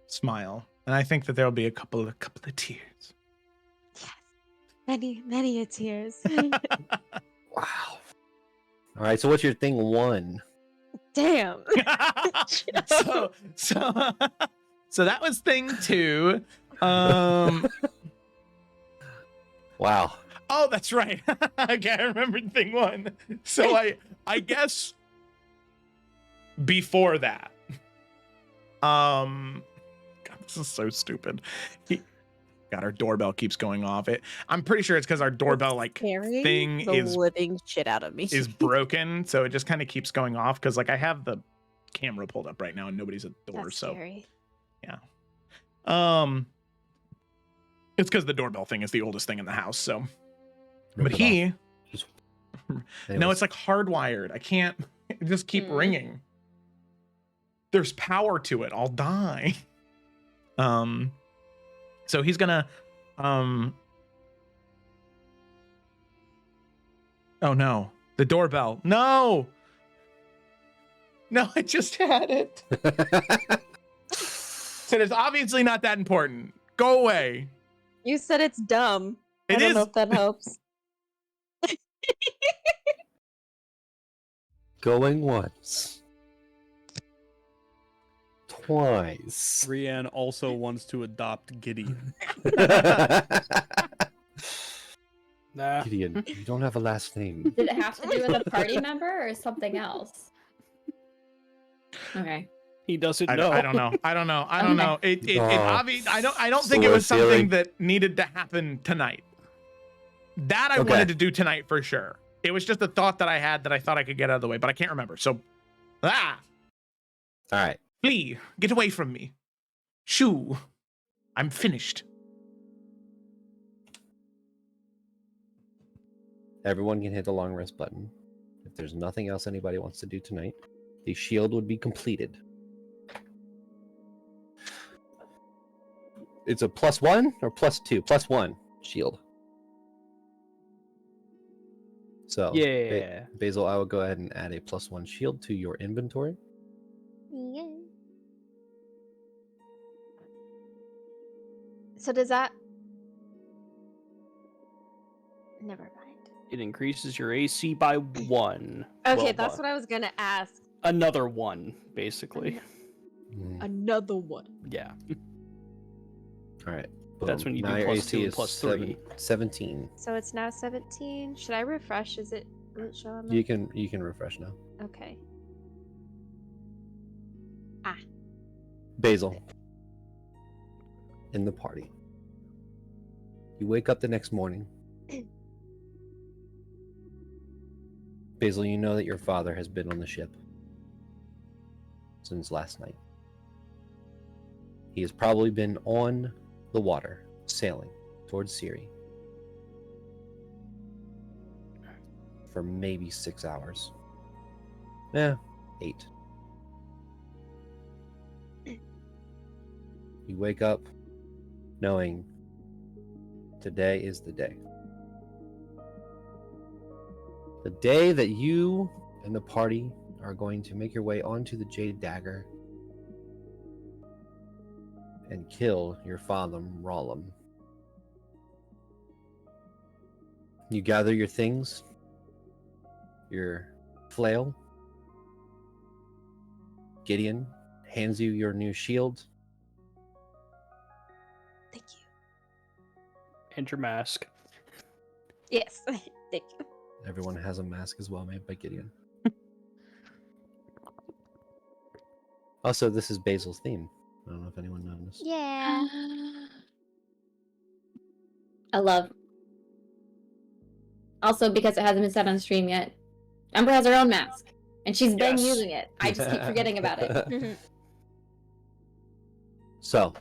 smile. And I think that there'll be a couple of tears. Yes. Many a tears. Wow. All right, so what's your thing one? Damn. so that was thing 2. Wow. Oh, that's right. Okay, I remembered thing 1. So I guess before that. God, this is so stupid. God, our doorbell keeps going off. I'm pretty sure it's because our doorbell like Scaring thing the is living shit out of me. is broken, so it just kind of keeps going off because like I have the camera pulled up right now and nobody's at the door. That's So scary. yeah. It's because the doorbell thing is the oldest thing in the house. So, but he, no, it's like hardwired. I can't just keep ringing. There's power to it. I'll die. So he's gonna, oh no, the doorbell. No, I just had it. So it's obviously not that important. Go away. You said it's dumb. It I don't is. know if that helps. Going once. Twice. Rianne also wants to adopt Gideon. Nah. Gideon, you don't have a last name. Did it have to do with a party member or something else? Okay. He doesn't I know. don't know. I don't know. It Oh. obvious. I don't So think it was silly. something that needed to happen tonight. That I Okay. wanted to do tonight for sure. It was just a thought that I had that I thought I could get out of the way, but I can't remember. So, All right. flee, get away from me. Shoo, I'm finished. Everyone can hit the long rest button. If there's nothing else anybody wants to do tonight, the shield would be completed. It's a +1 or +2? +1 shield. So, Yeah. Basil, I will go ahead and add a +1 shield to your inventory. Yeah. So does that? Never mind. It increases your AC by 1. Okay, Well, that's what I was gonna ask. Another 1, basically. Another one. Yeah. All right. That's boom. when you do Now your +2 AC and is +3. 17. So it's now 17. Should I refresh? Is it show on You can refresh now. Okay. Basil. In the party. You wake up the next morning. Basil, you know that your father has been on the ship since last night. He has probably been on the water, sailing towards Siri. for maybe 6 hours. Yeah, 8. You wake up knowing today is the day. The day that you and the party are going to make your way onto the Jade Dagger and kill your father, Rohrman. You gather your things, your flail. Gideon hands you your new shield. Thank you. And your mask. Yes. Thank you. Everyone has a mask as well, made by Gideon. Also, this is Basil's theme. I don't know if anyone noticed. Yeah. I love. Also, because it hasn't been said on stream yet, Ember has her own mask, and she's been Yes. using it. I just keep forgetting about it. So,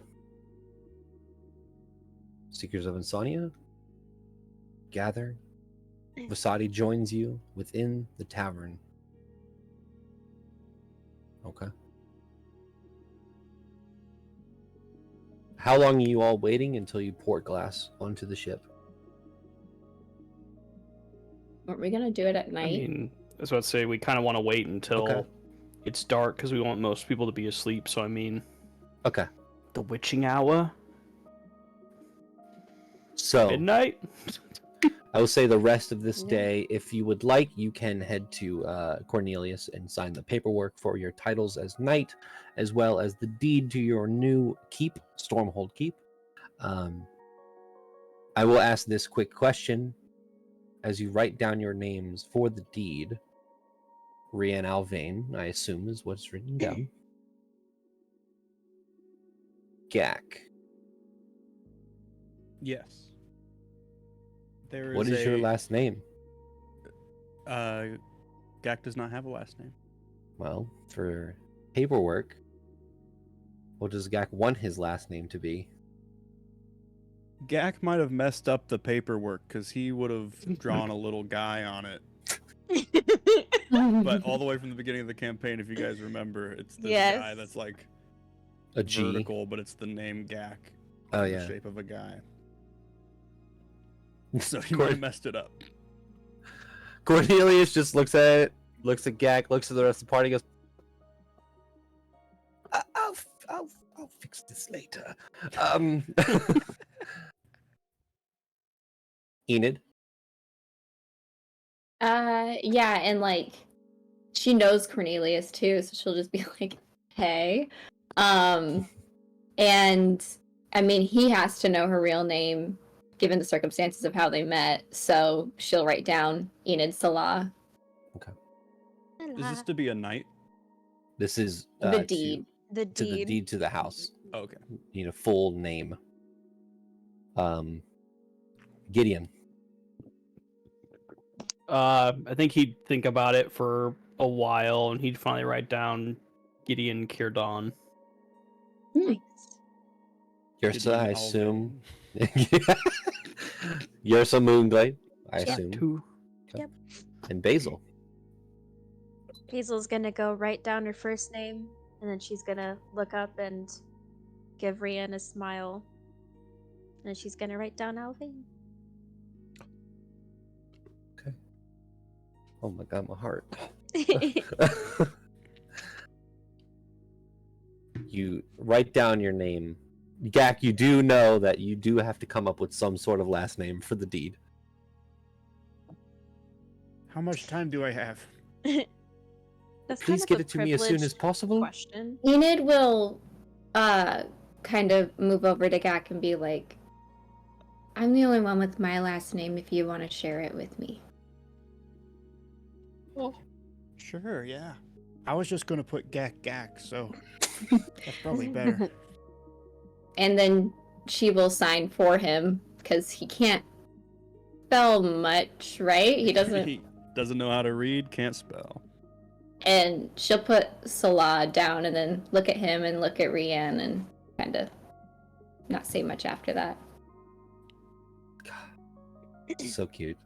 Seekers of Insomnia, gather. Vasadi joins you within the tavern. Okay. How long are you all waiting until you port glass onto the ship? Aren't we gonna do it at I night? mean, I was about to say we kind of want to wait until Okay. it's dark because we want most people to be asleep. So I mean, Okay. the witching hour, So, midnight. I will say the rest of this Yeah. day, if you would like, you can head to Cornelius and sign the paperwork for your titles as knight, as well as the deed to your new keep, Stormhold Keep. I will ask this quick question as you write down your names for the deed. Rian Alvain, I assume, is what's written down. Gak. Yes. There is What is your a- last name? Gak does not have a last name. Well, for paperwork, what does Gak want his last name to be? Gak might have messed up the paperwork because he would have drawn a little guy on it. But all the way from the beginning of the campaign, if you guys remember, it's this Yes. guy that's like A G. vertical, but it's the name Gak. Oh, in yeah. The shape of a guy. So he might have messed it up. Cornelius just looks at it, looks at Gak, looks at the rest of the party, goes, I'll fix this later. Enid. Yeah, and like, she knows Cornelius too, so she'll just be like, "Hey," and I mean, he has to know her real name, given the circumstances of how they met. So she'll write down Enid Salah. Is this to be a knight? This is The deed. The to the deed. deed to the house. Oh, okay. You know, full name. Gideon. I think he'd think about it for a while, and he'd finally write down Gideon Kirdon. Nice. Yersa, I Gideon assume. Alvain. Yersa Moonglade, I Yep. assume. Two. And Basil. Hazel's gonna go write down her first name, and then she's gonna look up and give Rian a smile. And she's gonna write down Alvin. Oh my god, my heart. You write down your name. Gak, you do know that you do have to come up with some sort of last name for the deed. How much time do I have? That's Please kind get of a it to me as soon as privileged possible. question. Enid will kind of move over to Gak and be like, "I'm the only one with my last name if you want to share it with me." Sure, yeah. I was just gonna put Gak, so that's probably better. And then she will sign for him because he can't spell much, right? He doesn't. He doesn't know how to read, can't spell. And she'll put Salah down and then look at him and look at Rian and kind of not say much after that. So cute.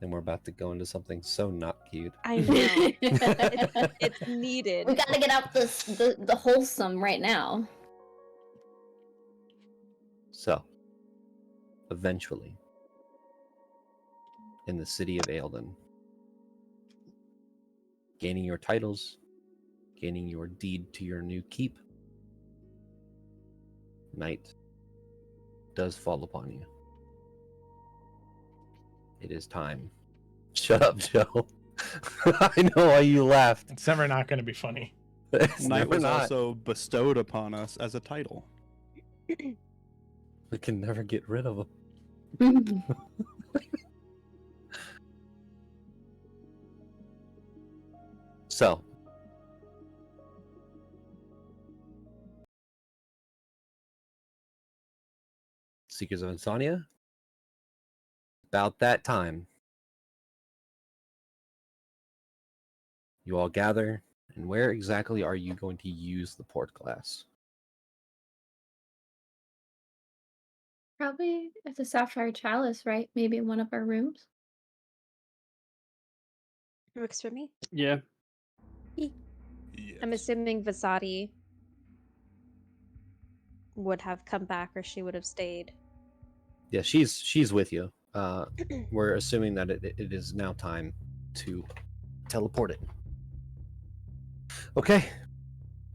And we're about to go into something so not cute. I know. It's needed. We gotta get out the wholesome right now. So, eventually, in the city of Aelden, gaining your titles, gaining your deed to your new keep, night does fall upon you. It is time. Shut up, Joe. I know why you laughed. It's never not going to be funny. It's Night never was not. also bestowed upon us as a title. We can never get rid of them. So, Seekers of Insomnia, about that time, you all gather, and where exactly are you going to use the port glass? Probably at the Sapphire Chalice, right? Maybe in one of our rooms. Works for me. Yeah. I'm assuming Vasati would have come back, or she would have stayed. Yeah, she's with you. We're assuming that it is now time to teleport it. Okay.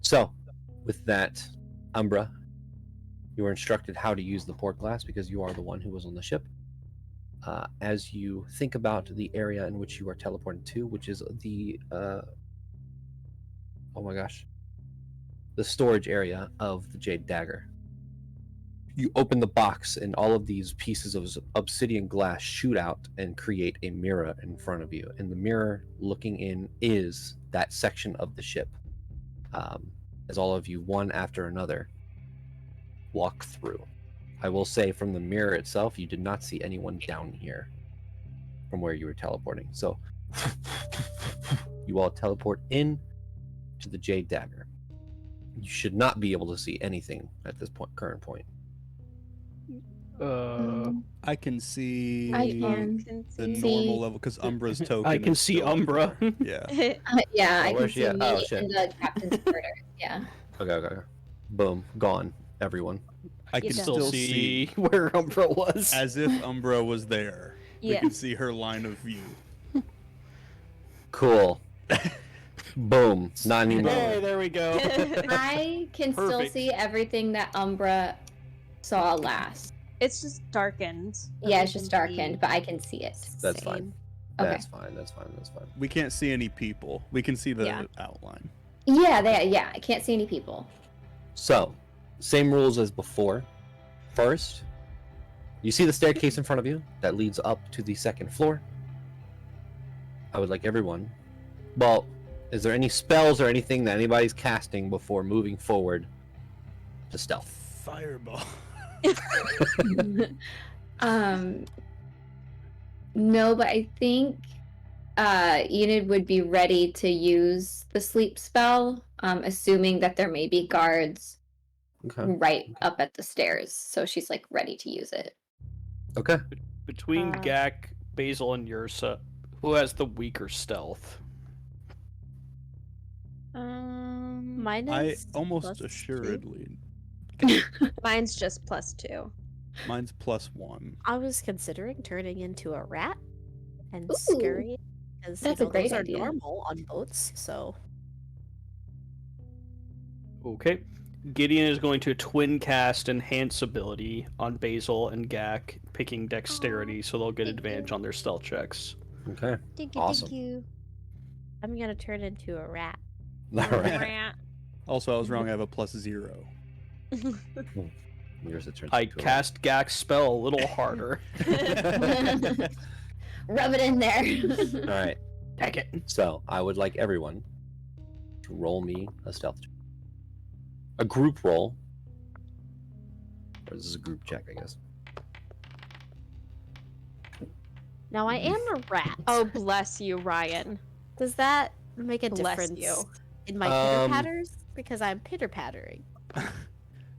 So, with that, Umbra, you were instructed how to use the port glass because you are the one who was on the ship. As you think about the area in which you are teleporting to, which is the the storage area of the Jade Dagger. You open the box, and all of these pieces of obsidian glass shoot out and create a mirror in front of you. And the mirror looking in is that section of the ship. As all of you, one after another, walk through. I will say, from the mirror itself, you did not see anyone down here from where you were teleporting. So, you all teleport in to the Jade Dagger. You should not be able to see anything at this current point. I can see I can the see- normal level because Umbra's token. I can is see still up Umbra. there. Yeah. Yeah, Oh, I can where's she see at? me Oh, shit. in the captain's quarters. Yeah. Okay. Boom. Gone. Everyone. I You can don't. still see where Umbra was. as if Umbra was there. We Yeah. can see her line of view. Cool. Boom. Not anymore. Hey, there we go. I can still Perfect. see everything that Umbra saw last. It's just darkened. Yeah, it's just darkened, but I can see it. That's fine. Same. Okay. That's fine. We can't see any people. We can see the Yeah. outline. Yeah, I can't see any people. So, same rules as before. First, you see the staircase in front of you that leads up to the second floor. I would like everyone. Well, is there any spells or anything that anybody's casting before moving forward to stealth? Fireball. No, but I think Enid would be ready to use the sleep spell, assuming that there may be guards Okay. right up at the stairs. So she's like ready to use it. Okay. Between Uh, Gak, Basil, and Ursa, who has the weaker stealth? Mine I is almost plus 2. assuredly. Mine's just +2. Mine's +1. I was considering turning into a rat and Ooh, scurrying because that's a great those idea. are normal on boats. So Okay. Gideon is going to twin cast Enhance ability on Basil and Gak, picking dexterity, so they'll get Thank advantage you. on their stealth checks. Okay. Thank you, Awesome. thank you. I'm gonna turn into a rat. All right. Rat. Also, I was wrong. I have a +0. Yours it turns I into a- cast Gak's spell a little harder. Rub it in there. All right. Heck it. So I would like everyone to roll me a stealth check. A group roll. Or this is a group check, I guess. Now I am a rat. Oh, bless you, Ryan. Does that make a Bless difference you. in my pitter patters? Because I'm pitter pattering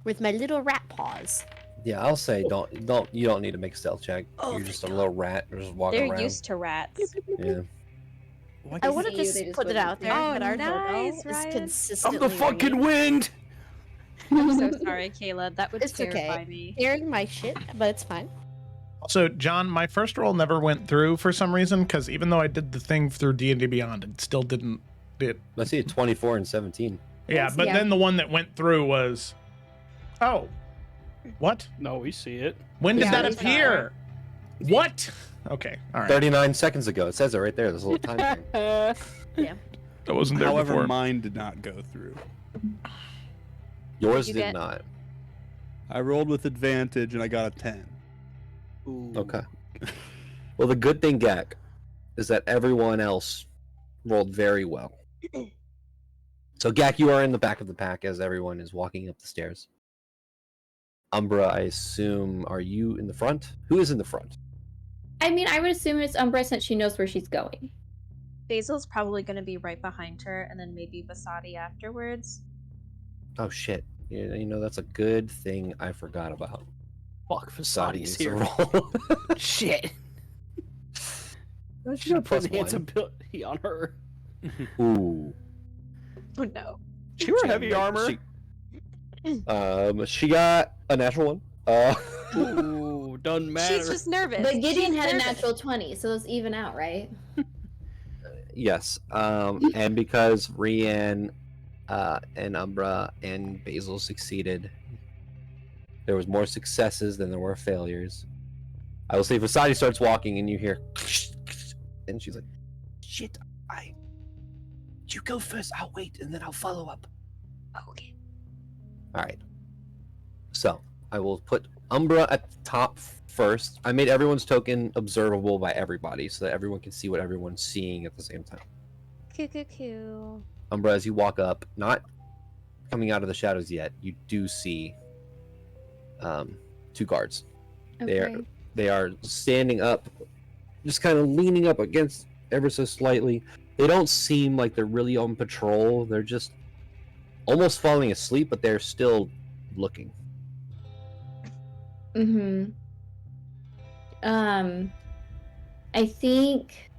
with my little rat paws. Yeah, I'll say you don't need to make a stealth check. Oh, You're just a thank little rat. You're just walking They're around. used to rats. Yeah. Why I can't want see to you, just they just put it wouldn't out see there you. Oh, that our nice, doorbell is Ryan. consistently wind. I'm so sorry, Kayla. That would It's okay. terrify me. hearing my shit, but it's fine. Also, John, my first roll never went through for some reason because even though I did the thing through D&D Beyond, it still didn't. I see a 24 and 17. Yeah, but Yeah. then the one that went through was. Oh, what? No, we see it. When did Yeah, that we saw appear? What? Okay, all right. 39 seconds ago. It says it right there. There's a little time thing. That wasn't there However, before. mine did not go through. Yours You did get- not. I rolled with advantage and I got a 10. Ooh. Okay. Well, the good thing, Gak, is that everyone else rolled very well. So, Gak, you are in the back of the pack as everyone is walking up the stairs. Umbra, I assume, are you in the front? Who is in the front? I mean, I would assume it's Umbra since she knows where she's going. Basil's probably going to be right behind her, and then maybe Basadi afterwards. Oh, shit. You know, that's a good thing I forgot about. Fuck, Sadi's Fasadi's here. roll. Shit. She Should got have put plus enhance one. ability on her. Ooh. Oh no. She wear She- heavy armor. She got a natural one. Ooh, doesn't matter. She's just nervous. But Gideon She's had a nervous. natural 20, so those even out, right? Yes. And because Rian, and Umbra and Basil succeeded, there was more successes than there were failures. I will say, if Vasadi starts walking and you hear, and she's like, "Shit, you go first. I'll wait, and then I'll follow up." Okay. All right. So I will put Umbra at the top first. I made everyone's token observable by everybody, so that everyone can see what everyone's seeing at the same time. Coo. Umbra, as you walk up, not coming out of the shadows yet, you do see two guards. They are standing up, just kind of leaning up against ever so slightly. They don't seem like they're really on patrol. They're just almost falling asleep, but they're still looking. Mm-hmm. I think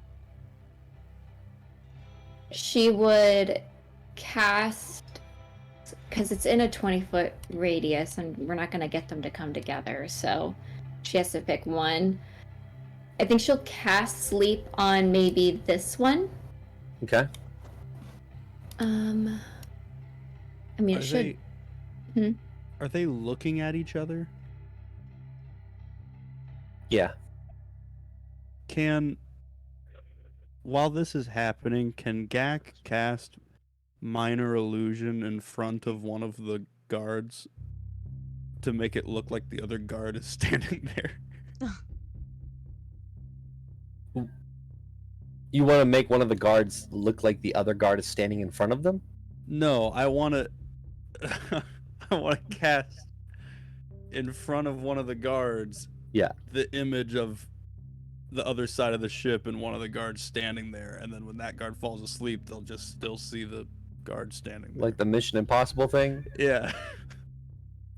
she would cast, because it's in a 20-foot radius and we're not going to get them to come together, so she has to pick one. I think she'll cast sleep on maybe this one. Okay. I mean, Are it should. Are they looking at each other? Yeah. While this is happening, can Gak cast Minor Illusion in front of one of the guards to make it look like the other guard is standing there? You want to make one of the guards look like the other guard is standing in front of them? No, I want to. I want to cast in front of one of the guards. Yeah. The image of the other side of the ship and one of the guards standing there, and then when that guard falls asleep, they'll just still see the guard standing there. Like the Mission Impossible thing? Yeah.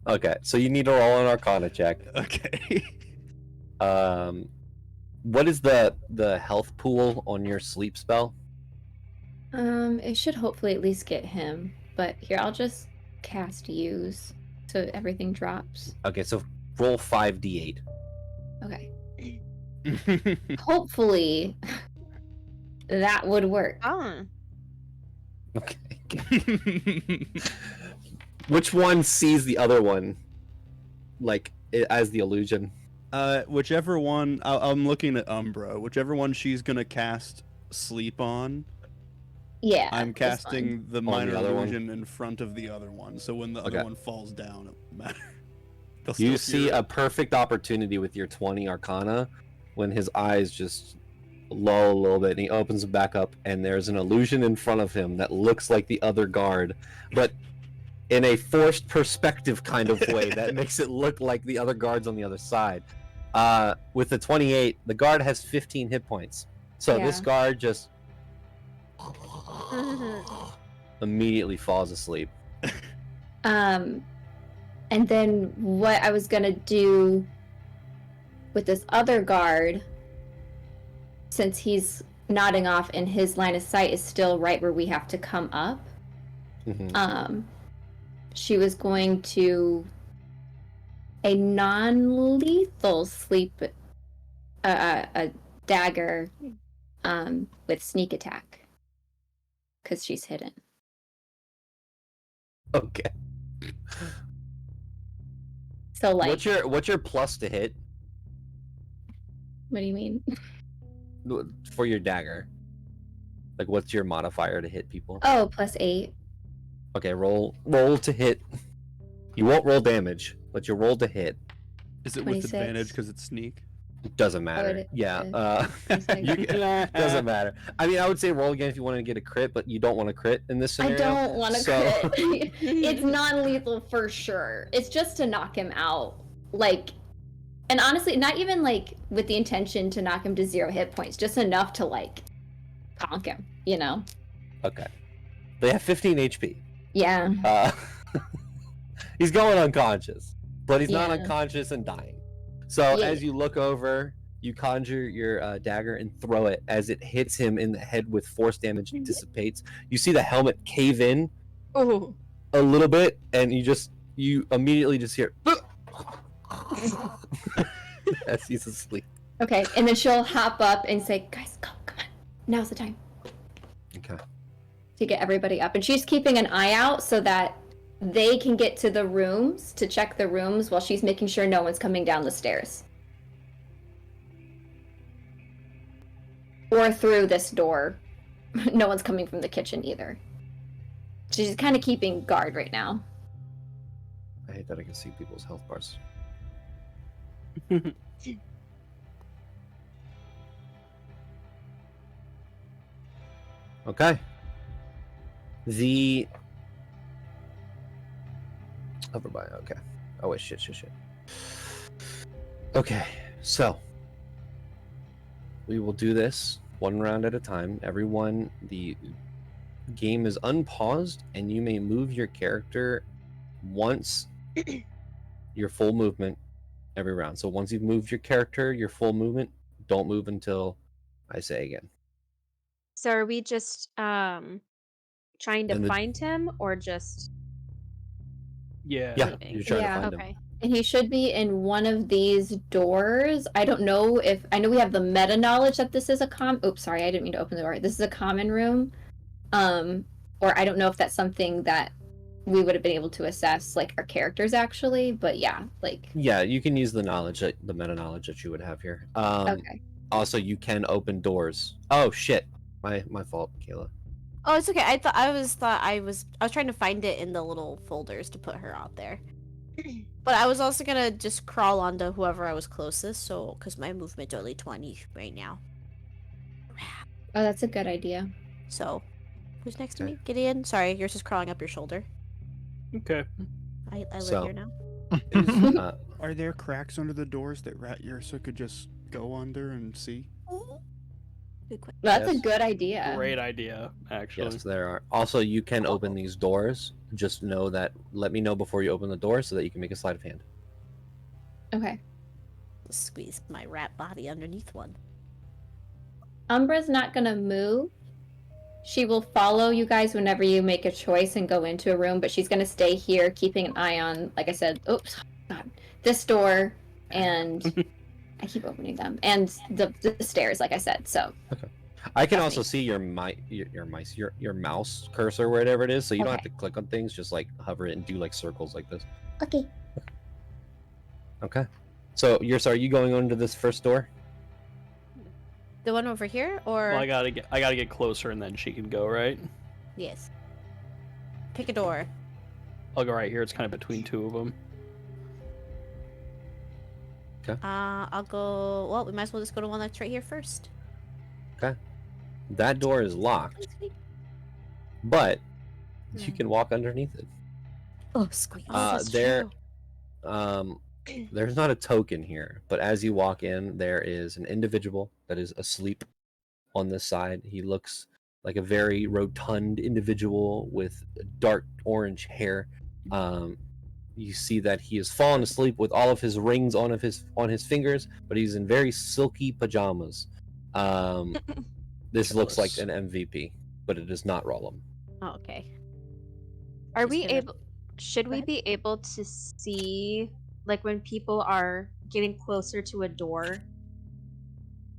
Okay, so you need to roll an Arcana check. Okay. What is the health pool on your sleep spell? It should hopefully at least get him. But here, I'll just cast use so everything drops. Okay, so roll 5d8. Okay. Hopefully that would work. Oh. Okay. Which one sees the other one, like, as the illusion? Whichever one, I'm looking at Umbra. Whichever one she's gonna cast sleep on, Yeah. I'm that's fine. casting the the minor other one? illusion in front of the other one. So when the Okay. other one falls down, it won't matter. They'll You still see hear a it. perfect opportunity with your 20 Arcana when his eyes just lull a little bit and he opens them back up and there's an illusion in front of him that looks like the other guard, but in a forced perspective kind of way that makes it look like the other guard's on the other side. With the 28, the guard has 15 hit points. So this Yeah. guard just immediately falls asleep. And then what I was gonna do with this other guard, since he's nodding off and his line of sight is still right where we have to come up, she was going to a non-lethal sleep a dagger with sneak attack because she's hidden. Okay. So like, What's your plus to hit what do you mean? for your dagger? Like, what's your modifier to hit people? Oh, +8. Okay, roll to hit. You won't roll damage, but you roll to hit. Is it with 26. advantage because it's sneak? It doesn't matter. it- Yeah. Doesn't matter. I mean, I would say roll again if you want to get a crit, but you don't want to crit in this I scenario. don't want to so... crit. It's non-lethal for sure. It's just to knock him out. Like, and honestly, not even like with the intention to knock him to 0 hit points, just enough to like conk him, you know? Okay. They have 15 HP. Yeah. He's going unconscious, but he's not Yeah. unconscious and dying. So Yeah. as you look over, you conjure your dagger and throw it. As it hits him in the head with force damage, it dissipates. You see the helmet cave in Oh. a little bit, and you immediately just hear as he's asleep. Okay, and then she'll hop up and say, guys, come on. Now's the time Okay. to get everybody up. And she's keeping an eye out so that they can get to the rooms to check the rooms while she's making sure no one's coming down the stairs. Or through this door. No one's coming from the kitchen either. She's kind of keeping guard right now. I hate that I can see people's health bars. Okay. The everybody. Okay. Oh wait, shit. Okay, so we will do this one round at a time. Everyone, the game is unpaused, and you may move your character once your full movement every round. So once you've moved your character, your full movement, don't move until I say again. So are we just trying to And the- find him or just Yeah. Yeah, leaving? you're trying Yeah. to find him. Okay. And he should be in one of these doors. I don't know if I know we have the meta knowledge that this is a oops, sorry, I didn't mean to open the door. This is a common room. Or I don't know if that's something that we would have been able to assess like our characters actually, but yeah, like Yeah, you can use the knowledge, the meta knowledge that you would have here. okay. Also, you can open doors. Oh shit, my fault, Kayla. Oh, it's okay. I was trying to find it in the little folders to put her out there. But I was also gonna just crawl onto whoever I was closest, so because my movement's only 20 right now. Oh, that's a good idea. So, who's next to Okay. me? Gideon. Sorry, yours is crawling up your shoulder. Okay. I live So- here now. Are there cracks under the doors that Rat Ursa could just go under and see? Good question. That's a Yes. good idea. Great idea, actually. Yes, there are. Also, you can open these doors. Just know that. Let me know before you open the door so that you can make a sleight of hand. Okay. Squeeze my rat body underneath one. Umbra's not gonna move. She will follow you guys whenever you make a choice and go into a room, but she's gonna stay here, keeping an eye on, like I said, oops, God, this door, and I keep opening them, and the stairs, like I said. So I can That's also me. see your mouse cursor, wherever it is, so you don't have Okay. to click on things. Just like hover it and do like circles like this. okay. Okay. So are you going on to this first door? The one over here, or Well, I gotta get closer, and then she can go, right? yes. Pick a door. I'll go right here. It's kind of between two of them. I'll go. Well, we might as well just go to one that's right here first. That door is locked, but you Hmm. can walk underneath it. Oh, squeeze. that's there- true. There's not a token here, but as you walk in, there is an individual that is asleep on this side. He looks like a very rotund individual with dark orange hair. You see that he has fallen asleep with all of his rings on his fingers, but he's in very silky pajamas. This looks like Jealous. an MVP, but it is not Rollum. Oh, okay. Are She's we gonna- able? Should Go we ahead. be able to see, like, when people are getting closer to a door?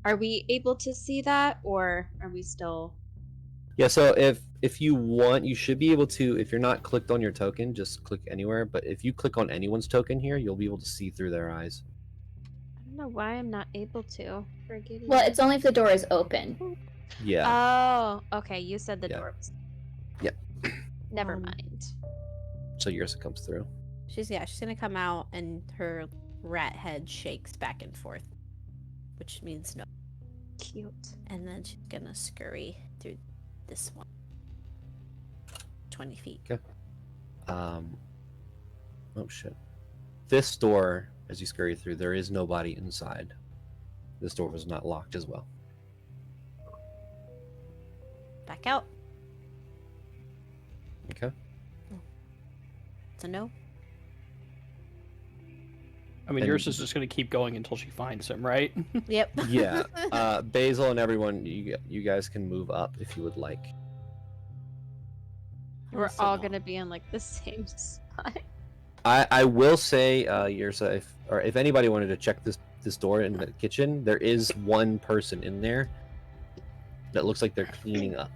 Are we able to see that, or are we still? Yeah, so if you want, you should be able to. If you're not clicked on your token, just click anywhere. But if you click on anyone's token here, you'll be able to see through their eyes. I don't know why I'm not able to. Well, it's only if the door is open. Yeah. Oh, okay. You said the Yeah. door was. Yep. Never Um, mind. So Ursa comes through. She's gonna come out and her rat head shakes back and forth, which means no. Cute. And then she's gonna scurry through this one. 20 feet. Okay. Oh shit. This door, as you scurry through, there is nobody inside. This door was not locked as well. Back out. Okay. It's a no. I mean, And- yours is just gonna keep going until she finds him, right? Yep. Yeah. Basil and everyone, you guys can move up if you would like. We're So all no. gonna be in like the same spot. I will say, Ursa, if anybody wanted to check this door in the kitchen, there is one person in there that looks like they're cleaning up.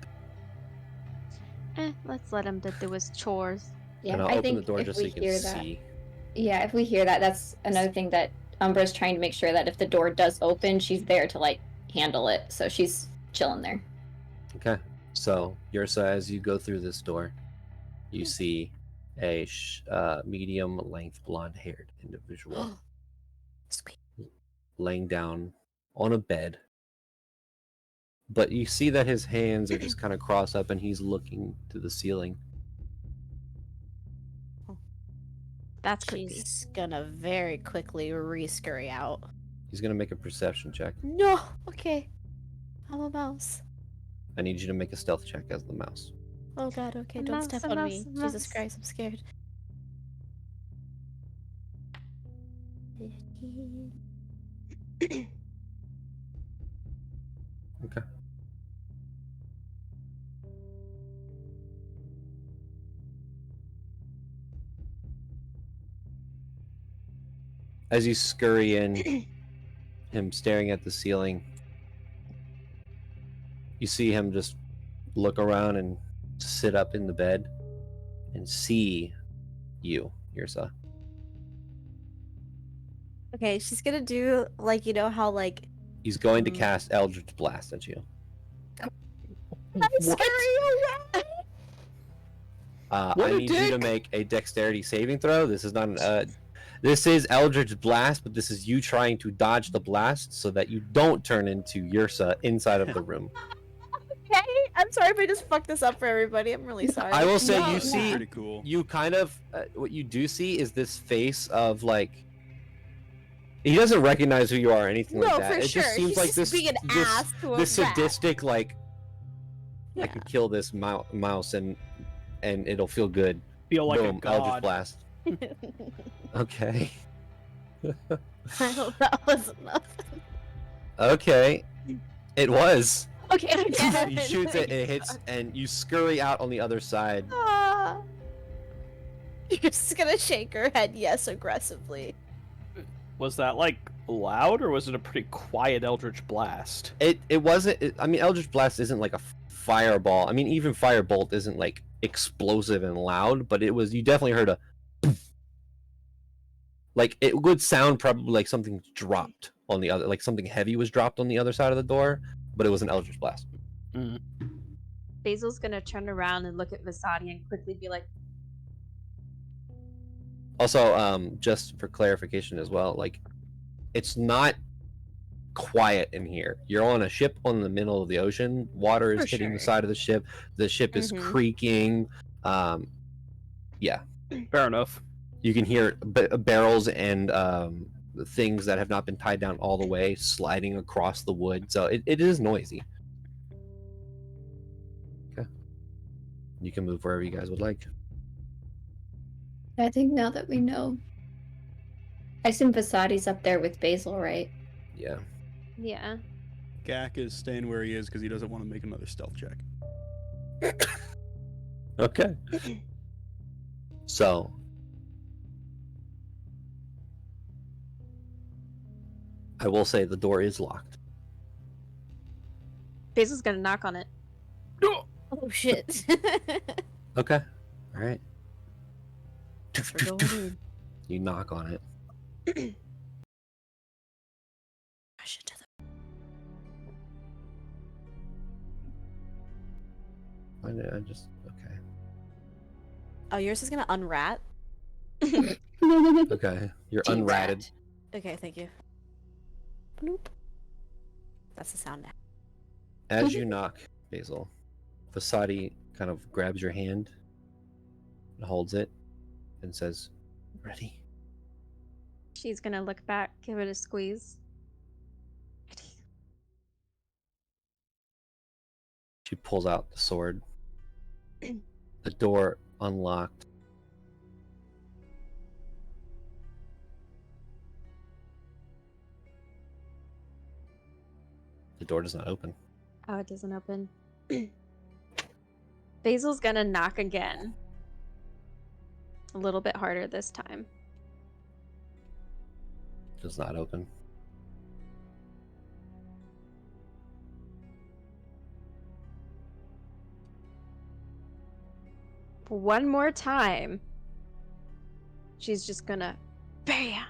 Let's let him do his chores. Yeah, And I'll I open think the door if just so we you can hear that, see. yeah, if we hear that, that's another thing that Umbra's trying to make sure that if the door does open, she's there to like handle it. So she's chilling there. Okay. So, Ursa, as you go through this door, you see a medium-length blonde-haired individual Sweet. laying down on a bed. But you see that his hands are just kind of crossed up and he's looking to the ceiling. That's creepy. She's gonna very quickly re-scurry out. He's going to make a perception check. No! Okay. I'm a mouse. I need you to make a stealth check as the mouse. Oh god, okay, A don't mouse, step a on mouse, me. a Jesus mouse. Christ, I'm scared. 15. Okay. As you scurry in, him staring at the ceiling, you see him just look around and sit up in the bed and see you, Ursa. Okay, she's gonna do like, you know how like He's going to Mm. cast Eldritch Blast at you. scurry away. What I a need you to dick. make a dexterity saving throw. This is not an this is Eldritch Blast, but this is you trying to dodge the blast so that you don't turn into Ursa inside of the room. Okay, I'm sorry if I just fucked this up for everybody. I'm really sorry. I will say No, you yeah. see Pretty cool. you kind of what you do see is this face of like he doesn't recognize who you are or anything No, like that. for It sure. just seems He's like just this being an this, ass to a this rat. sadistic like I Yeah. can kill this mouse and it'll feel good. Feel like Boom, a Eldritch god. Blast. Okay. I hope that was enough. Okay. It was. Okay, I get He it. shoots it, it hits, and you scurry out on the other side. Ah. You're just gonna shake her head yes aggressively. Was that like loud or was it a pretty quiet Eldritch Blast? It wasn't. I mean, Eldritch Blast isn't like a fireball. I mean, even Firebolt isn't like explosive and loud, but it was. You definitely heard a. Like it would sound probably like something dropped on the other, like something heavy was dropped on the other side of the door, but it was an Eldritch Blast. Basil's gonna turn around and look at Vasani and quickly be like, Also, just for clarification as well, like it's not quiet in here. You're on a ship on the middle of the ocean. Water is For hitting the sure. side of the ship. The ship is Mhm. creaking. Fair enough. You can hear barrels and things that have not been tied down all the way sliding across the wood. So it is noisy. Okay. You can move wherever you guys would like. I think now that we know. I assume Vasadi's up there with Basil, right? Yeah. Yeah. Gak is staying where he is because he doesn't want to make another stealth check. Okay. So, I will say the door is locked. Basil's gonna knock on it. Oh shit. Okay. All right. We're going in. You knock on it. Rush into the Why did I just? Okay. Oh, yours is gonna unrat? Okay. You're unratted. Okay, thank you. Bloop. That's the sound now. As you knock, Basil, Vasadi kind of grabs your hand and holds it and says, "Ready?" She's gonna look back, give it a squeeze. She pulls out the sword. The door unlocked. The door does not open. Oh, it doesn't open. Basil's gonna knock again. A little bit harder this time. Does not open. One more time. She's just gonna bam,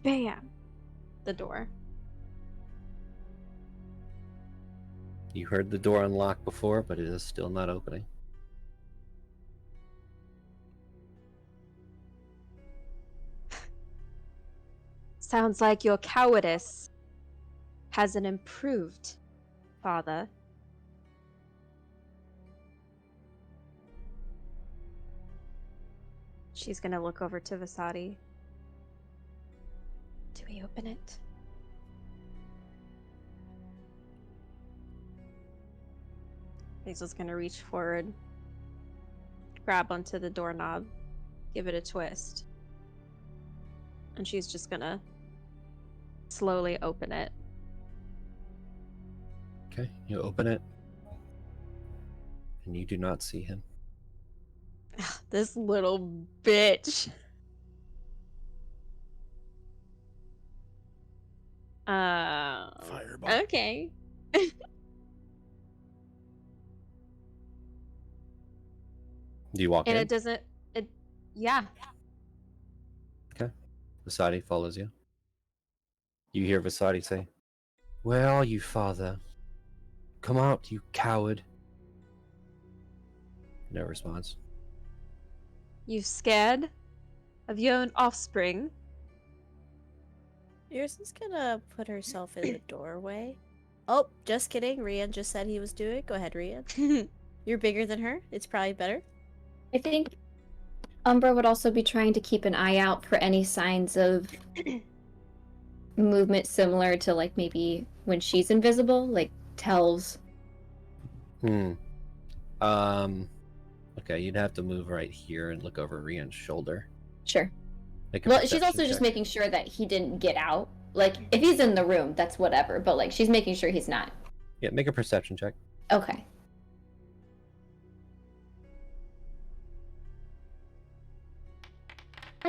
bam, the door. You heard the door unlock before, but it is still not opening. Sounds like your cowardice hasn't improved, Father. She's gonna look over to Vasadi. Do we open it? Basil's gonna reach forward, grab onto the doorknob, give it a twist. And she's just gonna slowly open it. Okay, you open it, and you do not see him. This little bitch. Fireball. Okay. Do you walk And in? it doesn't. Yeah. Vasadi follows you. You hear Vasadi say, "Where are you, father? Come out, you coward." No response. You scared of your own offspring? Yours is gonna put herself in the doorway. Oh, just kidding. Rian just said he was doing. Go ahead, Rian. You're bigger than her. It's probably better. I think Umbra would also be trying to keep an eye out for any signs of movement similar to like maybe when she's invisible, like tells. Okay, you'd have to move right here and look over Rian's shoulder. Sure. Make a Well, she's perception also just check. making sure that he didn't get out. Like, if he's in the room, that's whatever. But like, she's making sure he's not. Yeah, make a perception check. Okay.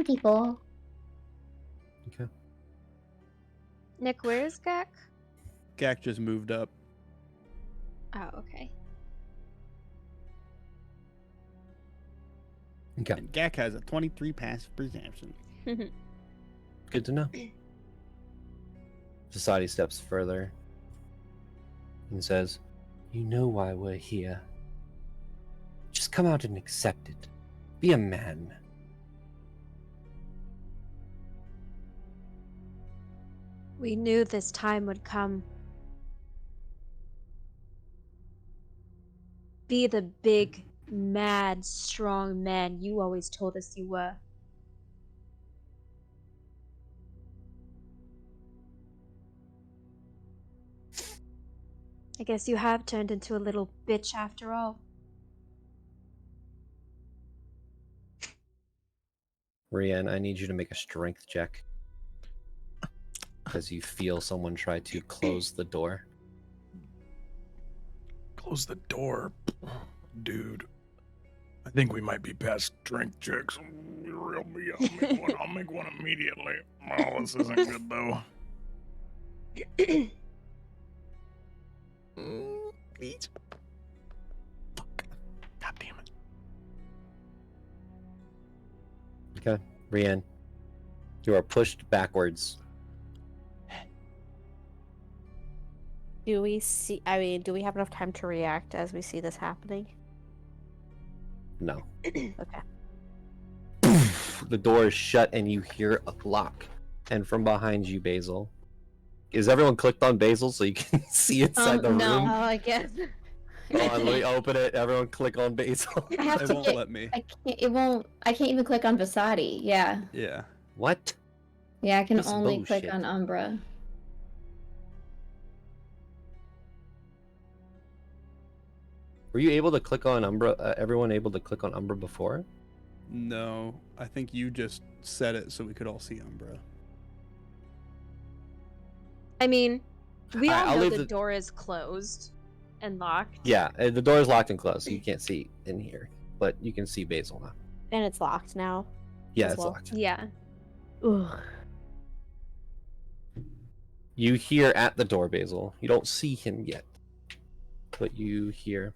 People. Okay. Nick, where is Gak? Gak just moved up. Oh, okay. Okay. And Gak has a 23 passive perception. Good to know. Society steps further and says, "You know why we're here. Just come out and accept it. Be a man." We knew this time would come. Be the big, mad, strong man you always told us you were. I guess you have turned into a little bitch after all. Rian, I need you to make a strength check. As you feel someone try to close the door. Close the door. Dude. I think we might be past strength checks. I'll make one immediately. Oh, this isn't good though. Please. Fuck. God damn it. Okay, Rian, you are pushed backwards. Do we see? I mean, do we have enough time to react as we see this happening? No. Okay. The door is shut and you hear a lock. And from behind you, Basil. Is everyone clicked on Basil so you can see inside the no. room? Oh, I guess. Hold on, let me open it. Everyone click on Basil. I have It to won't get, let me. I can't. It won't. I can't even click on Vasati. Yeah. Yeah. What? Yeah. I can This is only click bullshit. on Umbra. Were you able to click on Umbra? Everyone able to click on Umbra before? No, I think you just said it so we could all see Umbra. I mean, we Alright, all I'll know leave the the- door is closed and locked. Yeah, the door is locked and closed, so you can't see in here. But you can see Basil now. And it's locked now. Yeah, As it's well. locked. Yeah. Ugh. You hear at the door, Basil. You don't see him yet. But you hear.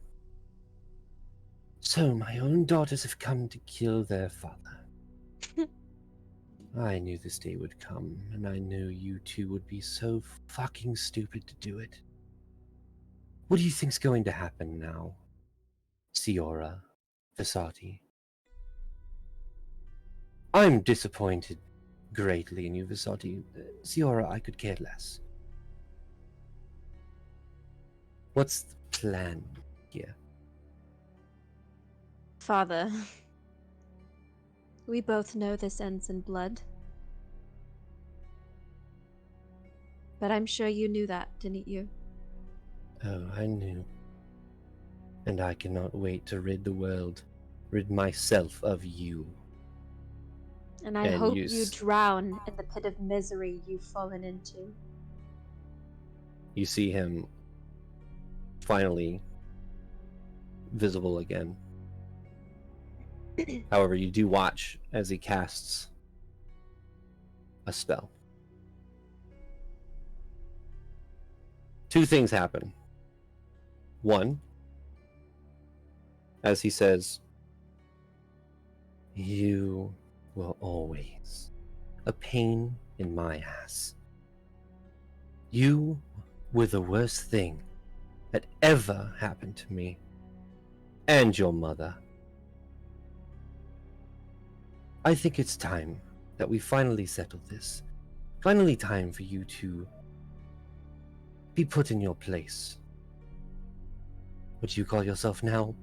So, my own daughters have come to kill their father. I knew this day would come, and I knew you two would be so fucking stupid to do it. What do you think's going to happen now? Ciora, Vasati. I'm disappointed greatly in you, Vasati. Ciora, I could care less. What's the plan here? Father, we both know this ends in blood. But I'm sure you knew that, didn't you? Oh, I knew. And I cannot wait to rid the world, rid myself of you. And I And hope you you s- drown in the pit of misery you've fallen into. You see him finally visible again. However, you do watch as he casts a spell. Two things happen. One, as he says, you were always a pain in my ass. You were the worst thing that ever happened to me and your mother. I think it's time that we finally settle this. Finally time for you to be put in your place. What do you call yourself now?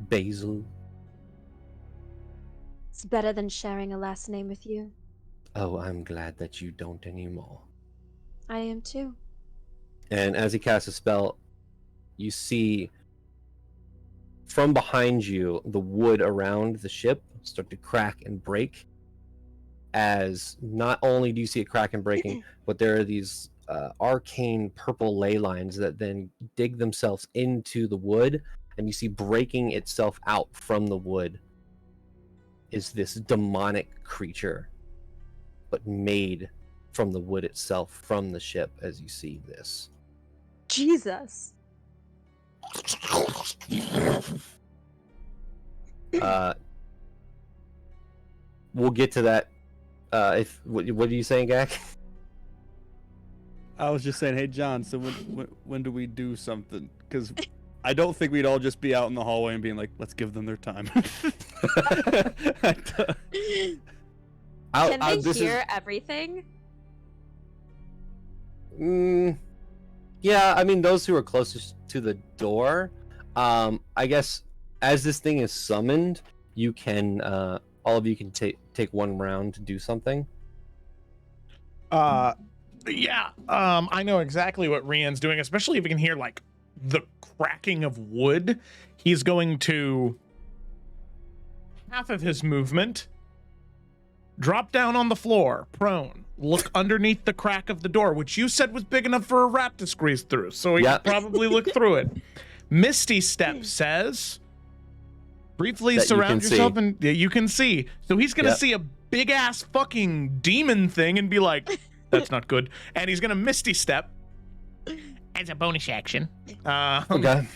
Basil? It's better than sharing a last name with you. Oh, I'm glad that you don't anymore. I am too. And as he casts a spell, you see from behind you the wood around the ship start to crack and break. As not only do you see it crack and breaking, but there are these arcane purple ley lines that then dig themselves into the wood, and you see breaking itself out from the wood is this demonic creature, but made from the wood itself, from the ship, as you see this. Jesus. We'll get to that. What are you saying, Gak? I was just saying, hey John. So when do we do something? Because I don't think we'd all just be out in the hallway and being like, let's give them their time. Can they hear everything? Yeah, I mean, those who are closest to the door. I guess as this thing is summoned, you can all of you can take one round to do something. Yeah, I know exactly what Rian's doing, especially if you can hear like the cracking of wood. He's going to half of his movement drop down on the floor, prone, look underneath the crack of the door, which you said was big enough for a rat to squeeze through, so he Yep. could probably look through it. Misty Step says, briefly That you surround can yourself see. and you can see. So he's going to Yep. see a big-ass fucking demon thing and be like, that's not good. And he's going to Misty Step as a bonus action. Okay.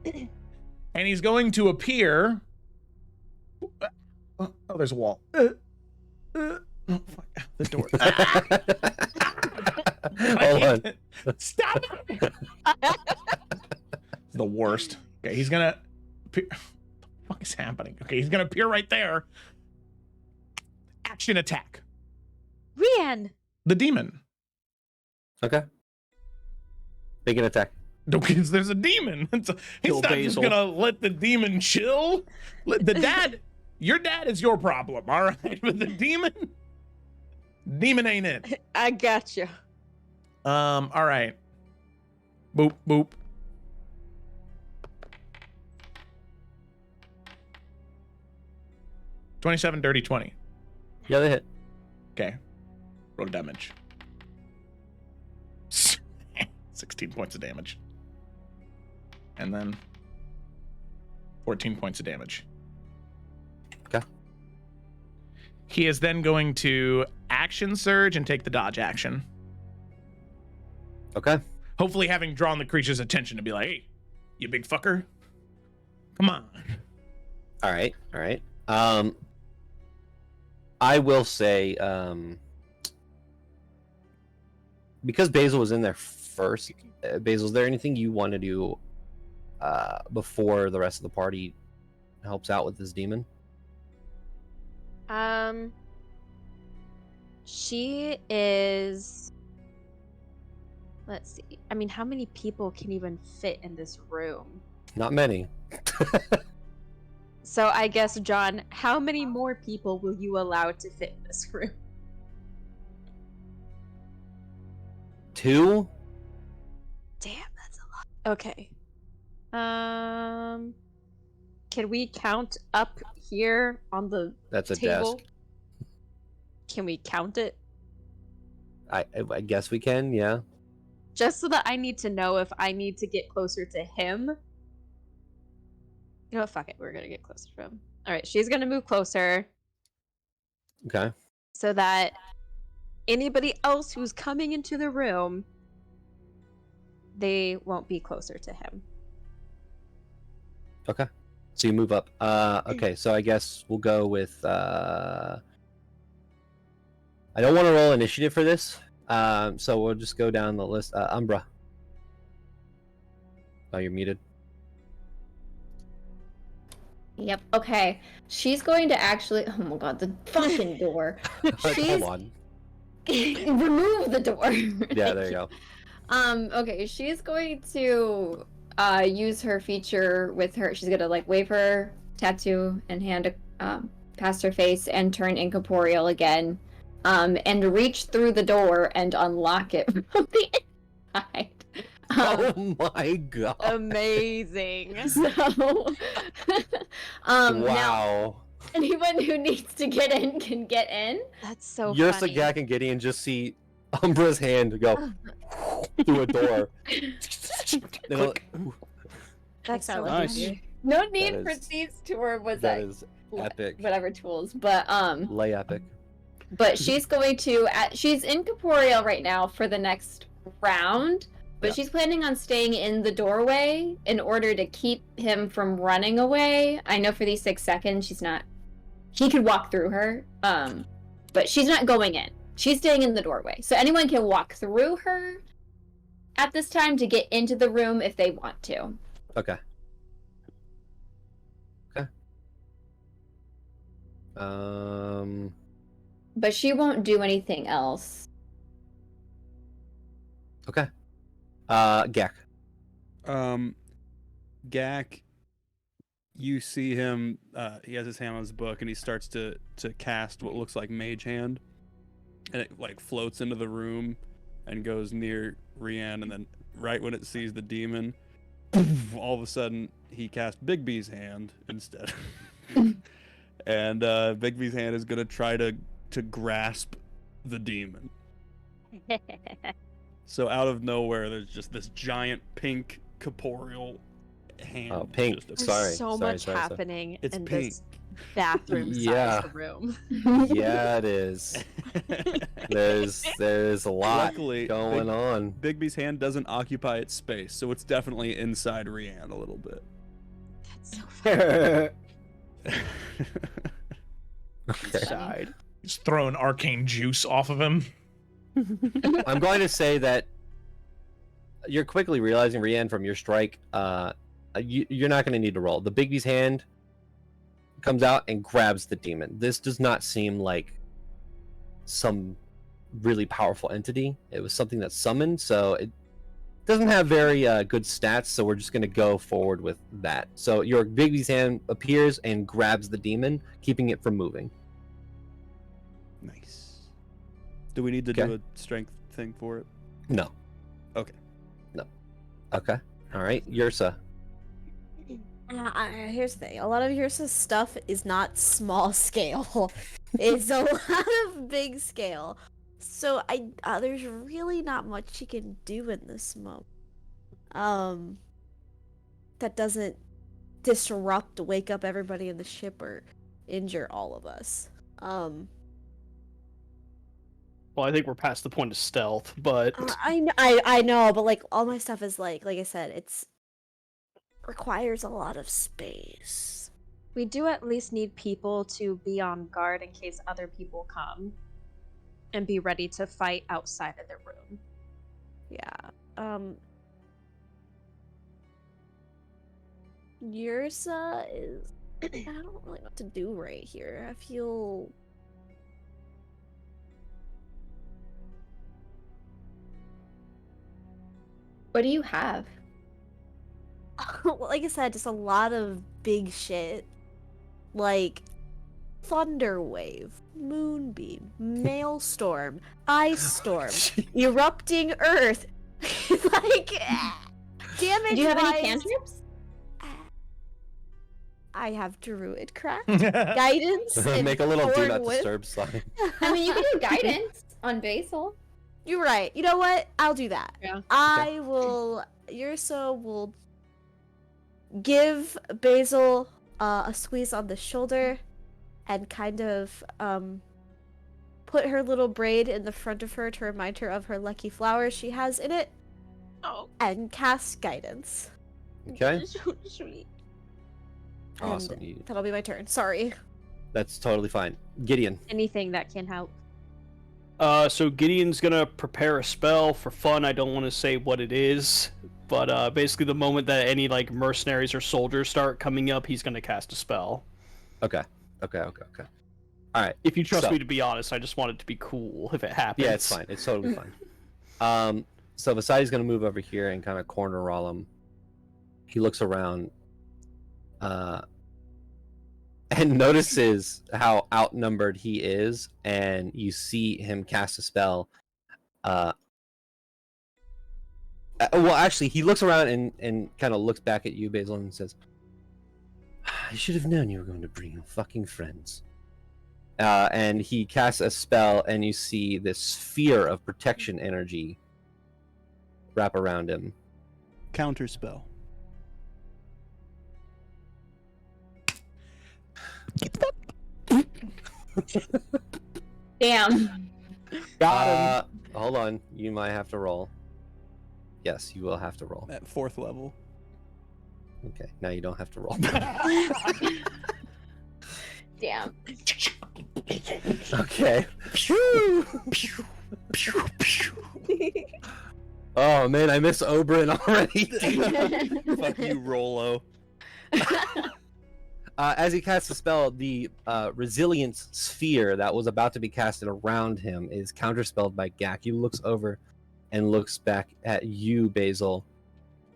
And he's going to appear... Oh, there's a wall. Oh, fuck. The door. Hold on. Stop it! It's the worst. Okay, he's gonna appear. What the fuck is happening? Okay, he's gonna appear right there. Action attack. Rian! The demon. Okay. Make an attack. No, because there's a demon. He's Kill not just Basil. gonna let the demon chill. The dad, your dad is your problem, all right? But the demon ain't it. I gotcha. All right. Boop, boop. $27, dirty 20. Yeah, they hit. Okay. Roll damage. 16 points of damage. And then 14 points of damage. Okay. He is then going to action surge and take the dodge action. Okay. Hopefully having drawn the creature's attention to be like, hey, you big fucker. Come on. All right. All right. I will say, because Basil was in there first, Basil, is there anything you want to do before the rest of the party helps out with this demon? She is. Let's see. I mean, how many people can even fit in this room? Not many. So I guess, John, how many more people will you allow to fit in this room? 2? Damn, that's a lot. Okay. Can we count up here on the That's a table? desk. Can we count it? I guess we can. Yeah. Just so that I need to know if I need to get closer to him. You know what? Fuck it. We're gonna get closer to him. All right, she's gonna move closer Okay. so that anybody else who's coming into the room, they won't be closer to him. Okay. So you move up. Okay. So I guess we'll go with. I don't want to roll initiative for this. So we'll just go down the list. Umbra. Oh, you're muted. Yep. Okay. She's going to actually. Oh my god, the fucking door. She's Come on. remove the door. Yeah, there you go. Okay. She's going to use her feature with her. She's gonna like wave her tattoo and hand past her face and turn incorporeal again, and reach through the door and unlock it from the inside. Oh my god. Amazing. So, now Wow. anyone who needs to get in can get in. That's so You're funny. Sagak and Gideon just see Umbra's hand go through a door. They're like, "Ooh, That's so Nice. funny. No need That for is- these tour was that that is epic. whatever tools, but Lay epic. she's going to she's incorporeal right now for the next round, but Yeah. she's planning on staying in the doorway in order to keep him from running away. I know for these 6 seconds he could walk through her, but she's not going in. She's staying in the doorway, so anyone can walk through her at this time to get into the room if they want to. Okay. Okay. But she won't do anything else. Okay. Gak. Gak, you see him, he has his hand on his book and he starts to cast what looks like Mage Hand. And it like floats into the room and goes near Rian, and then right when it sees the demon, all of a sudden he casts Bigby's hand instead. And Bigby's hand is gonna try to to grasp the demon. So out of nowhere, there's just this giant pink corporeal hand. Oh, pink. just There's Sorry, so sorry, much sorry. happening It's in pink. this bathroom Yeah. sized room. Yeah, it is. There's a lot Luckily, going on. Bigby's hand doesn't occupy its space, so it's definitely inside Rianne a little bit. That's so funny. Okay. Side. He's throwing arcane juice off of him. I'm going to say that you're quickly realizing, Rianne, from your strike, you're not going to need to roll. The Bigby's hand comes out and grabs the demon. This does not seem like some really powerful entity. It was something that's summoned, so it doesn't have very good stats, so we're just going to go forward with that. So your Bigby's hand appears and grabs the demon, keeping it from moving. Nice. Do we need to Okay. do a strength thing for it? No. Okay. No. Okay. All right. Yursa. Here's the thing. A lot of Yursa's stuff is not small scale. It's a lot of big scale. So there's really not much she can do in this moment. That doesn't wake up everybody in the ship or injure all of us. Well, I think we're past the point of stealth, but I know, but like all my stuff is like I said, it's requires a lot of space. We do at least need people to be on guard in case other people come and be ready to fight outside of the room. Yeah. Yursa is I don't really know what to do right here. I feel What do you have? well, like I said, just a lot of big shit. Like thunder wave, moonbeam, maelstrom, ice storm, erupting earth. Like damage. Do you have any cantrips? I have druid craft, guidance, and Make a little do not Thorn Whip. disturb sign. I mean, you can do guidance on Basil. You're right. You know what? I'll do that. Yeah. I will. Yursa will give Basil a squeeze on the shoulder, and kind of put her little braid in the front of her to remind her of her lucky flower she has in it. Oh, And cast guidance. Okay. sweet. Awesome. And that'll be my turn. Sorry. That's totally fine. Gideon. Anything that can help. So Gideon's gonna prepare a spell for fun. I don't want to say what it is, but basically the moment that any like mercenaries or soldiers start coming up, he's gonna cast a spell. Okay. All right. If you trust So- me to be honest, I just want it to be cool if it happens. Yeah, it's fine. It's totally fine. So Vasai's gonna move over here and kind of corner roll him. He looks around, and notices how outnumbered he is, and you see him cast a spell. Well, actually, he looks around and kind of looks back at you, Basil, and says, "I should have known you were going to bring your fucking friends." And he casts a spell, and you see this sphere of protection energy wrap around him. Counter spell. Damn. Got him. Hold on, you might have to roll. Yes, you will have to roll. At 4th level. Okay, now you don't have to roll. Damn. Okay. Oh man, I miss Oberyn already. Fuck you, Rolo. As he casts the spell, the resilience sphere that was about to be casted around him is counterspelled by Gak. He looks over and looks back at you, Basil.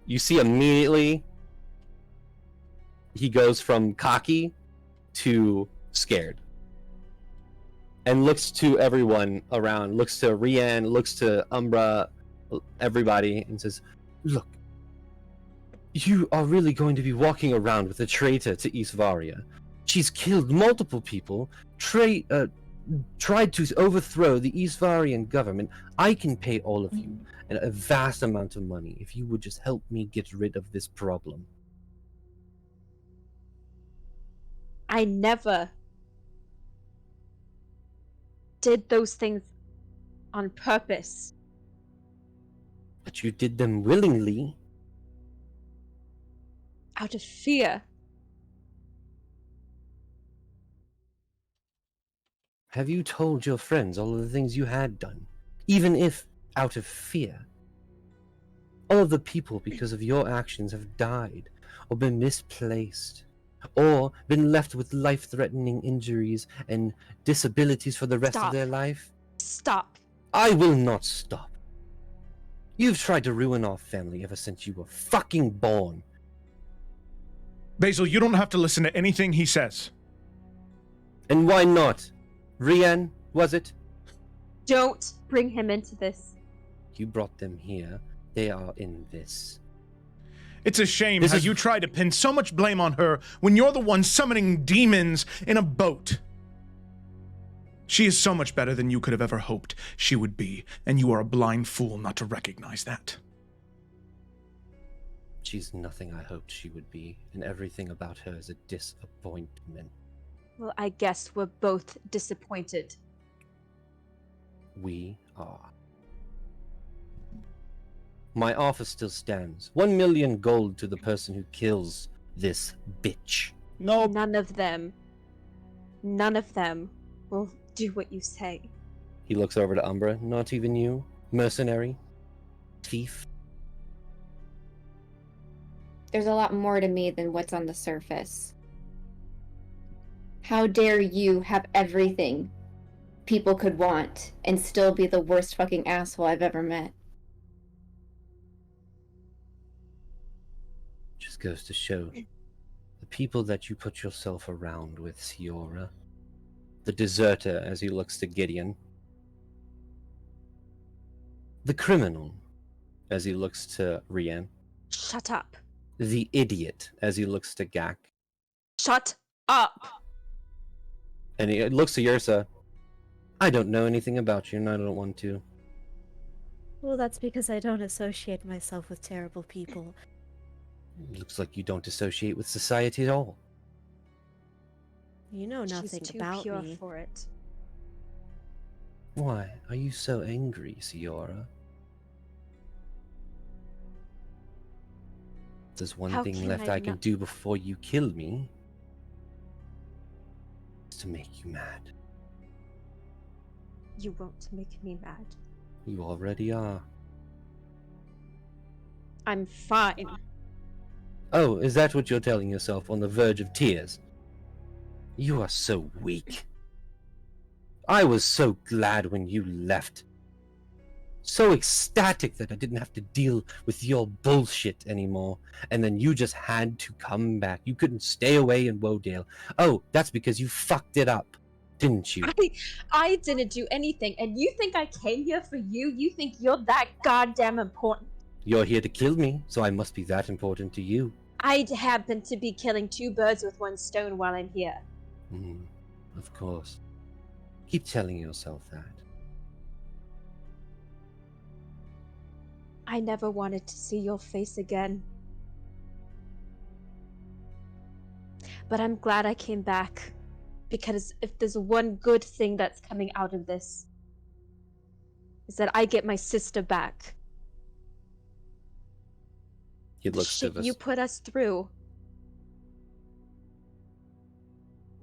You see immediately he goes from cocky to scared. And looks to everyone around, looks to Rianne, looks to Umbra, everybody, and says, "Look, you are really going to be walking around with a traitor to East Varia. She's killed multiple people, tried to overthrow the Isvarian government, I can pay all of you a vast amount of money if you would just help me get rid of this problem. I never did those things on purpose. But you did them willingly. Out of fear. Have you told your friends all of the things you had done? Even if out of fear? All of the people, because of your actions, have died, or been misplaced, or been left with life-threatening injuries and disabilities for the rest of Stop. their life. Stop. I will not stop. You've tried to ruin our family ever since you were fucking born. Basil, you don't have to listen to anything he says. And why not? Rian, was it? Don't bring him into this. You brought them here. They are in this. It's a shame how you try to pin so much blame on her when you're the one summoning demons in a boat. She is so much better than you could have ever hoped she would be, and you are a blind fool not to recognize that. She's nothing I hoped she would be, and everything about her is a disappointment. Well, I guess we're both disappointed. We are. My offer still stands. 1 million gold to the person who kills this bitch. No, None of them will do what you say. He looks over to Umbra. Not even you? Mercenary? Thief? There's a lot more to me than what's on the surface. How dare you have everything people could want and still be the worst fucking asshole I've ever met? Just goes to show the people that you put yourself around with, Siora. The deserter, as he looks to Gideon. The criminal, as he looks to Rian. Shut up. The idiot, as he looks to Gak. Shut up. And he looks to Yursa. I don't know anything about you, and I don't want to. Well, that's because I don't associate myself with terrible people. Looks like you don't associate with society at all. You know nothing She's too about pure me. for it. Why are you so angry, Siora? There's one How thing can left I I can not- do before you kill me. It's to make you mad. You won't make me mad. You already are. I'm fine. Oh, is that what you're telling yourself on the verge of tears? You are so weak. I was so glad when you left. So ecstatic that I didn't have to deal with your bullshit anymore. And then you just had to come back. You couldn't stay away in Wodale. Oh, that's because you fucked it up, didn't you? I didn't do anything, and you think I came here for you? You think you're that goddamn important? You're here to kill me, so I must be that important to you. I happen to be killing 2 birds with 1 stone while I'm here. Of course. Keep telling yourself that. I never wanted to see your face again. But I'm glad I came back. Because if there's one good thing that's coming out of this, is that I get my sister back. He The looks shit to you put us through.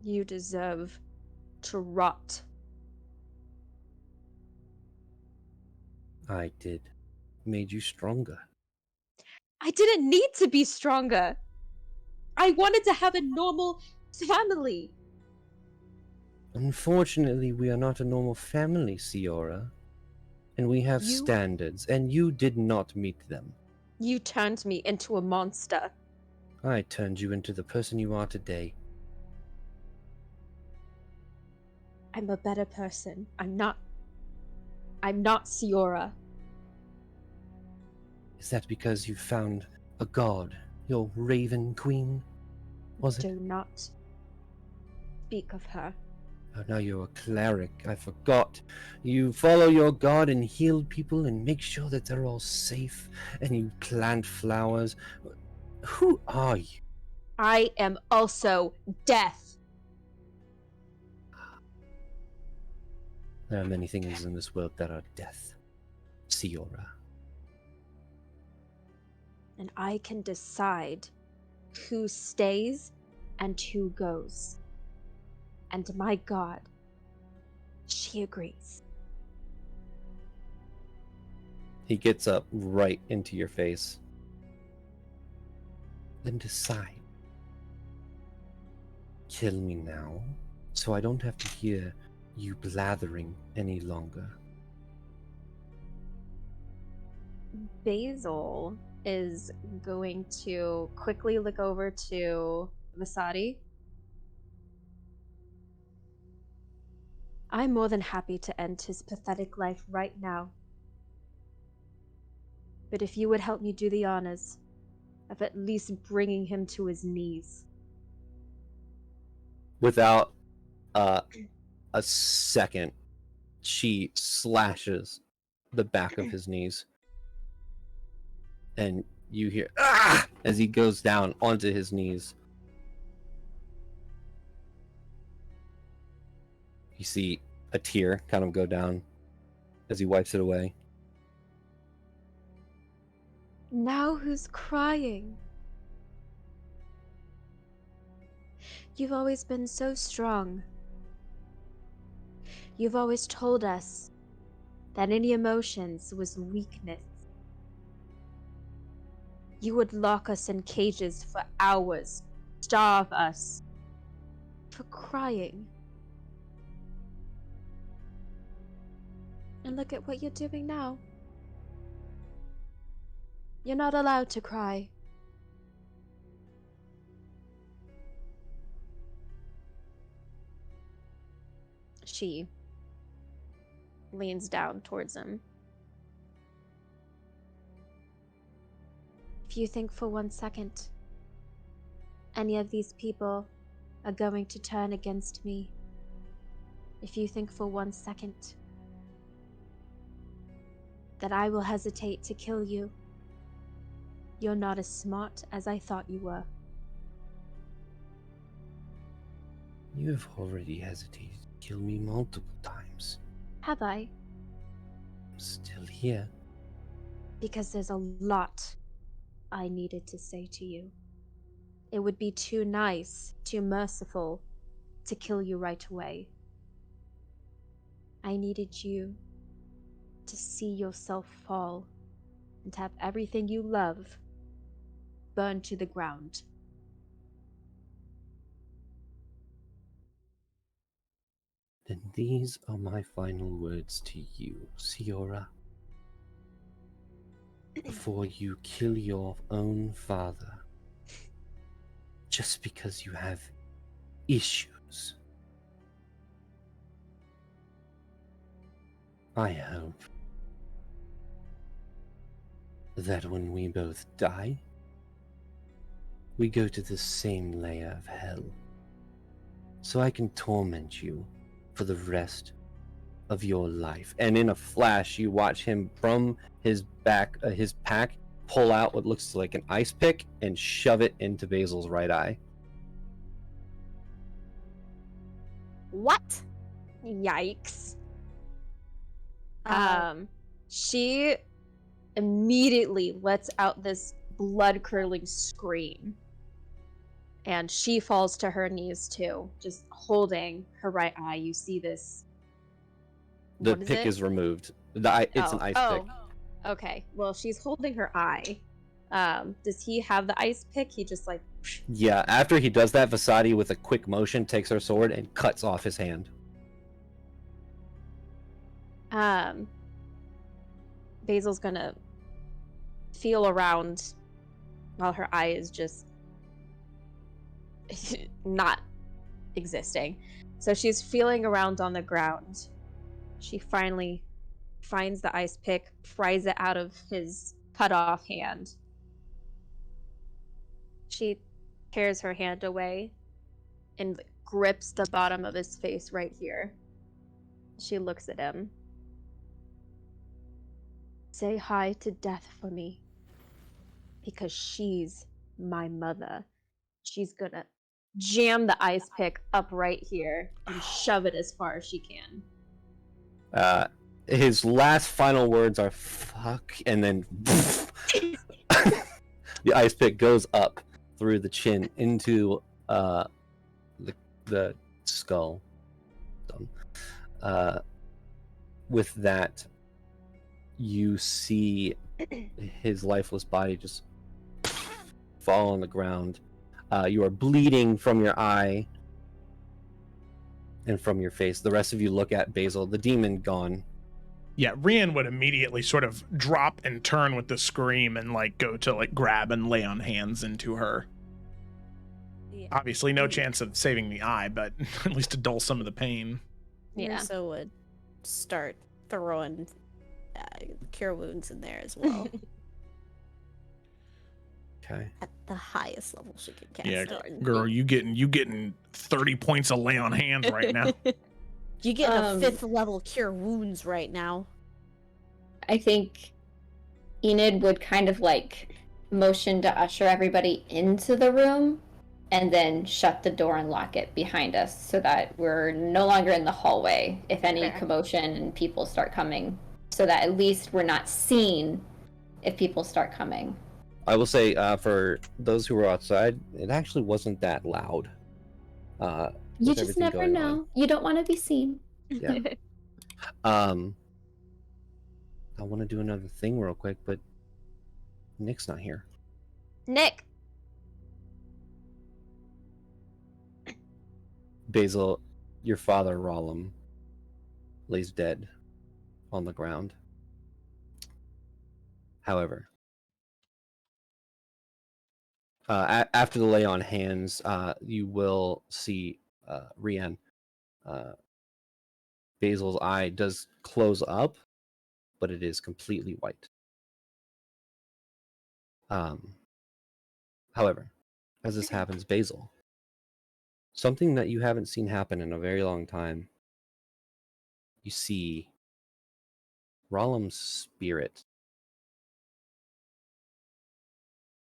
You deserve to rot. I did. Made you stronger. I didn't need to be stronger. I wanted to have a normal family. Unfortunately, we are not a normal family, Siora. And we have You- standards, and you did not meet them. You turned me into a monster. I turned you into the person you are today. I'm a better person. I'm not Siora. Is that because you found a god, your Raven Queen? Was it? Do not speak of her. Oh, now you're a cleric. I forgot. You follow your god and heal people and make sure that they're all safe, and you plant flowers. Who are you? I am also death. There are many things in this world that are death, Siora. And I can decide who stays and who goes. And my god, she agrees. He gets up right into your face. Then decide. Kill me now, so I don't have to hear you blathering any longer. Basil is going to quickly look over to Vasadi. I'm more than happy to end his pathetic life right now. But if you would help me do the honors of at least bringing him to his knees. Without a second, she slashes the back of his knees. And you hear, "Ah!" as he goes down onto his knees. You see a tear kind of go down as he wipes it away. Now who's crying? You've always been so strong. You've always told us that any emotions was weakness. You would lock us in cages for hours, starve us for crying. And look at what you're doing now. You're not allowed to cry. She leans down towards him. If you think for 1 second any of these people are going to turn against me, if you think for 1 second that I will hesitate to kill you, you're not as smart as I thought you were. You have already hesitated to kill me multiple times. Have I? I'm still here. Because there's a lot I needed to say to you. It would be too nice, too merciful to kill you right away. I needed you to see yourself fall and have everything you love burn to the ground. Then these are my final words to you, Siora. Before you kill your own father, just because you have issues, I hope that when we both die, we go to the same layer of hell, so I can torment you for the rest of your life. And in a flash, you watch him from his back, his pack, pull out what looks like an ice pick and shove it into Basil's right eye. What? Yikes. She immediately lets out this blood-curdling scream. And she falls to her knees too, just holding her right eye. You see this. The What is pick it? is removed. It's an ice pick. Okay. Well, she's holding her eye. Does he have the ice pick? He just like. Yeah, after he does that, Vasadi, with a quick motion, takes her sword and cuts off his hand. Basil's gonna feel around while her eye is just not existing. So she's feeling around on the ground. She finally finds the ice pick, pries it out of his cut off hand. She tears her hand away and grips the bottom of his face right here. She looks at him. Say hi to Death for me. Because she's my mother. She's gonna jam the ice pick up right here and shove it as far as she can. His last final words are "fuck," and then the ice pick goes up through the chin into the skull. With that, you see his lifeless body just fall on the ground. You are bleeding from your eye and from your face. The rest of you look at Basil, the demon gone. Yeah, Rian would immediately sort of drop and turn with the scream and like go to like grab and lay on hands into her. Yeah. Obviously, no chance of saving the eye, but at least to dull some of the pain. Yeah. Ursa would start throwing cure wounds in there as well. Okay. At the highest level she can cast. Yeah, it. girl, you getting 30 points of lay on hands right now. You get a 5th level cure wounds right now. I think Enid would kind of like motion to usher everybody into the room and then shut the door and lock it behind us so that we're no longer in the hallway if any Fair. commotion and people start coming, so that at least we're not seen if people start coming. I will say, for those who were outside, it actually wasn't that loud. You with just everything never going know. on. You don't want to be seen. Yeah. I want to do another thing real quick, but Nick's not here. Nick! Basil, your father, Rollum, lays dead on the ground. However, after the lay on hands, you will see Rian. Basil's eye does close up, but it is completely white. However, as this happens, Basil, something that you haven't seen happen in a very long time, you see Rollum's spirit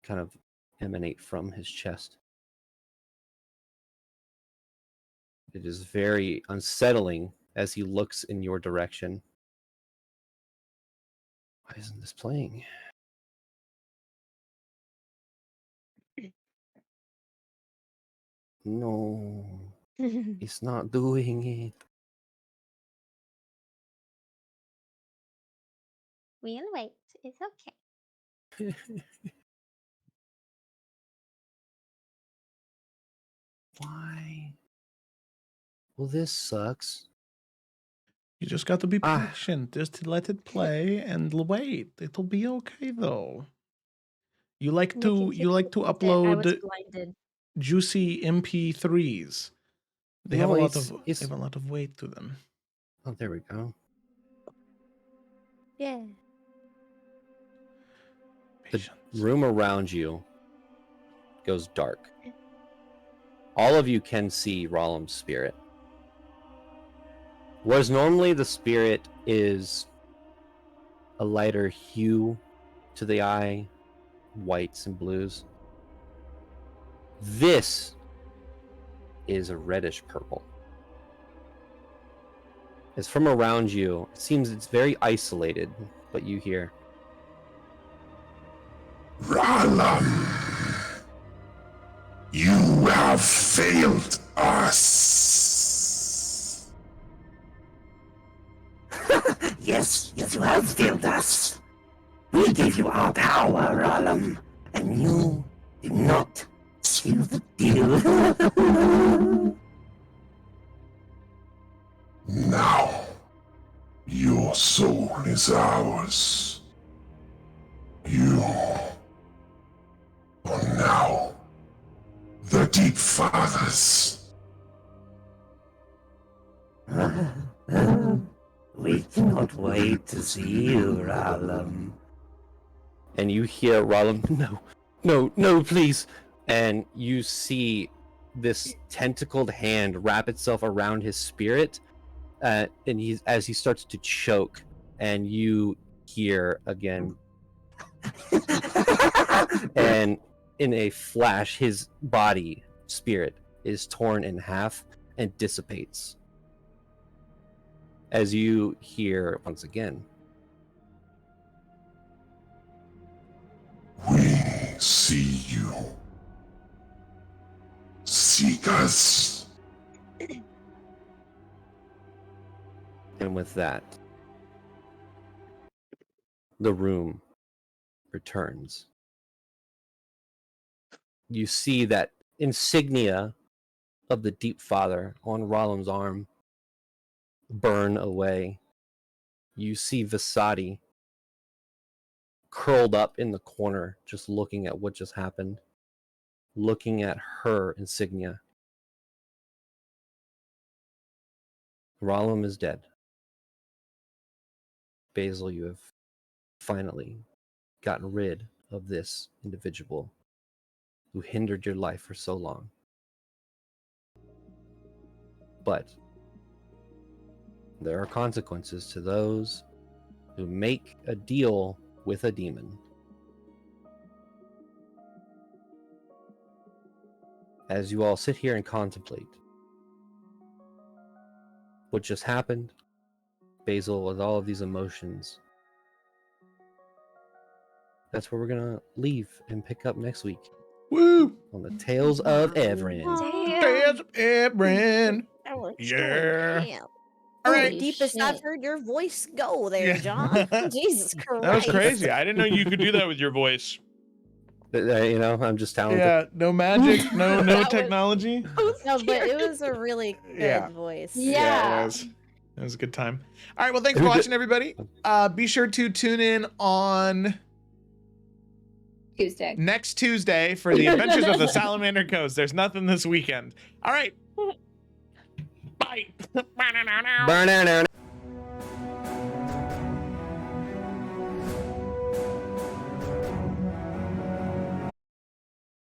kind of emanate from his chest. It is very unsettling as he looks in your direction. Why isn't this playing? No, it's not doing it. We'll wait. It's okay. Why? Well, this sucks. You just got to be Ah. patient. Just let it play and wait. It'll be okay though. You like Nick, to if you like to I was upload blinded. juicy MP3s. They have No, a lot it's- of it's- they have a lot of weight to them. Oh, there we go. Yeah. The Patience. room around you goes dark. All of you can see Rollum's spirit. Whereas normally the spirit is a lighter hue to the eye, whites and blues, this is a reddish purple. As from around you, it seems it's very isolated, but you hear, Rollum, you have failed us. Yes, you have failed us. We gave you our power, Rollum, and you did not seal the deal. Now, your soul is ours. You are now the Deep Fathers. We cannot wait to see you, Rollum. and you hear Rollum, no, please. And you see this tentacled hand wrap itself around his spirit, and as he starts to choke, and you hear again, and in a flash, his body spirit is torn in half and dissipates. As you hear once again, We see you. Seek us. and with that, the room returns. You see that insignia of the Deep Father on Rollum's arm burn away. You see Vasati curled up in the corner, just looking at what just happened, looking at her insignia. Rollum is dead. Basil, you have finally gotten rid of this individual who hindered your life for so long. But there are consequences to those who make a deal with a demon. As you all sit here and contemplate what just happened, Basil, with all of these emotions, that's where we're gonna leave and pick up next week Woo! on the Tales of Evrand. Tales of Evrand. That was Yeah. damn. All Holy right. Deepest shit. I've heard your voice go there, Yeah. John. Jesus Christ. That was crazy. I didn't know you could do that with your voice. You know, I'm just talented. Yeah, no magic, no That was- technology. No, but it was a really good Yeah. voice. Yeah. it was. It was a good time. All right, well, thanks for watching, everybody. Be sure to tune in on Tuesday. next Tuesday for the Adventures of the Salamander Coast. There's nothing this weekend. All right. Bye. Burn out.